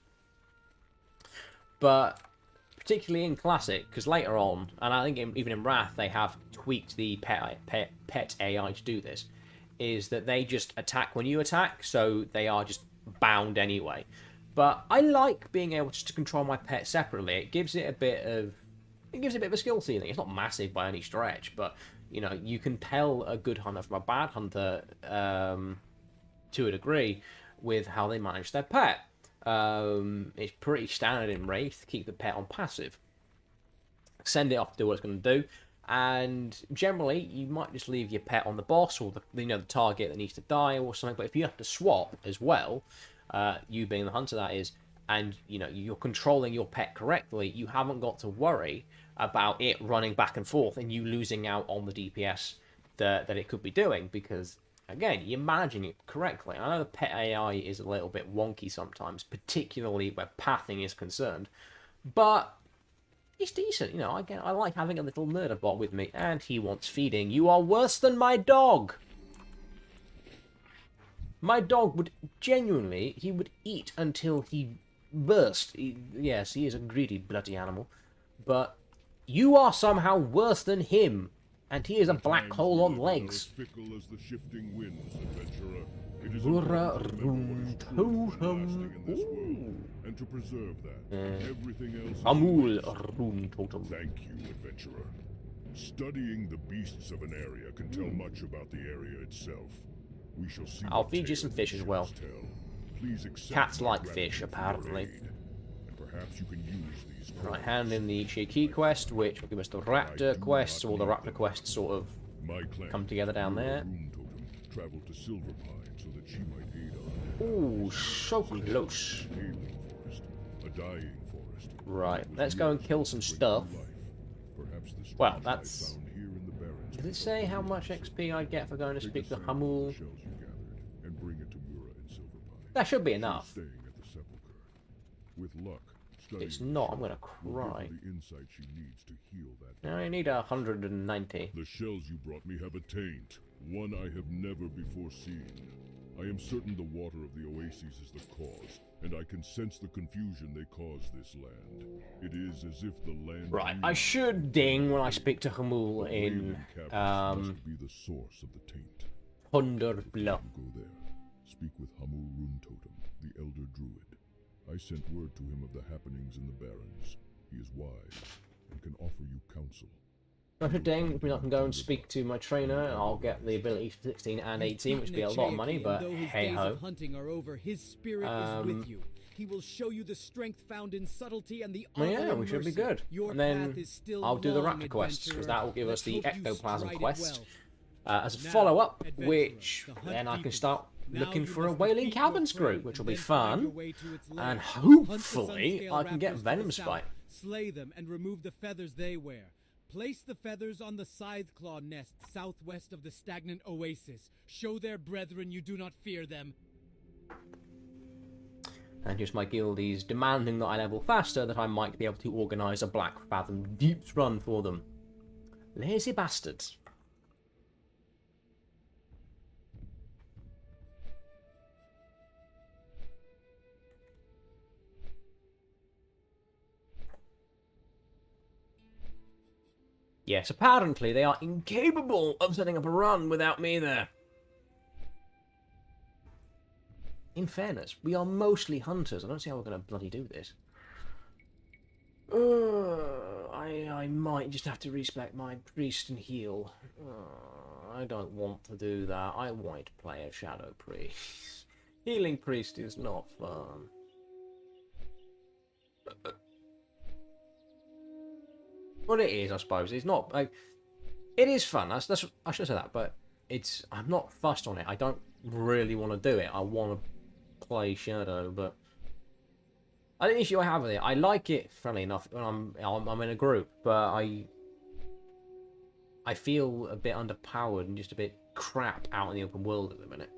But particularly in Classic, because later on, and I think even in Wrath, they have tweaked the pet AI to do this, is that they just attack when you attack, so they are just bound anyway. But I like being able just to control my pet separately. It gives it a bit of a skill ceiling. It's not massive by any stretch, but you know, you can tell a good hunter from a bad hunter to a degree with how they manage their pet. It's pretty standard in Wraith to keep the pet on passive. Send it off to do what it's going to do, and generally you might just leave your pet on the boss or the target that needs to die or something. But if you have to swap as well, you being the hunter that is, and you know you're controlling your pet correctly, you haven't got to worry about it running back and forth and you losing out on the DPS that it could be doing, because again, you're managing it correctly. I know the pet AI is a little bit wonky sometimes, particularly where pathing is concerned, but it's decent. You know, I like having a little murderbot with me, and he wants feeding. You are worse than my dog. My dog would genuinely, he would eat until he burst. Yes, he is a greedy bloody animal, but you are somehow worse than him. And he is a black hole on legs. Fickle as the shifting winds, adventurer. It is Hurrah, important to remember what is truly lasting in this world, and to preserve that. Everything else is Amul waste. totem. Thank you, adventurer. Studying the beasts of an area can tell much about the area itself. We shall see. I'll what feed you tale some fish these as well. shells tell. Please accept Cats my like fish, gratitude for your apparently. aid, and perhaps you can use these Right, coins. hand in the Shiki quest, which will give us the Raptor quest, so all the Raptor quests sort of My clan, come together down Lura there. Rune Totem, traveled to Silverpine so that she might aid our Ooh, so close. ailing forest, a dying forest. Right, It was let's go and yours kill to some bring stuff. new life. Perhaps the Well, strange that's- life found here in the Barrens Does will it say how much yours. XP I get for going to Take speak a to sample of Hamul? the shells you gathered and bring it to Mura in Silverpine. That should be She's enough. staying at the sepulchre. With luck, studying It's the not, I'm shell gonna will give her cry. the insight she needs to heal that. Now I need 190. The shells you brought me have a taint, one I have never before seen. I am certain the water of the oases is the cause, and I can sense the confusion they cause this land. It is as if the land. Right, knew I should ding when I speak to Hamul the in Raven Caverns must be the source of the taint. Thunder Before Bluff. you go there, speak with Hamul Rune Totem, the Elder Druid. I sent word to him of the happenings in the Barrens. He is wise and can offer you counsel. I should ding, I can go and speak to my trainer, and I'll get the abilities for 16 and 18, which would be a lot of money, but hey ho. Hunting are over, his spirit is with you. He will show you the strength found in subtlety and the Well, honor yeah, in we should be mercy. good. Your And then path is still I'll do the long, Raptor quests, because that will give us the Let's hope you Ectoplasm stride it quest well. as a Now, follow-up, adventurer, which the hunt then I can deepens. start Now looking you for a must Wailing defeat your Caverns prey group, which will and be then find fun, your way to its lair. and Hunt the hopefully sun-scale I can get raptors to the Venom south, Spite. Slay them and remove the feathers they wear. Place the feathers on the Scytheclaw nest southwest of the stagnant oasis. Show their brethren you do not fear them. And just my guildies demanding that I level faster, that I might be able to organise a Black Fathom Deeps run for them. Lazy bastards. Yes, apparently they are incapable of setting up a run without me there. In fairness, we are mostly hunters. I don't see how we're going to bloody do this. I might just have to respect my priest and heal. I don't want to do that. I want to play a shadow priest. Healing priest is not fun. Well, it is, I suppose. It's not like it is fun. That's I should say that, but it's I'm not fussed on it. I don't really want to do it. I want to play Shadow, but I think the issue I have with it, I like it. Funnily enough, when I'm in a group, but I feel a bit underpowered and just a bit crap out in the open world at the minute,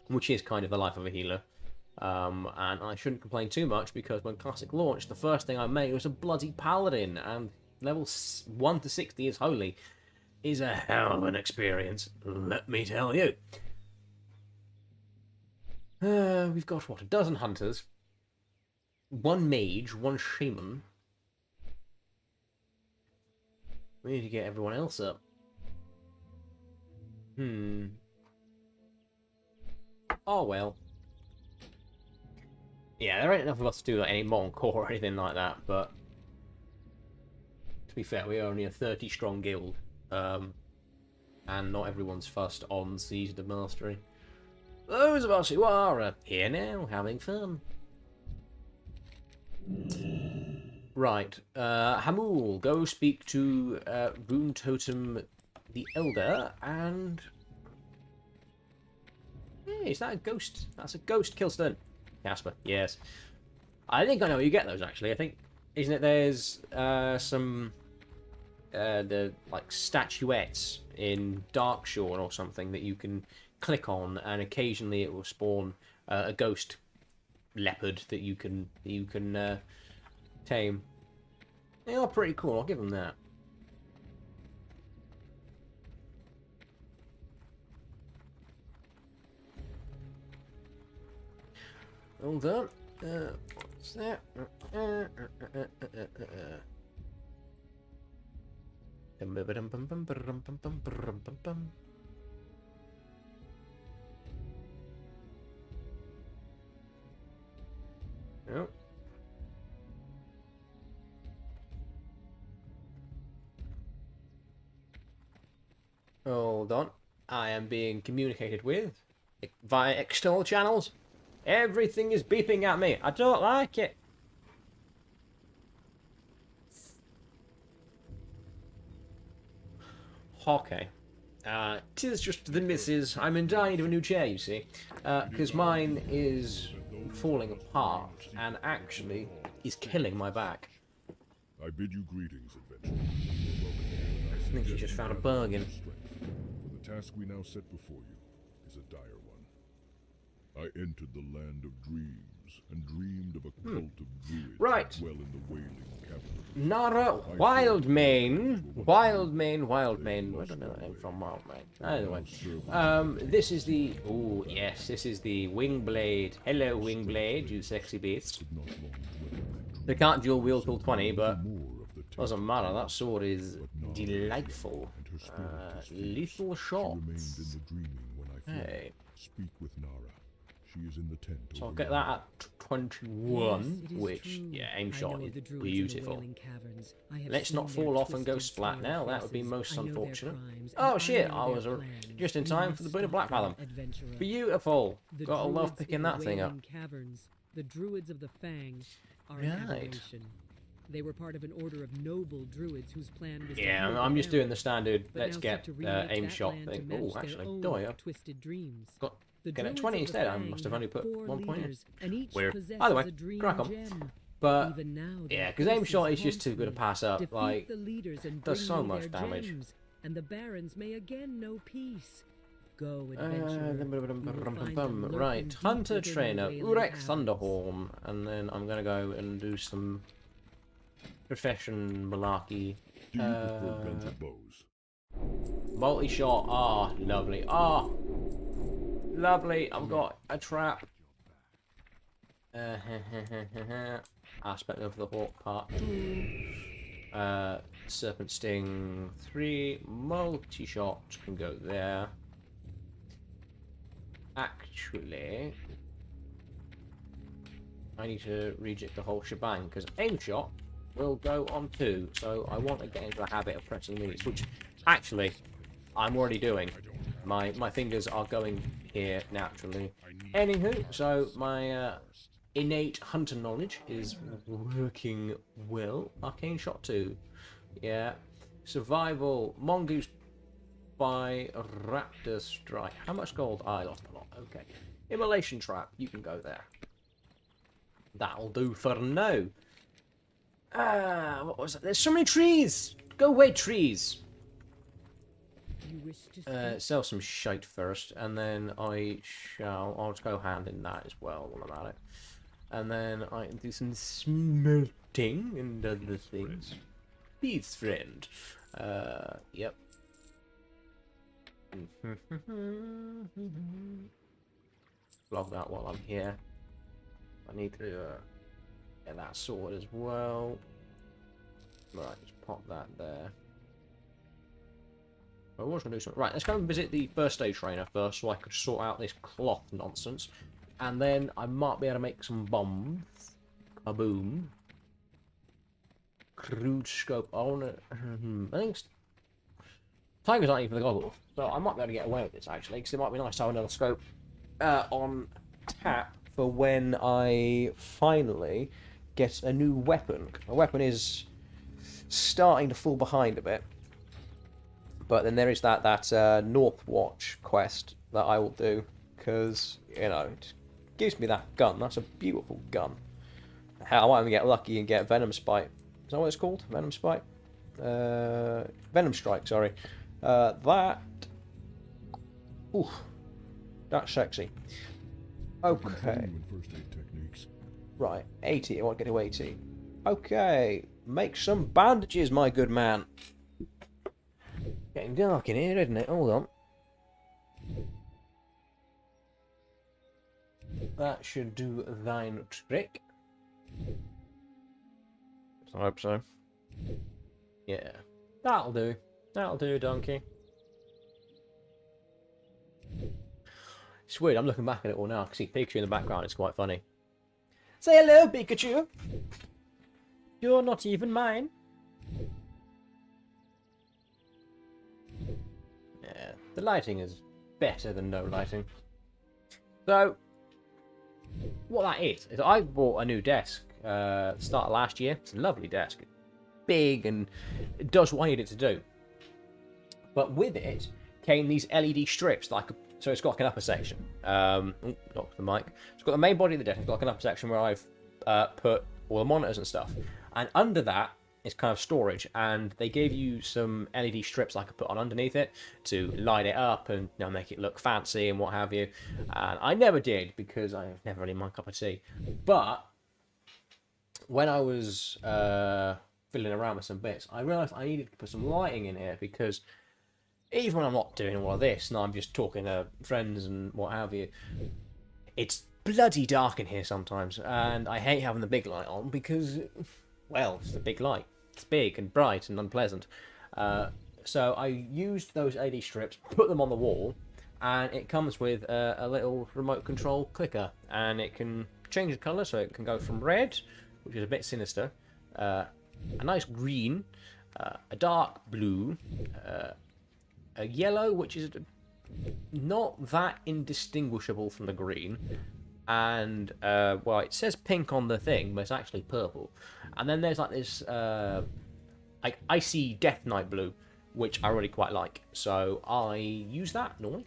which is kind of the life of a healer. And I shouldn't complain too much, because when Classic launched, the first thing I made was a bloody paladin, and level 1 to 60 is holy is a hell of an experience, let me tell you. We've got, what, a dozen hunters, 1 mage, 1 shaman. We need to get everyone else up. Oh well. Yeah, there ain't enough of us to do like any modern core or anything like that, but to be fair, we are only a 30 strong guild, and not everyone's fussed on Siege of Mastery. Those of us who are here now, having fun. Right, Hamul, go speak to Rune Totem the Elder, and hey, is that a ghost? That's a ghost, Kilston. Casper, yes. I think I know where you get those, actually. I think, isn't it, there's some, the, like, statuettes in Darkshore or something that you can click on, and occasionally it will spawn a ghost leopard that you can tame. They are pretty cool, I'll give them that. Hold on. What's that? Yep. Hold on. I am being communicated with via external channels. Everything is beeping at me. I don't like it. Okay. Tis just the missus. I'm in dire need of a new chair, you see. Because mine is falling apart and actually is killing my back. I bid you greetings, adventurer. I think you just found a bargain. For the task we now set before you is a dire one. I entered the land of dreams and dreamed of a cult of druids Right. who dwell in the Wailing Cavern. Nara Wildmane. Wildmane. I don't know that name from Wildmane. Anyway, this is the. Oh yes, this is the Wingblade. Hello, Wingblade, you sexy beast. They can't dual wield till 20, but doesn't matter. That sword is delightful. Lethal shots. Hey. Speak with Nara. She is in the tent. So I'll get that at 21, which, yeah, aim shot is beautiful. Let's not fall off and go splat now, that would be most unfortunate. Oh shit, I was just in time for the Boon of Black Fathom. Beautiful! Gotta love picking that thing up. The druids of the Fang are an Right. aberration. They were part of an order of noble druids whose plan was Yeah, to I'm just doing the standard, but let's now get set to remake aim that shot land to thing. match Oh, their actually, own do I? twisted dreams. Got The get it druids 20 of the instead, I Fang must have only put four 1 point in. leaders, and each Weird. possesses Either way, a dream crack on. gem. But Even now, yeah, their because aim faces shot is just haunt too good to me. pass up. Defeat Like, the leaders and does bring so me much their damage. gems, and the barons may again know peace. Go, adventurer. You will find them lurking right, deep Hunter within the Trainer, Wailing Urek Caverns. Thunderhorn, and then I'm gonna go and do some profession malarkey. Do you prefer guns or bows? Multi-shot, lovely. Lovely, I've got a trap. Aspect of the Hawk Part 2. Serpent Sting 3. Multi-shot can go there. Actually, I need to reject the whole shebang, because aim shot will go on 2, so I want to get into the habit of pressing minis, which actually I'm already doing. My fingers are going here naturally. Anywho, so my innate hunter knowledge is working well. Arcane shot 2. Yeah. Survival, mongoose by raptor strike. How much gold? I lost a lot. Okay. Immolation trap, you can go there. That'll do for now. What was it? There's so many trees! Go away, trees! You wish to speak? Sell some shite first, and then I'll just go hand in that as well while I'm at it. And then I can do some smelting and other things. Peace, friend. Yep. Log that while I'm here. I need to get that sorted as well. Right, just pop that there. I was going to do something. Right, let's go and visit the first aid trainer first so I could sort out this cloth nonsense. And then I might be able to make some bombs. Kaboom. Crude scope. I want to... I think Tigers aren't even the goggles. So I might be able to get away with this actually, because it might be nice to have another scope on tap for when I finally get a new weapon. My weapon is starting to fall behind a bit. But then there is that Northwatch quest that I will do, because, you know, it gives me that gun. That's a beautiful gun. Hell, I might even get lucky and get Venom Spike. Is that what it's called? Venom Spike? Venom Strike, sorry. That... Ooh, that's sexy. Okay. First aid techniques. Right, 80. I want to get to 80. Okay, make some bandages, my good man. Getting dark in here, isn't it? Hold on. That should do thine trick. I hope so. Yeah, that'll do. That'll do, donkey. It's weird, I'm looking back at it all now. I can see Pikachu in the background, it's quite funny. Say hello, Pikachu! You're not even mine. Yeah, the lighting is better than no lighting. So, what that is I bought a new desk at the start of last year. It's a lovely desk. Big and it does what I need it to do. But with it came these LED strips that I could... So it's got like an upper section. Not the mic. It's got the main body of the desk. It's got like an upper section where I've put all the monitors and stuff. And under that is kind of storage. And they gave you some LED strips I could put on underneath it to light it up and make it look fancy and what have you. And I never did because I never really my cup of tea. But when I was fiddling around with some bits, I realised I needed to put some lighting in here because even when I'm not doing all of this, and I'm just talking to friends and what have you, it's bloody dark in here sometimes, and I hate having the big light on because, well, it's the big light. It's big and bright and unpleasant. So I used those LED strips, put them on the wall, and it comes with a little remote control clicker, and it can change the colour, so it can go from red, which is a bit sinister, a nice green, a dark blue, a yellow, which is not that indistinguishable from the green, and well, it says pink on the thing, but it's actually purple. And then there's like this like icy Death Knight blue, which I really quite like, so I use that normally.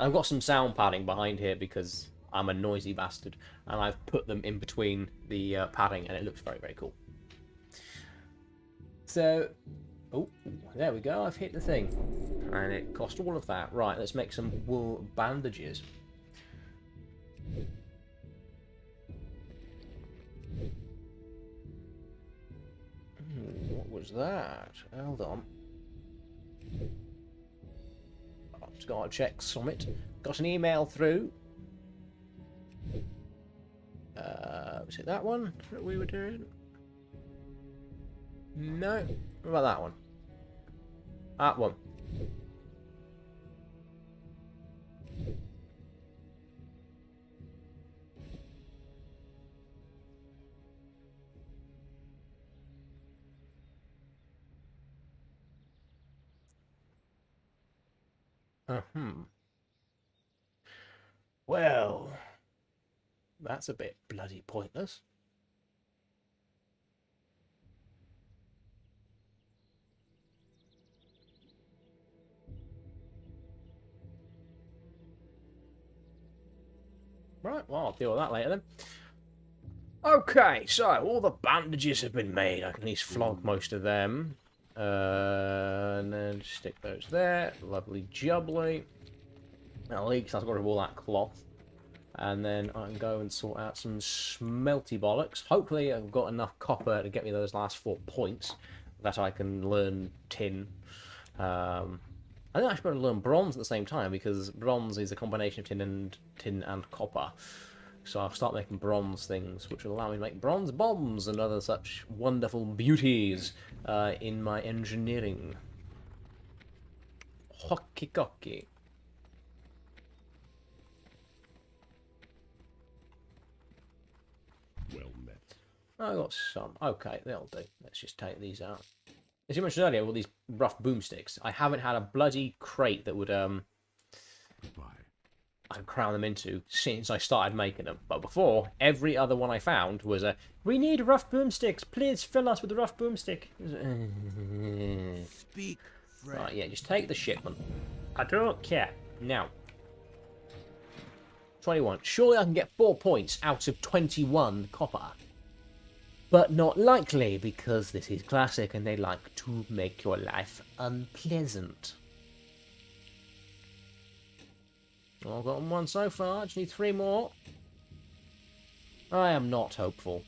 I've got some sound padding behind here because I'm a noisy bastard, and I've put them in between the padding, and it looks very, very cool. So, oh, there we go, I've hit the thing. And it cost all of that. Right, let's make some wool bandages. What was that? Hold on. I've just got to check Summit. Got an email through. Was it that one that we were doing? No. What about that one? That one. Well, that's a bit bloody pointless. Right, well, I'll deal with that later then. Okay, so all the bandages have been made. I can at least flog most of them. And then stick those there. Lovely jubbly. At least I've got rid of all that cloth. And then I can go and sort out some smelty bollocks. Hopefully I've got enough copper to get me those last 4 points that I can learn tin. I think I should better learn bronze at the same time because bronze is a combination of tin and copper. So I'll start making bronze things, which will allow me to make bronze bombs and other such wonderful beauties in my engineering. Hockey cocky. Well met. I got some. Okay, they'll do. Let's just take these out. As you mentioned earlier, all these rough boomsticks. I haven't had a bloody crate that would Goodbye. I could crown them into since I started making them. But before, every other one I found was a, we need rough boomsticks. Please fill us with a rough boomstick. Speak, friend. Right, yeah, just take the shipment. I don't care. Now, 21. Surely I can get 4 points out of 21 copper. But not likely, because this is classic and they like to make your life unpleasant. Well, I've gotten 1 so far, I just need 3 more. I am not hopeful.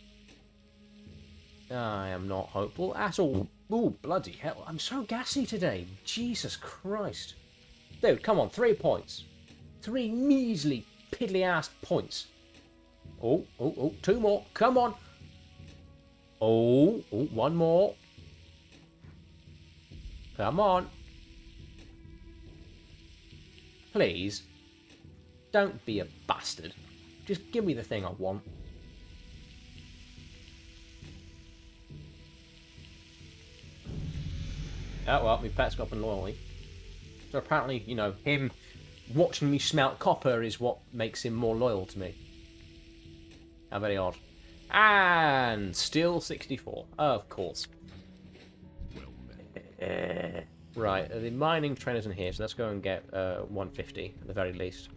I am not hopeful at all. Ooh, bloody hell, I'm so gassy today. Jesus Christ. Dude, come on, 3 points. 3 measly, piddly-ass points. Oh, 2 more, come on. Oh, 1 more. Come on. Please. Don't be a bastard. Just give me the thing I want. Oh, well, my pet's got up and loyally. So apparently, you know, him watching me smelt copper is what makes him more loyal to me. How very odd. And still 64. Of course. Right, the mining trainers in here, so let's go and get 150 at the very least.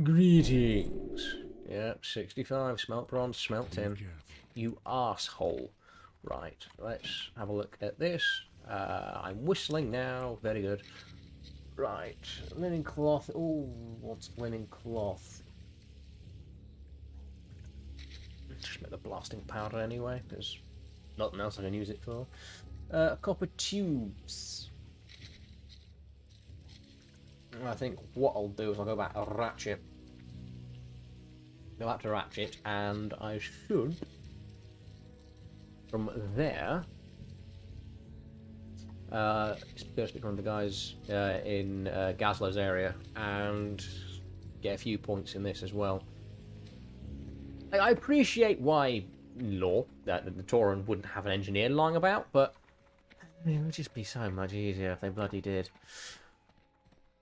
Greetings. Yep, 65. Smelt bronze, smelt tin. You arsehole. Right, let's have a look at this. I'm whistling now. Very good. Right, linen cloth. Oh, what's linen cloth? Just make the blasting powder anyway, because nothing else I can use it for. Copper tubes. I think what I'll do is I'll go back to Ratchet. Go back to Ratchet, and I should, from there, go speak to one of the guys in Gazlo's area and get a few points in this as well. I appreciate why law that the Tauran wouldn't have an engineer lying about, but it would just be so much easier if they bloody did.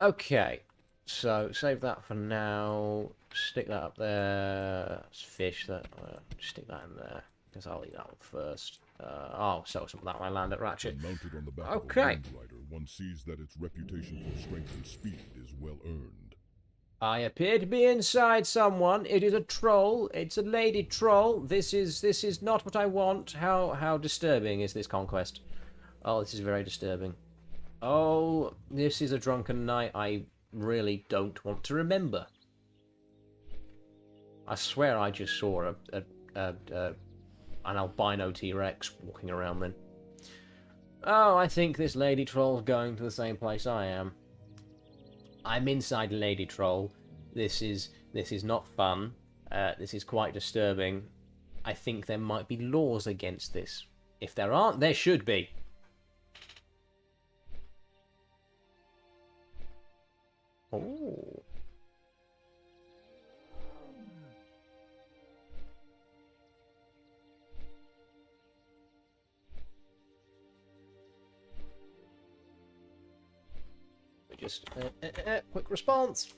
Okay, so save that for now. Stick that up there. Let's fish that. Stick that in there because I'll eat that one first. I'll sell some of that when I land at Ratchet. When mounted on the back Okay. of a wind rider, one sees that its reputation for strength and speed is well earned. I appear to be inside someone. It is a troll. It's a lady troll. This is not what I want. How disturbing is this conquest? Oh, this is very disturbing. Oh, this is a drunken night I really don't want to remember. I swear I just saw an albino T-Rex walking around then. Oh, I think this lady troll's going to the same place I am. I'm inside Lady Troll. This is not fun. This is quite disturbing. I think there might be laws against this. If there aren't, there should be. Oh. Just quick response.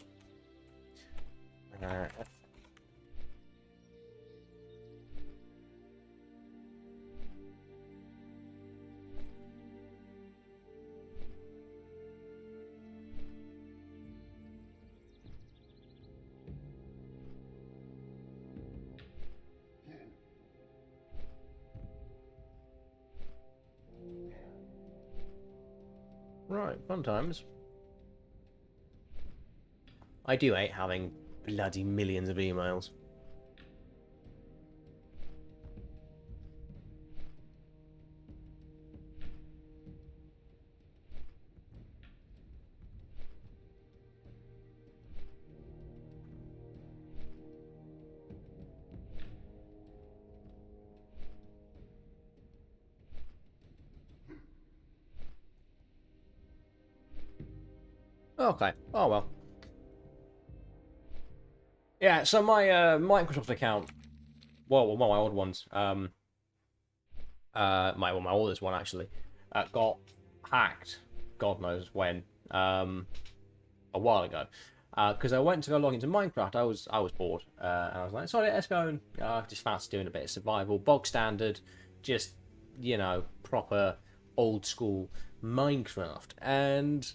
Right, fun times. I do hate having bloody millions of emails. Okay, oh well. Yeah, so my Microsoft account, well, my old ones, my oldest one actually, got hacked. God knows when. A while ago, because I went to go log into Minecraft. I was bored, and I was like, sorry, let's go and just fancy doing a bit of survival, bog standard, just proper old school Minecraft, and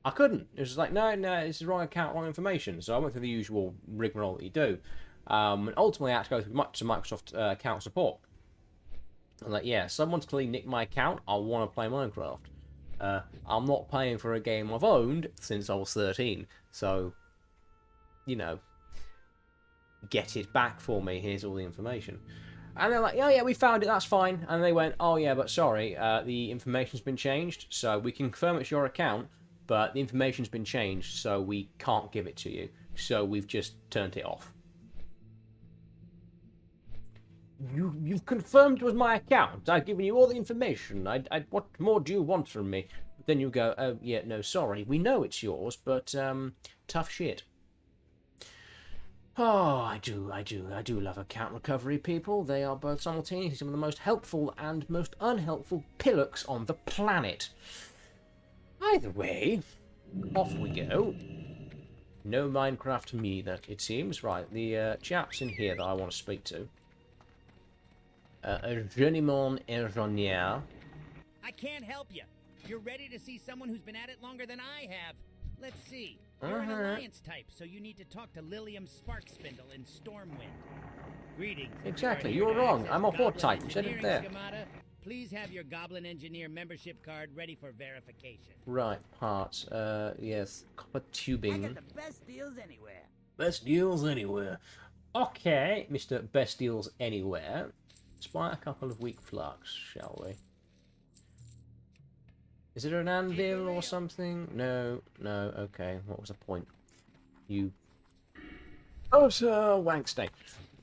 I couldn't. It was like, no, this is wrong account, wrong information. So I went through the usual rigmarole that you do. And ultimately, I had to go through to Microsoft account support. I'm like, yeah, someone's clearly nicked my account. I want to play Minecraft. I'm not paying for a game I've owned since I was 13. So, you know, get it back for me. Here's all the information. And they're like, oh yeah, we found it, that's fine. And they went, oh yeah, but sorry, the information's been changed. So we can confirm it's your account, but the information's been changed, so we can't give it to you. So we've just turned it off. You've confirmed it was my account. I've given you all the information. What more do you want from me? But then you go, oh yeah, no, sorry. We know it's yours, but tough shit. Oh, I do love account recovery people. They are both simultaneously some of the most helpful and most unhelpful pillocks on the planet. Either way, off we go. No Minecraft to me, that it seems. Right, the chaps in here that I want to speak to. Journeyman Ingénieur. I can't help you. You're ready to see someone who's been at it longer than I have. Let's see. You're an alliance type, so you need to talk to Lilium Sparkspindle in Stormwind. Greetings. Exactly, you're wrong. I'm a horde type. You said it there. Schemata. Please have your Goblin Engineer membership card ready for verification. Right, parts. Yes, copper tubing. I got the best deals anywhere. Best deals anywhere. Okay, Mr. Best Deals Anywhere. Spy a couple of weak flux, shall we? Is it an anvil or something? No, okay. What was the point? You... Oh, sir, wank snake.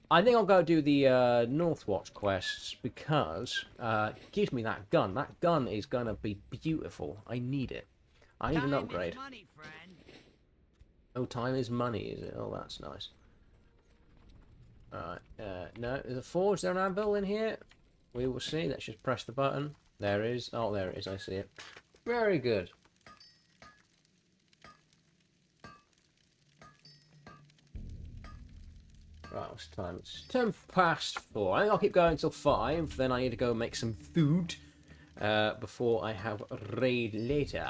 I think I'll go do the Northwatch quests because it gives me that gun. That gun is going to be beautiful. I need it. I need an upgrade. Time is money, friend. Oh, time is money, is it? Oh, that's nice. Alright, no, there's a forge, is there an anvil in here? We will see, let's just press the button. There is, oh there it is, I see it. Very good. Right, what's the time? It's 4:10. I think I'll keep going until 5, then I need to go make some food before I have a raid later.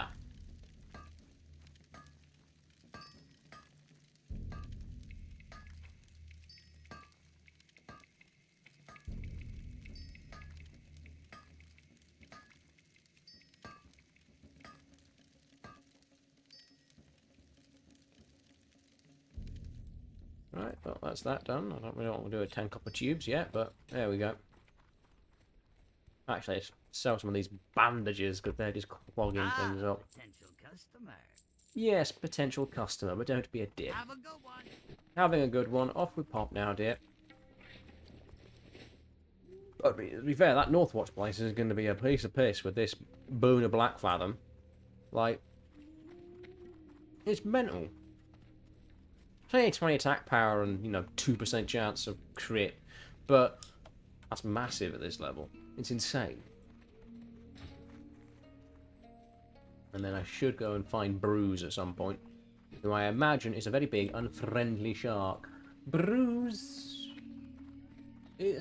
Right, well, that's that done. I don't really want to do a 10 copper tubes yet, but there we go. Actually, let's sell some of these bandages because they're just clogging things up. Potential customer. Yes, potential customer, but don't be a dick. Have a good one. Having a good one. Off we pop now, dear. But to be fair, that Northwatch place is going to be a piece of piss with this boon of Black Fathom. Like, it's mental. It's only 20 attack power and, you know, 2% chance of crit, but that's massive at this level. It's insane. And then I should go and find Bruise at some point, who I imagine is a very big, unfriendly shark. Bruise!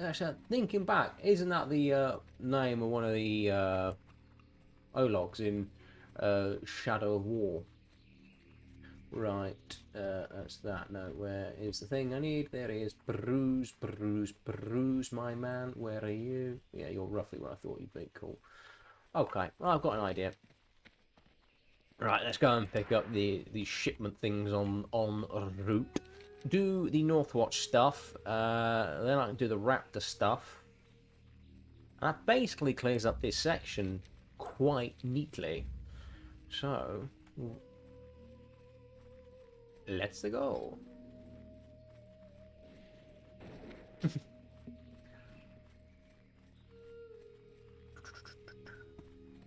Actually, thinking back, isn't that the name of one of the Ologs in Shadow of War? Right, that's that. No, where is the thing I need? There he is. Bruise, Bruise, Bruise, my man. Where are you? Yeah, you're roughly where I thought you'd be. Cool. Okay, well, I've got an idea. Right, let's go and pick up the shipment things on route. Do the Northwatch stuff. Then I can do the Raptor stuff. And that basically clears up this section quite neatly. So... let's go.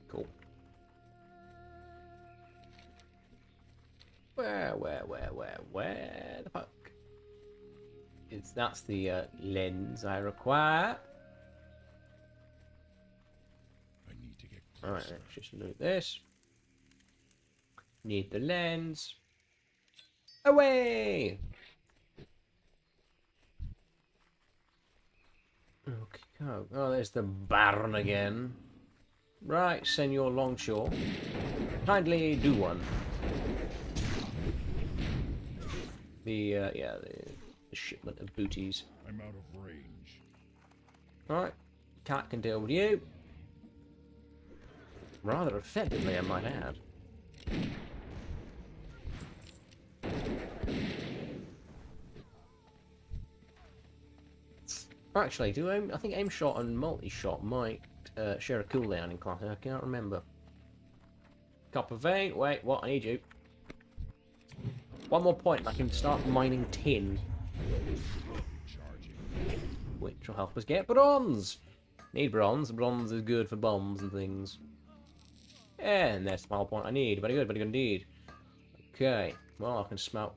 Cool. Where the fuck? That's the lens I require. I need to get Alright, let's just loot this. Need the lens. Away! Okay, oh, there's the Baron again. Right, Senor Longshore. Kindly do one. the shipment of booties. I'm out of range. Alright, cat can deal with you. Rather effectively, I might add. Actually, I think aim shot and multi-shot might share a cooldown in class. I can't remember. Copper vein. Wait, what? I need you. One more point. I can start mining tin, which will help us get bronze. Need bronze. Bronze is good for bombs and things. And that's the final point I need. Very good indeed. Okay. Well, I can smelt.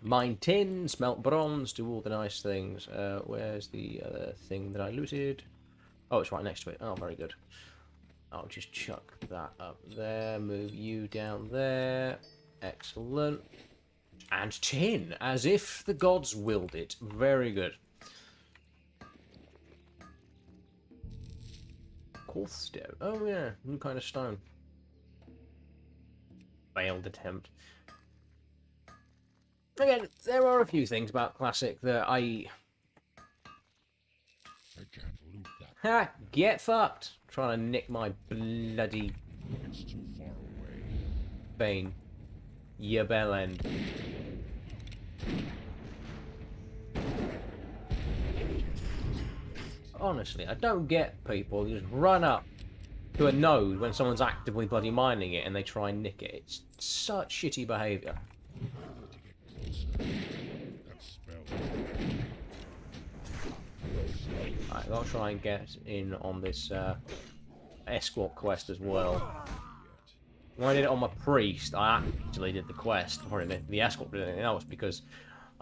Mine tin, smelt bronze, do all the nice things. Where's the other thing that I looted? Oh, it's right next to it. Oh, very good. I'll just chuck that up there. Move you down there. Excellent. And tin, as if the gods willed it. Very good. Cool stone. Oh yeah, new kind of stone. Failed attempt. Again, there are a few things about Classic that I can't loot that. Ha! Get fucked! Trying to nick my bloody It's too far away. vein. Ya bell end. Honestly, I don't get people who just run up to a node when someone's actively bloody mining it and they try and nick it. It's such shitty behaviour. That spell. Right, I'll try and get in on this escort quest as well. When I did it on my priest, I actually did the quest. Probably the escort did anything else because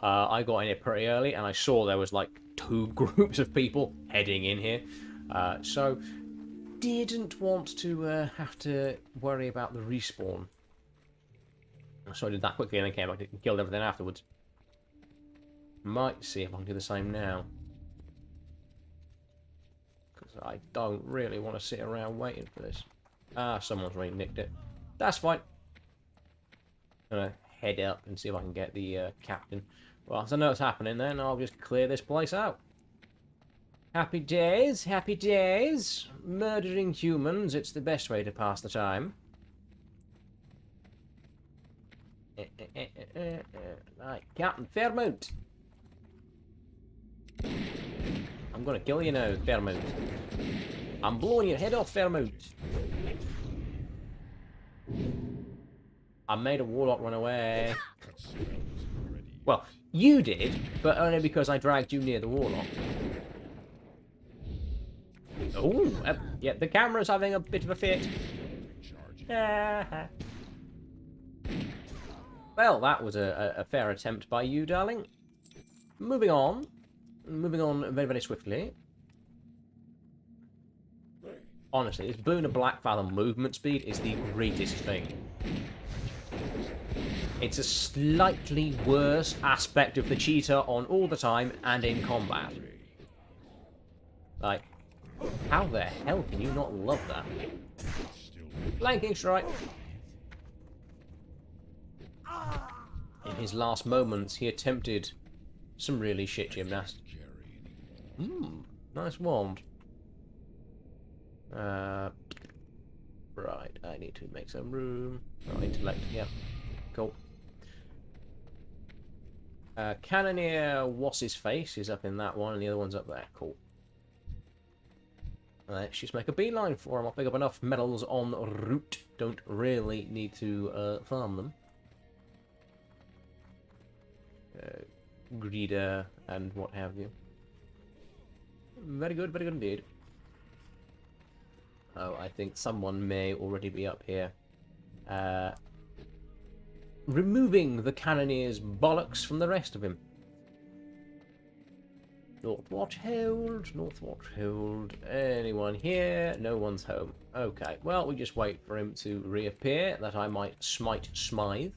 I got in here pretty early and I saw there was like 2 groups of people heading in here. So didn't want to have to worry about the respawn. So I did that quickly and then came back and killed everything afterwards. Might see if I can do the same now. Because I don't really want to sit around waiting for this. Ah, someone's really nicked it. That's fine. I'm gonna head up and see if I can get the captain. Well, as I know what's happening then, I'll just clear this place out. Happy days, happy days. Murdering humans, it's the best way to pass the time. Right, Captain Fairmount. I'm gonna kill you now, Fairmount. I'm blowing your head off, Fairmount. I made a warlock run away. Well, you did, but only because I dragged you near the warlock. Oh, yeah, the camera's having a bit of a fit. Well, that was a fair attempt by you, darling. Moving on very, very swiftly. Honestly, this Boon of Blackfather movement speed is the greatest thing. It's a slightly worse aspect of the cheetah on all the time and in combat. Like, how the hell can you not love that? Flanking strike. In his last moments, he attempted some really shit gymnastics. Nice wand. Right, I need to make some room. Oh, intellect, yeah. Cool. Cannoneer What's His Face is up in that one, and the other one's up there. Cool. Let's just make a beeline for him. I'll pick up enough medals en route. Don't really need to farm them. Greeder and what have you. Very good indeed. Oh, I think someone may already be up here. Removing the Cannoneer's bollocks from the rest of him. Northwatch Hold. Anyone here? No one's home. Okay, well, we just wait for him to reappear, that I might smite Smythe.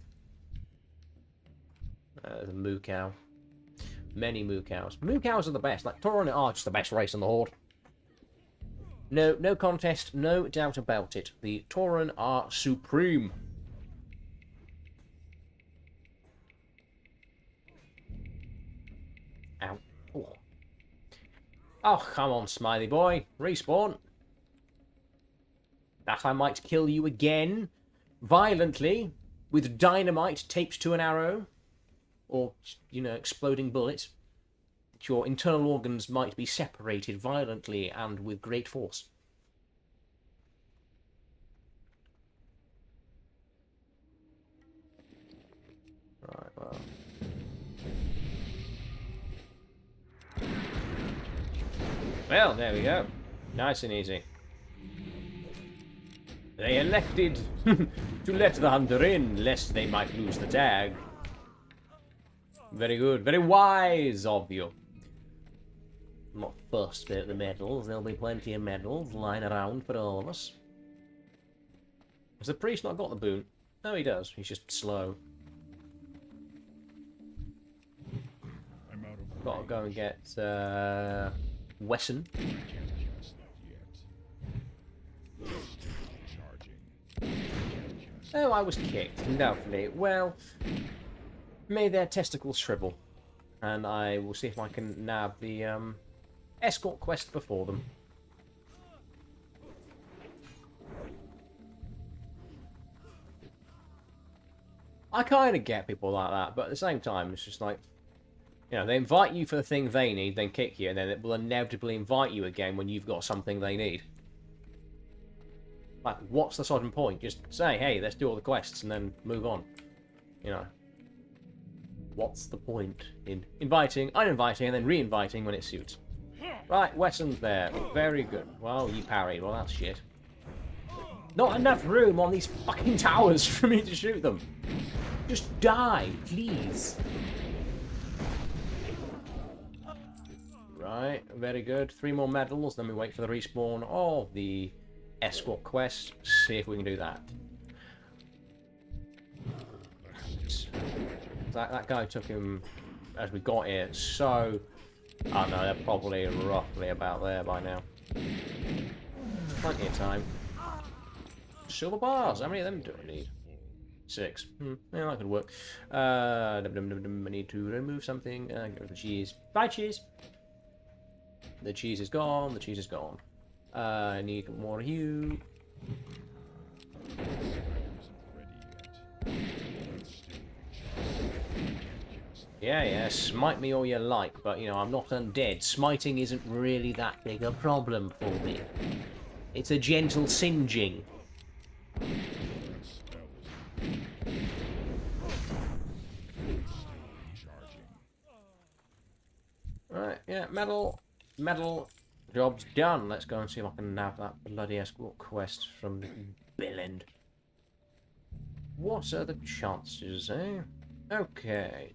The moo cow. Many moo cows. Moo cows are the best. Like, Tauren are just the best race in the Horde. No contest, no doubt about it. The Tauren are supreme. Oh, come on, Smiley boy. Respawn. That I might kill you again. Violently. With dynamite taped to an arrow. Or, you know, exploding bullets. Your internal organs might be separated violently and with great force. Right, well. Well, there we go. Nice and easy. They elected to let the hunter in, lest they might lose the tag. Very good. Very wise of you. I'm not fussed about the medals. There'll be plenty of medals lying around for all of us. Has the priest not got the boon? No, he does. He's just slow. Gotta go and get Wesson. Oh, I was kicked. Lovely. Well, may their testicles shrivel. And I will see if I can nab the escort quest before them. I kind of get people like that, but at the same time, it's just like, you know, they invite you for the thing they need, then kick you, and then it will inevitably invite you again when you've got something they need. Like, what's the sodden point? Just say, hey, let's do all the quests, and then move on. You know. What's the point in inviting, uninviting, and then re-inviting when it suits? Right, Wesson's there. Very good. Well, you parried. Well, that's shit. Not enough room on these fucking towers for me to shoot them. Just die, please. Right, very good. 3 more medals, then we wait for the respawn of the escort quest. See if we can do that. That guy took him as we got here, so... Oh no, they're probably roughly about there by now. Plenty of time. Silver bars, how many of them do I need? 6. Yeah, that could work. I need to remove something. Get rid of the cheese. Bye, cheese! The cheese is gone, the cheese is gone. I need more of you. Yeah, smite me all you like, but, you know, I'm not undead. Smiting isn't really that big a problem for me. It's a gentle singeing. Right, yeah, medal, job's done. Let's go and see if I can nab that bloody escort quest from Bill End. What are the chances, eh? Okay.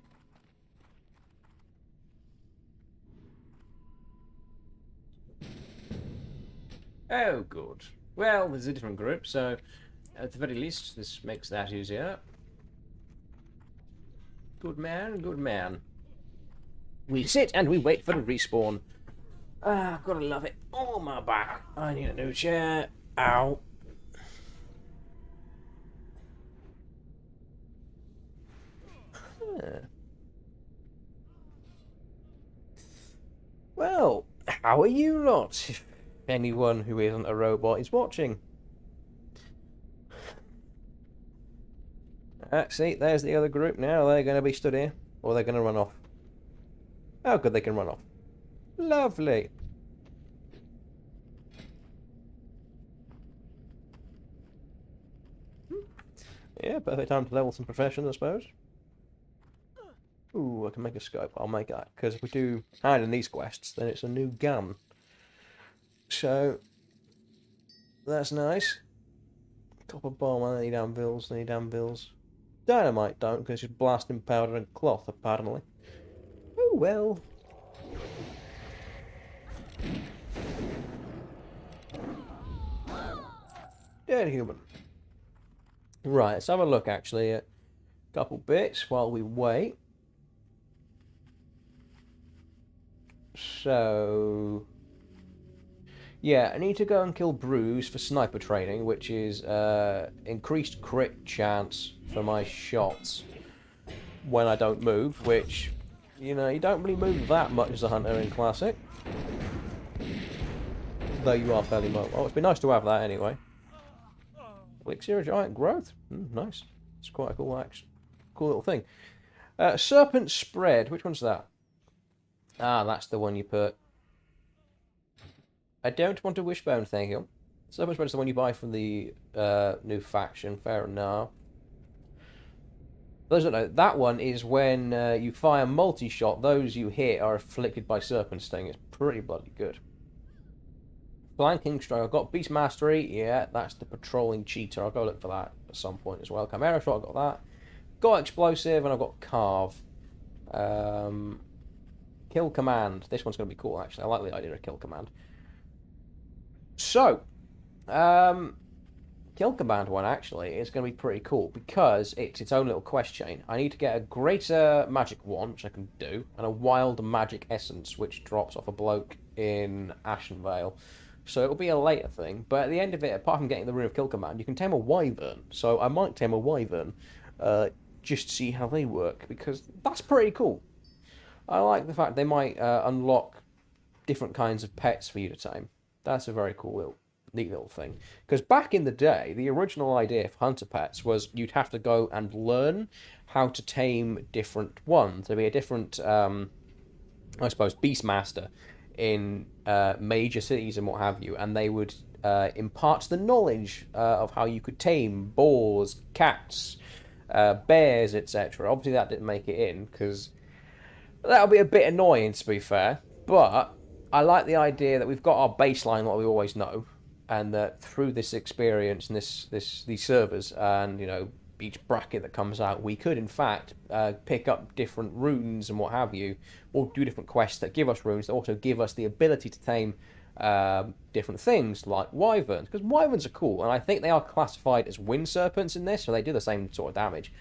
Oh, good. Well, there's a different group, so at the very least, this makes that easier. Good man, good man. We sit and we wait for the respawn. Ah, I've got to love it. Oh, my back. I need a new chair. Ow. Huh. Well, how are you lot? If anyone who isn't a robot is watching. See, there's the other group now. They're going to be stood here, or they're going to run off. Oh, good, they can run off. Lovely. Yeah, perfect time to level some profession, I suppose. Ooh, I can make a scope. I'll make that, because if we do hide in these quests, then it's a new gun. So, that's nice. Copper bomb, I need anvils, Dynamite don't, because it's blasting powder and cloth, apparently. Oh well. Dead human. Right, let's have a look actually at a couple bits while we wait. So... yeah, I need to go and kill Bruise for sniper training, which is increased crit chance for my shots when I don't move, which, you know, you don't really move that much as a hunter in Classic. though you are fairly mobile. Oh, it's been nice to have that anyway. Elixir of Giant Growth. Nice. It's quite a cool little thing. Serpent Spread. Which one's that? Ah, that's the one you put. I don't want a wishbone, thank you. Serpent Spread is the one you buy from the new faction. Fair enough. Those don't know, that one is when you fire multi-shot, those you hit are afflicted by serpent sting. It's pretty bloody good. Flanking stroke. I've got Beast Mastery. Yeah, that's the patrolling cheater. I'll go look for that at some point as well. Chimera Shot, I've got that. Got Explosive, and I've got Carve. Kill Command. This one's going to be cool, actually. I like the idea of Kill Command. So, Kill Command one, actually, is going to be pretty cool because it's its own little quest chain. I need to get a Greater Magic Wand, which I can do, and a Wild Magic Essence, which drops off a bloke in Ashenvale. So it'll be a later thing, but at the end of it, apart from getting the Rune of Kill Command, you can tame a Wyvern. So I might tame a Wyvern, just to see how they work, because that's pretty cool. I like the fact they might unlock different kinds of pets for you to tame. That's a very cool neat little thing. Because back in the day, the original idea for hunter pets was you'd have to go and learn how to tame different ones. There'd be a different, I suppose, Beastmaster in major cities and what have you, and they would impart the knowledge of how you could tame boars, cats, bears, etc. Obviously that didn't make it in, because that would be a bit annoying, to be fair, but I like the idea that we've got our baseline, what we always know, and that through this experience and these servers and, you know, each bracket that comes out, we could in fact pick up different runes and what have you, or do different quests that give us runes that also give us the ability to tame different things like wyverns, because wyverns are cool, and I think they are classified as wind serpents in this, so they do the same sort of damage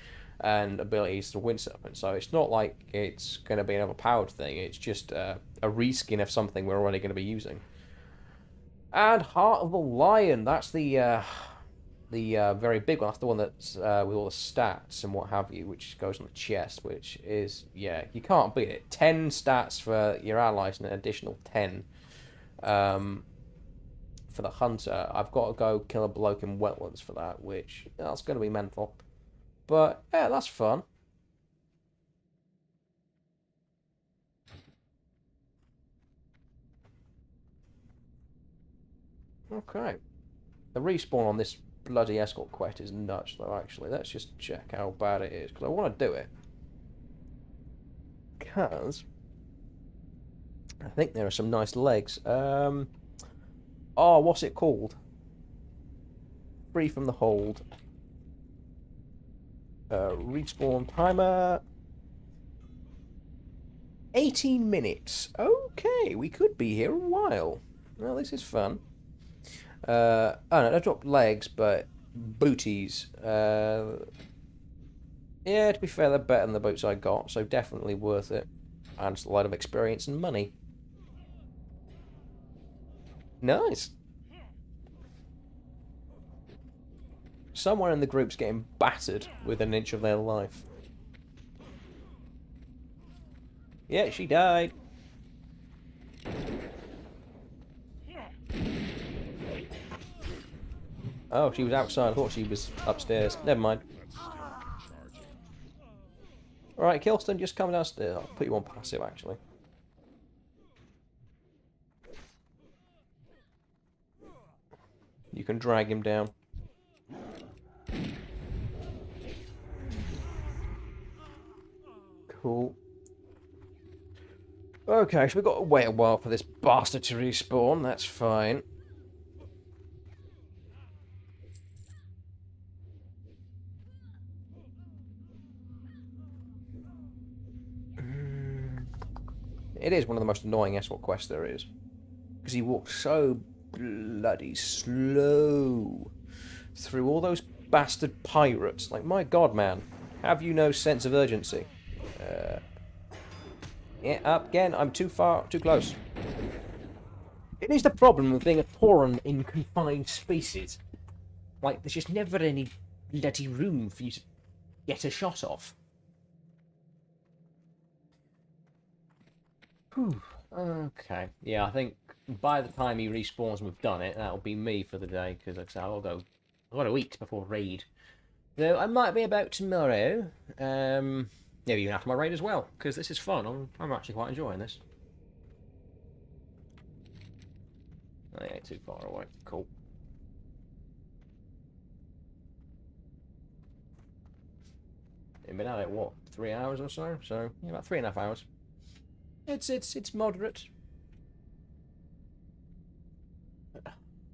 and abilities to wind serpent. So it's not like it's going to be an overpowered thing. It's just a reskin of something we're already going to be using. And Heart of the Lion. That's the very big one. That's the one that's with all the stats and what have you, which goes on the chest, which is, yeah, you can't beat it. 10 stats for your allies and an additional 10 for the hunter. I've got to go kill a bloke in wetlands for that, which that's going to be mental. But yeah, that's fun. Okay. The respawn on this bloody escort quest is nuts, though, actually. Let's just check how bad it is, because I want to do it. Because I think there are some nice legs. Oh, what's it called? Free from the hold. Respawn timer. 18 minutes. Okay, we could be here a while. Well, this is fun. Oh no, I dropped legs, but booties. Yeah, to be fair, they're better than the boots I got, so definitely worth it. And just a lot of experience and money. Nice. Somewhere in the group's getting battered with an inch of their life. Yeah, she died. Oh, she was outside. I thought she was upstairs. Never mind. Alright, Kilston, just come downstairs. I'll put you on passive, actually. You can drag him down. Cool. Okay, so we've got to wait a while for this bastard to respawn. That's fine. It is one of the most annoying escort quests there is. Because he walks so bloody slow through all those bastard pirates. Like, my god, man. Have you no sense of urgency? Yeah, up again. I'm too far, too close. It is the problem with being a Tauren in confined spaces. Like, there's just never any bloody room for you to get a shot off. Whew. Okay. Yeah, I think by the time he respawns and we've done it, that'll be me for the day, because like I said, I've got to eat before raid. So I might be about tomorrow, maybe even after my raid as well, because this is fun. I'm actually quite enjoying this. I ain't too far away. Cool. It's been at it, what, 3 hours or so? So, yeah, about 3.5 hours. It's moderate.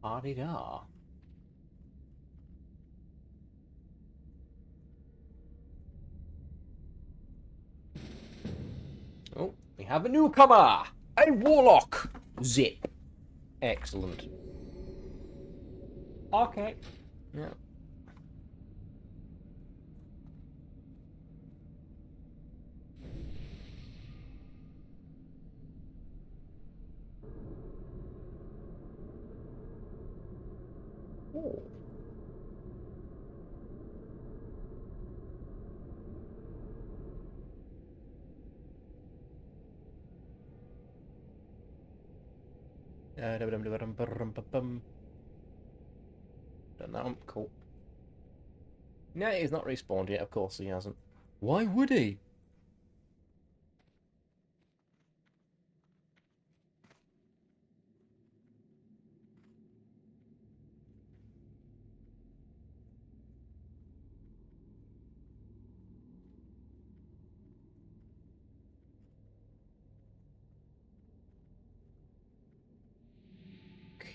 Ah-dee-da. Oh, we have a newcomer! A warlock! Zip. Excellent. Okay. Yeah. Oh. Done that one. Cool. No, he's not respawned yet, of course he hasn't. Why would he?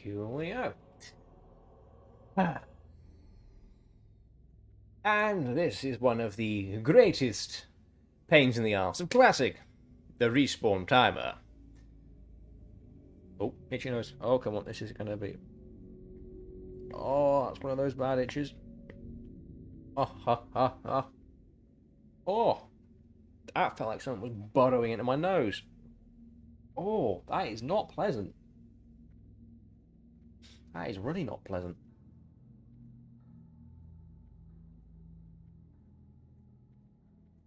Coolio. And this is one of the greatest pains in the arse of Classic. The respawn timer. Oh, itchy nose. Oh, come on, this is gonna be... Oh, that's one of those bad itches. Oh, ha, ha, ha. Oh, that felt like something was burrowing into my nose. Oh, that is not pleasant. That is really not pleasant.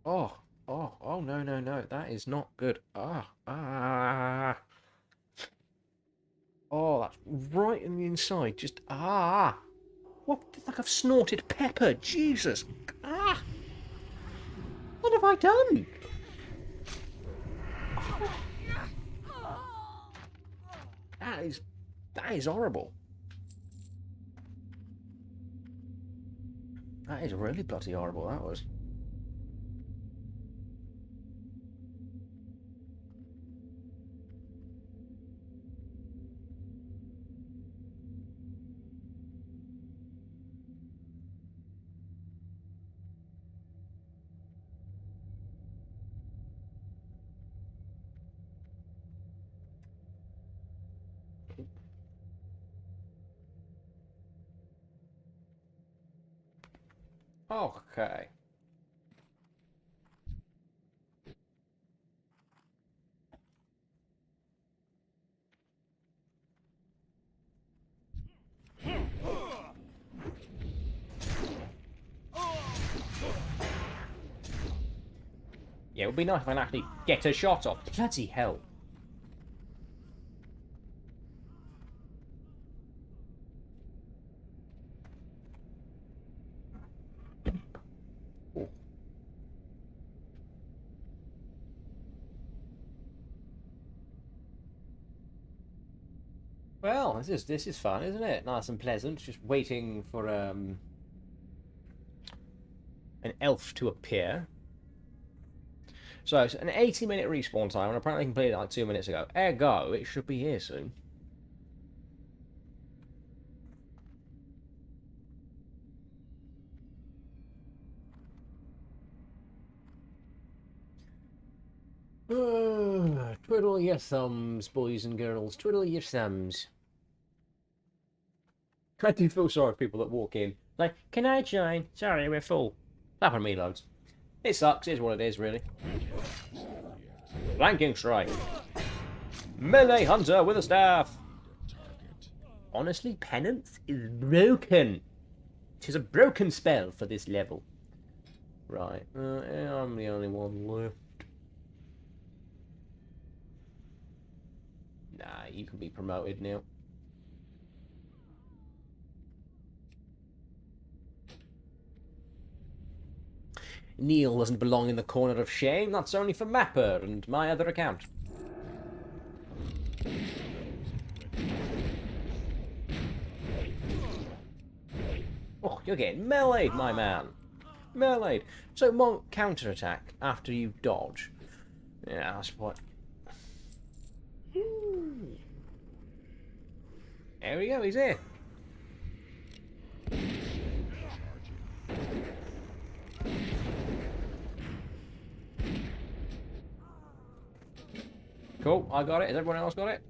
Oh, oh, no, no, no. That is not good. Ah. Oh, that's right in the inside. Just, What? It's like I've snorted pepper. Jesus. Ah. What have I done? Oh. That is horrible. That is really bloody horrible, that was. Okay. Yeah, it would be nice if I can actually get a shot off. Bloody hell. Oh. Well, this is fun, isn't it? Nice and pleasant. Just waiting for an elf to appear. So it's an 80-minute respawn time, and apparently completed it like 2 minutes ago. Ergo, it should be here soon. Twiddle your thumbs, boys and girls. Twiddle your thumbs. I do feel sorry for people that walk in. Like, can I join? Sorry, we're full. That happened to me loads. It sucks, it is what it is, really. Flanking strike. Melee hunter with a staff. Honestly, penance is broken. It is a broken spell for this level. Right, I'm the only one left. Nah, you can be promoted, Neil. Neil doesn't belong in the corner of shame. That's only for Mapper and my other account. Oh, you're getting meleeed, my man. Meleeed. So, Monk counterattack after you dodge. Yeah, that's what... There we go, he's here. Cool, I got it. Has everyone else got it?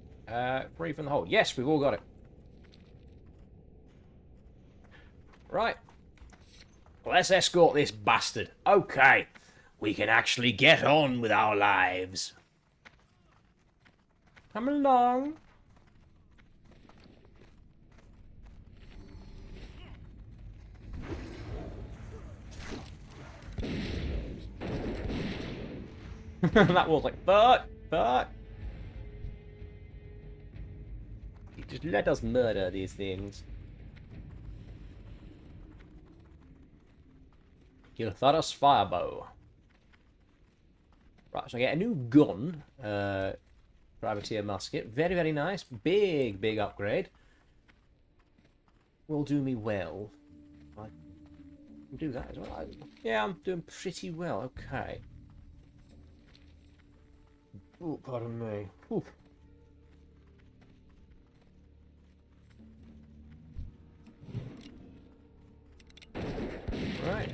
Free from the hole. Yes, we've all got it. Right. Let's escort this bastard. Okay. We can actually get on with our lives. Come along. That was like, fuck. You just let us murder these things. Giltharos Firebow. Right, so I get a new gun. Privateer musket. Very, very nice. Big upgrade. Will do me well. I can do that as well. Yeah, I'm doing pretty well. Okay. Oh, pardon me. Oof. Right.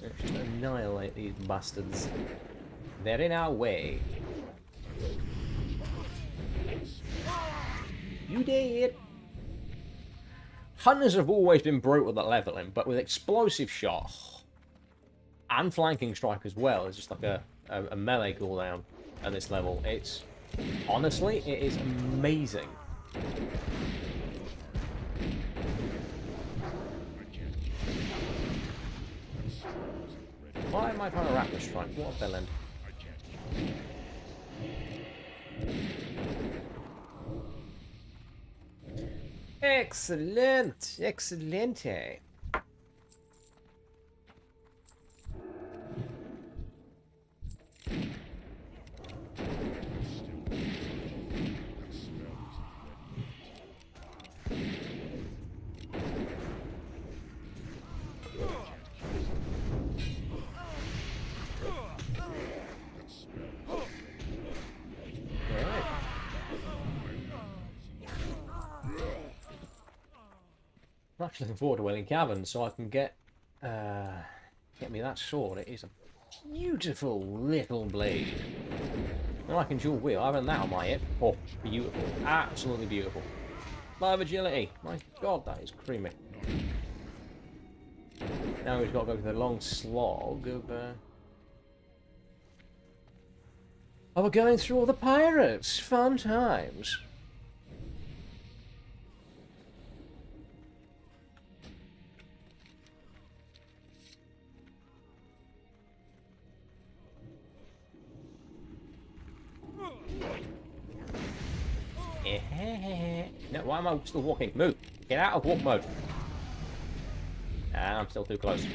Let's just annihilate these bastards. They're in our way. You did! Hunters have always been brutal at leveling, but with explosive shot and flanking strike as well, it's just like a melee cooldown at this level. It's honestly, it is amazing. Why am I trying to rapid strike? What a villain. Excellent! Excelente! I'm actually looking forward to Wailing Caverns so I can get me that sword. It is a beautiful little blade. And I can dual wield. I have that on my hip. Oh, beautiful. Absolutely beautiful. 5 agility. My god, that is creamy. Now we've got to go to the long slog of we're going through all the pirates. Fun times. No, why am I still walking? Move! Get out of walk mode. I'm still too close.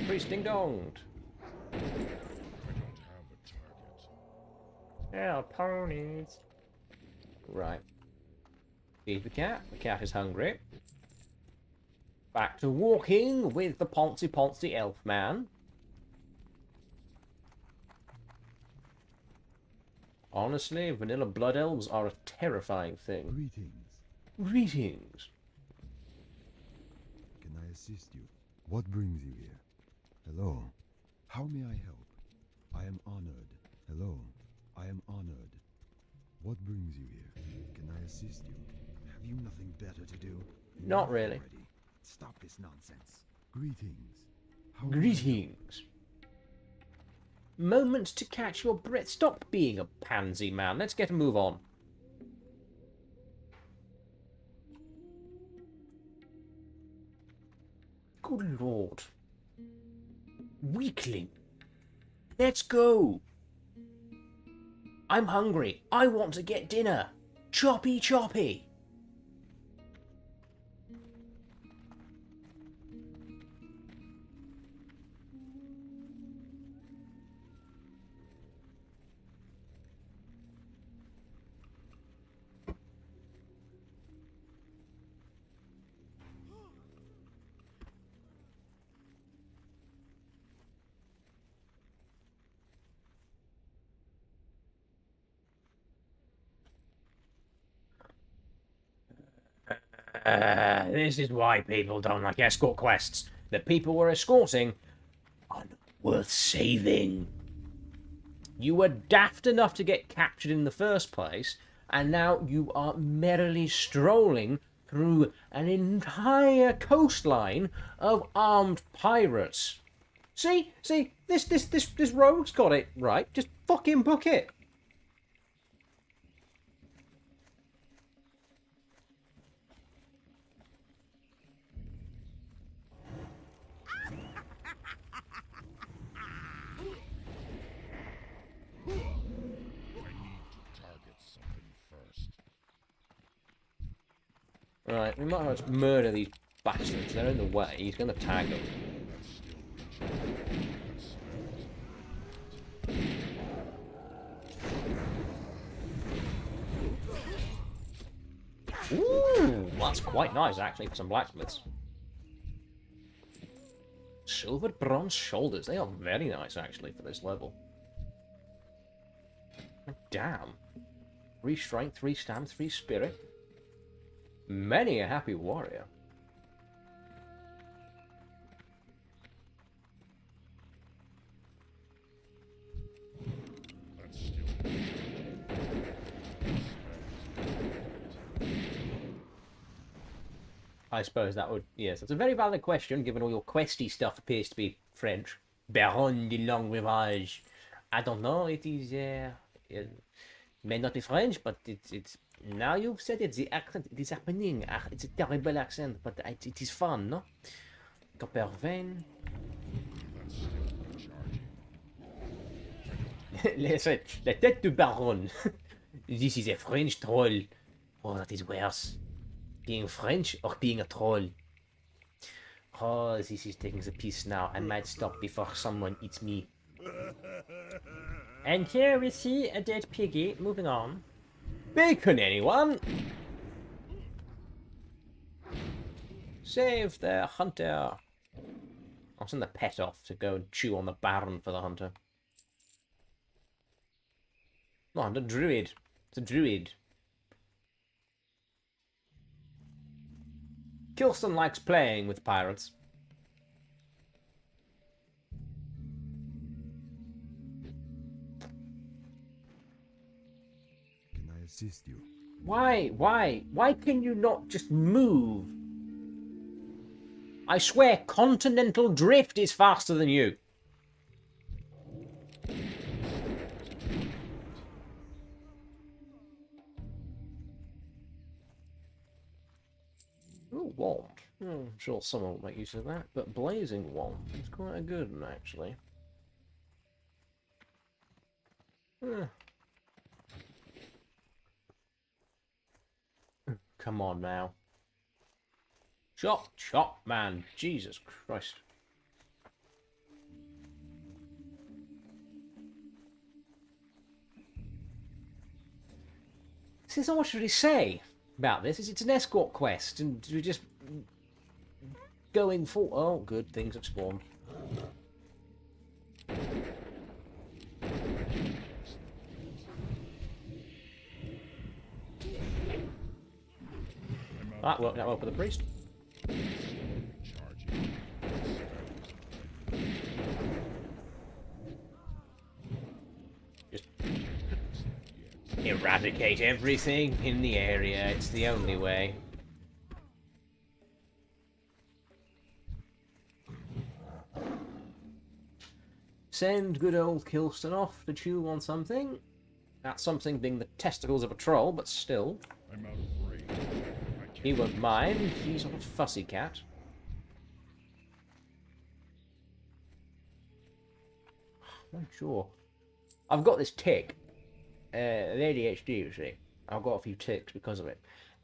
Priest ding donged. Yeah, ponies. Right. Feed the cat. The cat is hungry. Back to walking with the Poncy elf man. Honestly, vanilla blood elves are a terrifying thing. Greetings. Can I assist you? What brings you here? Hello. How may I help? I am honored. Hello. I am honored. What brings you here? Can I assist you? Have you nothing better to do? Not really. Already. Stop this nonsense. Greetings. Greetings. Moment to catch your breath. Stop being a pansy, man. Let's get a move on. Good lord. Weakling. Let's go. I'm hungry. I want to get dinner. Choppy choppy. This is why people don't like escort quests. The people we're escorting are not worth saving. You were daft enough to get captured in the first place, and now you are merrily strolling through an entire coastline of armed pirates. See, this rogue's got it right. Just fucking book it. Right, we might as well murder these bastards. They're in the way. He's going to tag them. Ooh, that's quite nice, actually, for some blacksmiths. Silver bronze shoulders. They are very nice, actually, for this level. Damn. 3 strength, 3 stamina, 3 spirit. Many a happy warrior. I suppose that would... Yes, that's a very valid question, given all your questy stuff appears to be French. Baron de Long Rivage. I don't know, it is... it may not be French, but it's... Now you've said it, the accent, it is happening. It's a terrible accent, but it is fun, no? Coppervein. Listen, la tête de baron. This is a French troll. Oh, that is worse. Being French or being a troll? Oh, this is taking the piss now. I might stop before someone eats me. And here we see a dead piggy. Moving on. Bacon, anyone? Save the hunter. I'll send the pet off to go and chew on the baron for the hunter. No, the druid. It's a druid. Kilston likes playing with pirates. Can I assist you? Why? Why can you not just move? I swear continental drift is faster than you. Ooh, wand. I'm sure someone will make use of that, but blazing wand is quite a good one, actually. Come on now. Chop, chop, man. Jesus Christ. There's not much to really say about this. It's an escort quest, and we're just going for... Oh, good, things have spawned. That worked out well for the priest. Just eradicate everything in the area. It's the only way. Send good old Kilston off to chew on something. That something being the testicles of a troll, but still. I'm out of range. He won't mind. He's not a fussy cat. I'm not sure. I've got this tick, ADHD, you see. I've got a few tics because of it.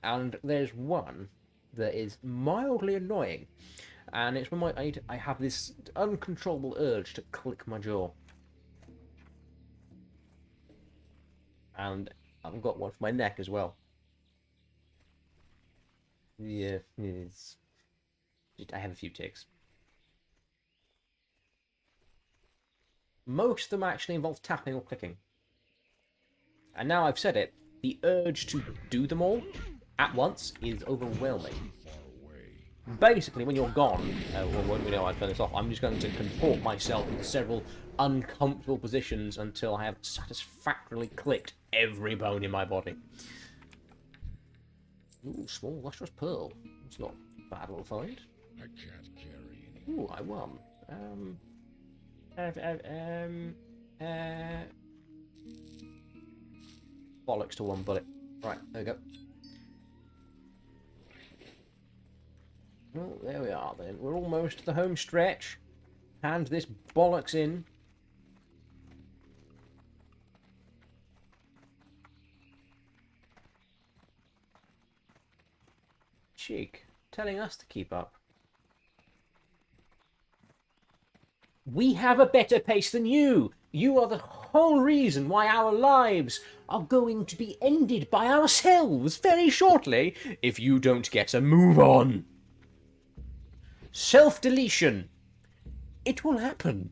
And there's one that is mildly annoying. And it's when I have this uncontrollable urge to click my jaw. And I've got one for my neck as well. Yeah, I have a few tics. Most of them actually involve tapping or clicking. And now I've said it, the urge to do them all at once is overwhelming. Basically, when you're gone, or when we know I turn this off, I'm just going to contort myself into several uncomfortable positions until I have satisfactorily clicked every bone in my body. Ooh, small lustrous pearl. It's not a bad little find. I can't carry any. Ooh, I won. Bollocks to one bullet. Right, there we go. Well, there we are then. We're almost to the home stretch. Hand this bollocks in. Cheek, telling us to keep up. We have a better pace than you. You are the whole reason why our lives are going to be ended by ourselves very shortly if you don't get a move on. Self-deletion. It will happen.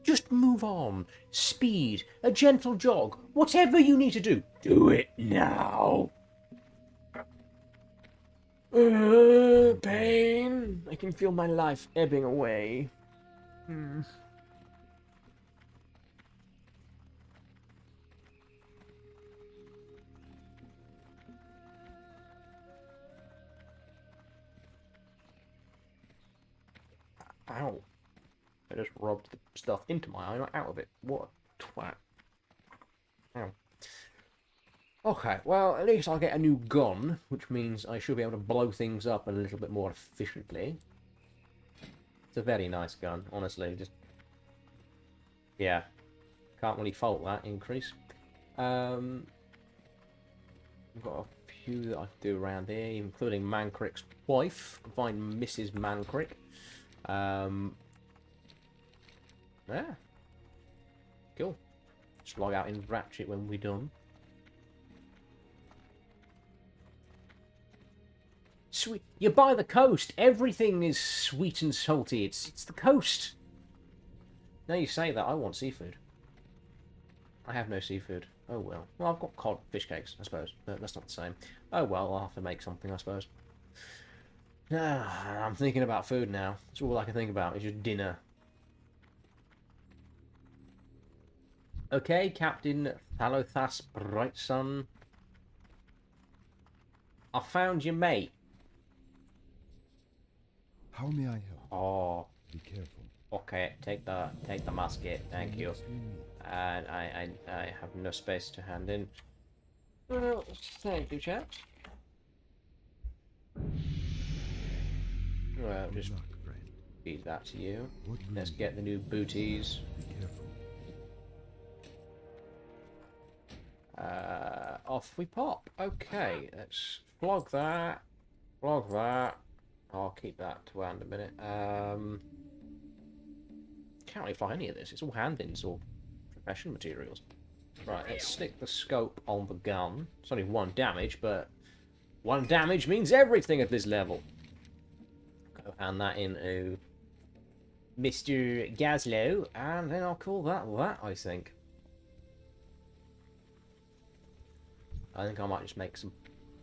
Just move on. Speed, a gentle jog, whatever you need to do. Do it now. Pain. I can feel my life ebbing away. Ow. I just rubbed the stuff into my eye, not out of it. What a twat. Ow. Okay, well, at least I'll get a new gun, which means I should be able to blow things up a little bit more efficiently. It's a very nice gun, honestly. Just, yeah, can't really fault that increase. I've got a few that I can do around here, including Mancrick's wife. Find Mrs. Mancrick. Yeah, cool. Just log out in Ratchet when we're done. Sweet. You're by the coast. Everything is sweet and salty. It's the coast. Now you say that, I want seafood. I have no seafood. Oh well. Well, I've got cod fish cakes, I suppose. But that's not the same. Oh well, I'll have to make something, I suppose. I'm thinking about food now. That's all I can think about. Is just dinner. Okay, Captain Thalothas Brightsun. I found your mate. How may I help? Oh. Be careful. Okay, take the musket, thank you. And I have no space to hand in. Well, thank you, chaps. Well, just Good luck, friend. feed that to you. What Let's room? get the new booties. Be careful. Off we pop. Okay, let's flog that. Flog that. I'll keep that to hand a minute. Can't really find any of this. It's all hand-ins or professional materials. Right, let's stick the scope on the gun. It's only 1 damage, but 1 damage means everything at this level. Go hand that into Mr. Gaslow, and then I'll call that, I think. I think I might just make some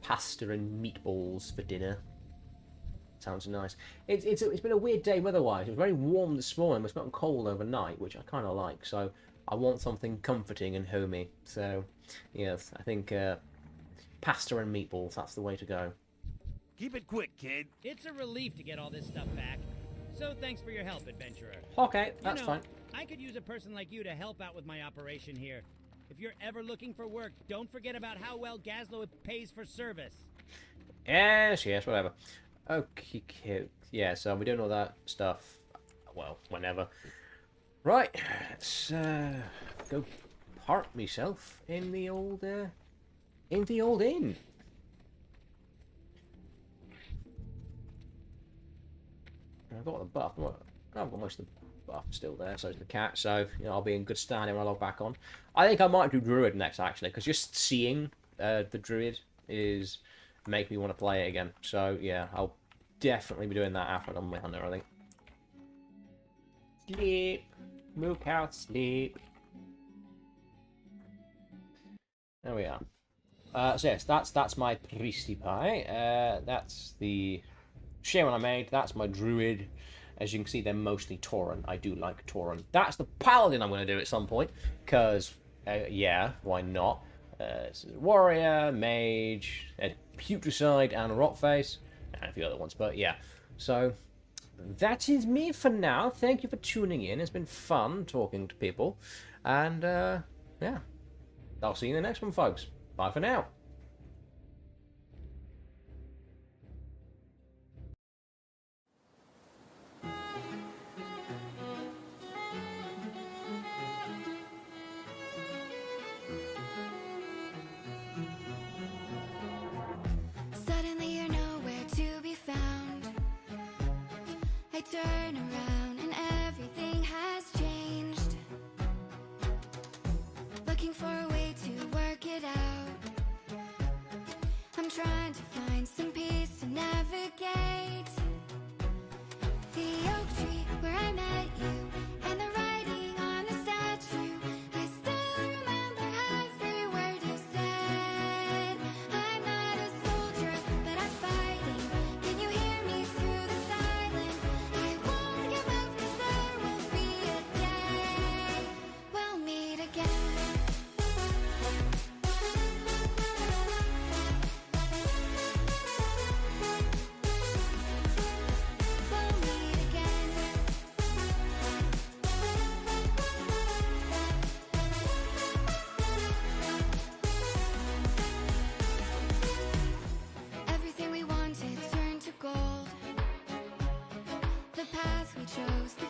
pasta and meatballs for dinner. Sounds nice. It's been a weird day weather-wise. It was very warm this morning, but it's gotten cold overnight, which I kind of like. So I want something comforting and homey. So, yes, I think pasta and meatballs, that's the way to go. Keep it quick, kid. It's a relief to get all this stuff back. So thanks for your help, adventurer. Okay, that's fine. I could use a person like you to help out with my operation here. If you're ever looking for work, don't forget about how well Gaslow pays for service. Yes, whatever. Okay, yeah, so we're doing all that stuff, well, whenever. Right, let's go park myself in the old inn. I've got the buff. I've got most of the buff still there, so is the cat. So you know, I'll be in good standing when I log back on. I think I might do druid next actually, because just seeing the druid is make me want to play it again. So yeah, I'll definitely be doing that after I'm on my hunter. I think. Sleep, milk out, sleep. There we are. So yes, that's my priesty pie. That's the shaman I made. That's my druid. As you can see, they're mostly Tauren. I do like Tauren. That's the paladin I'm going to do at some point. Because, yeah, why not? Warrior, mage, putricide, and rotface. And a few other ones, but yeah. So, that is me for now. Thank you for tuning in. It's been fun talking to people. And, yeah. I'll see you in the next one, folks. Bye for now. Suddenly you're nowhere to be found. I turn around and everything has changed. Looking for a way to work it out. I'm trying to find some peace to navigate. The oak tree where I met you and the writing on the statue. I still remember every word you said. I'm not a soldier, but I'm fighting. Can you hear me through the silence? I won't give up 'cause there will be a day we'll meet again. We'll meet again. Everything we wanted turned to gold. The path we chose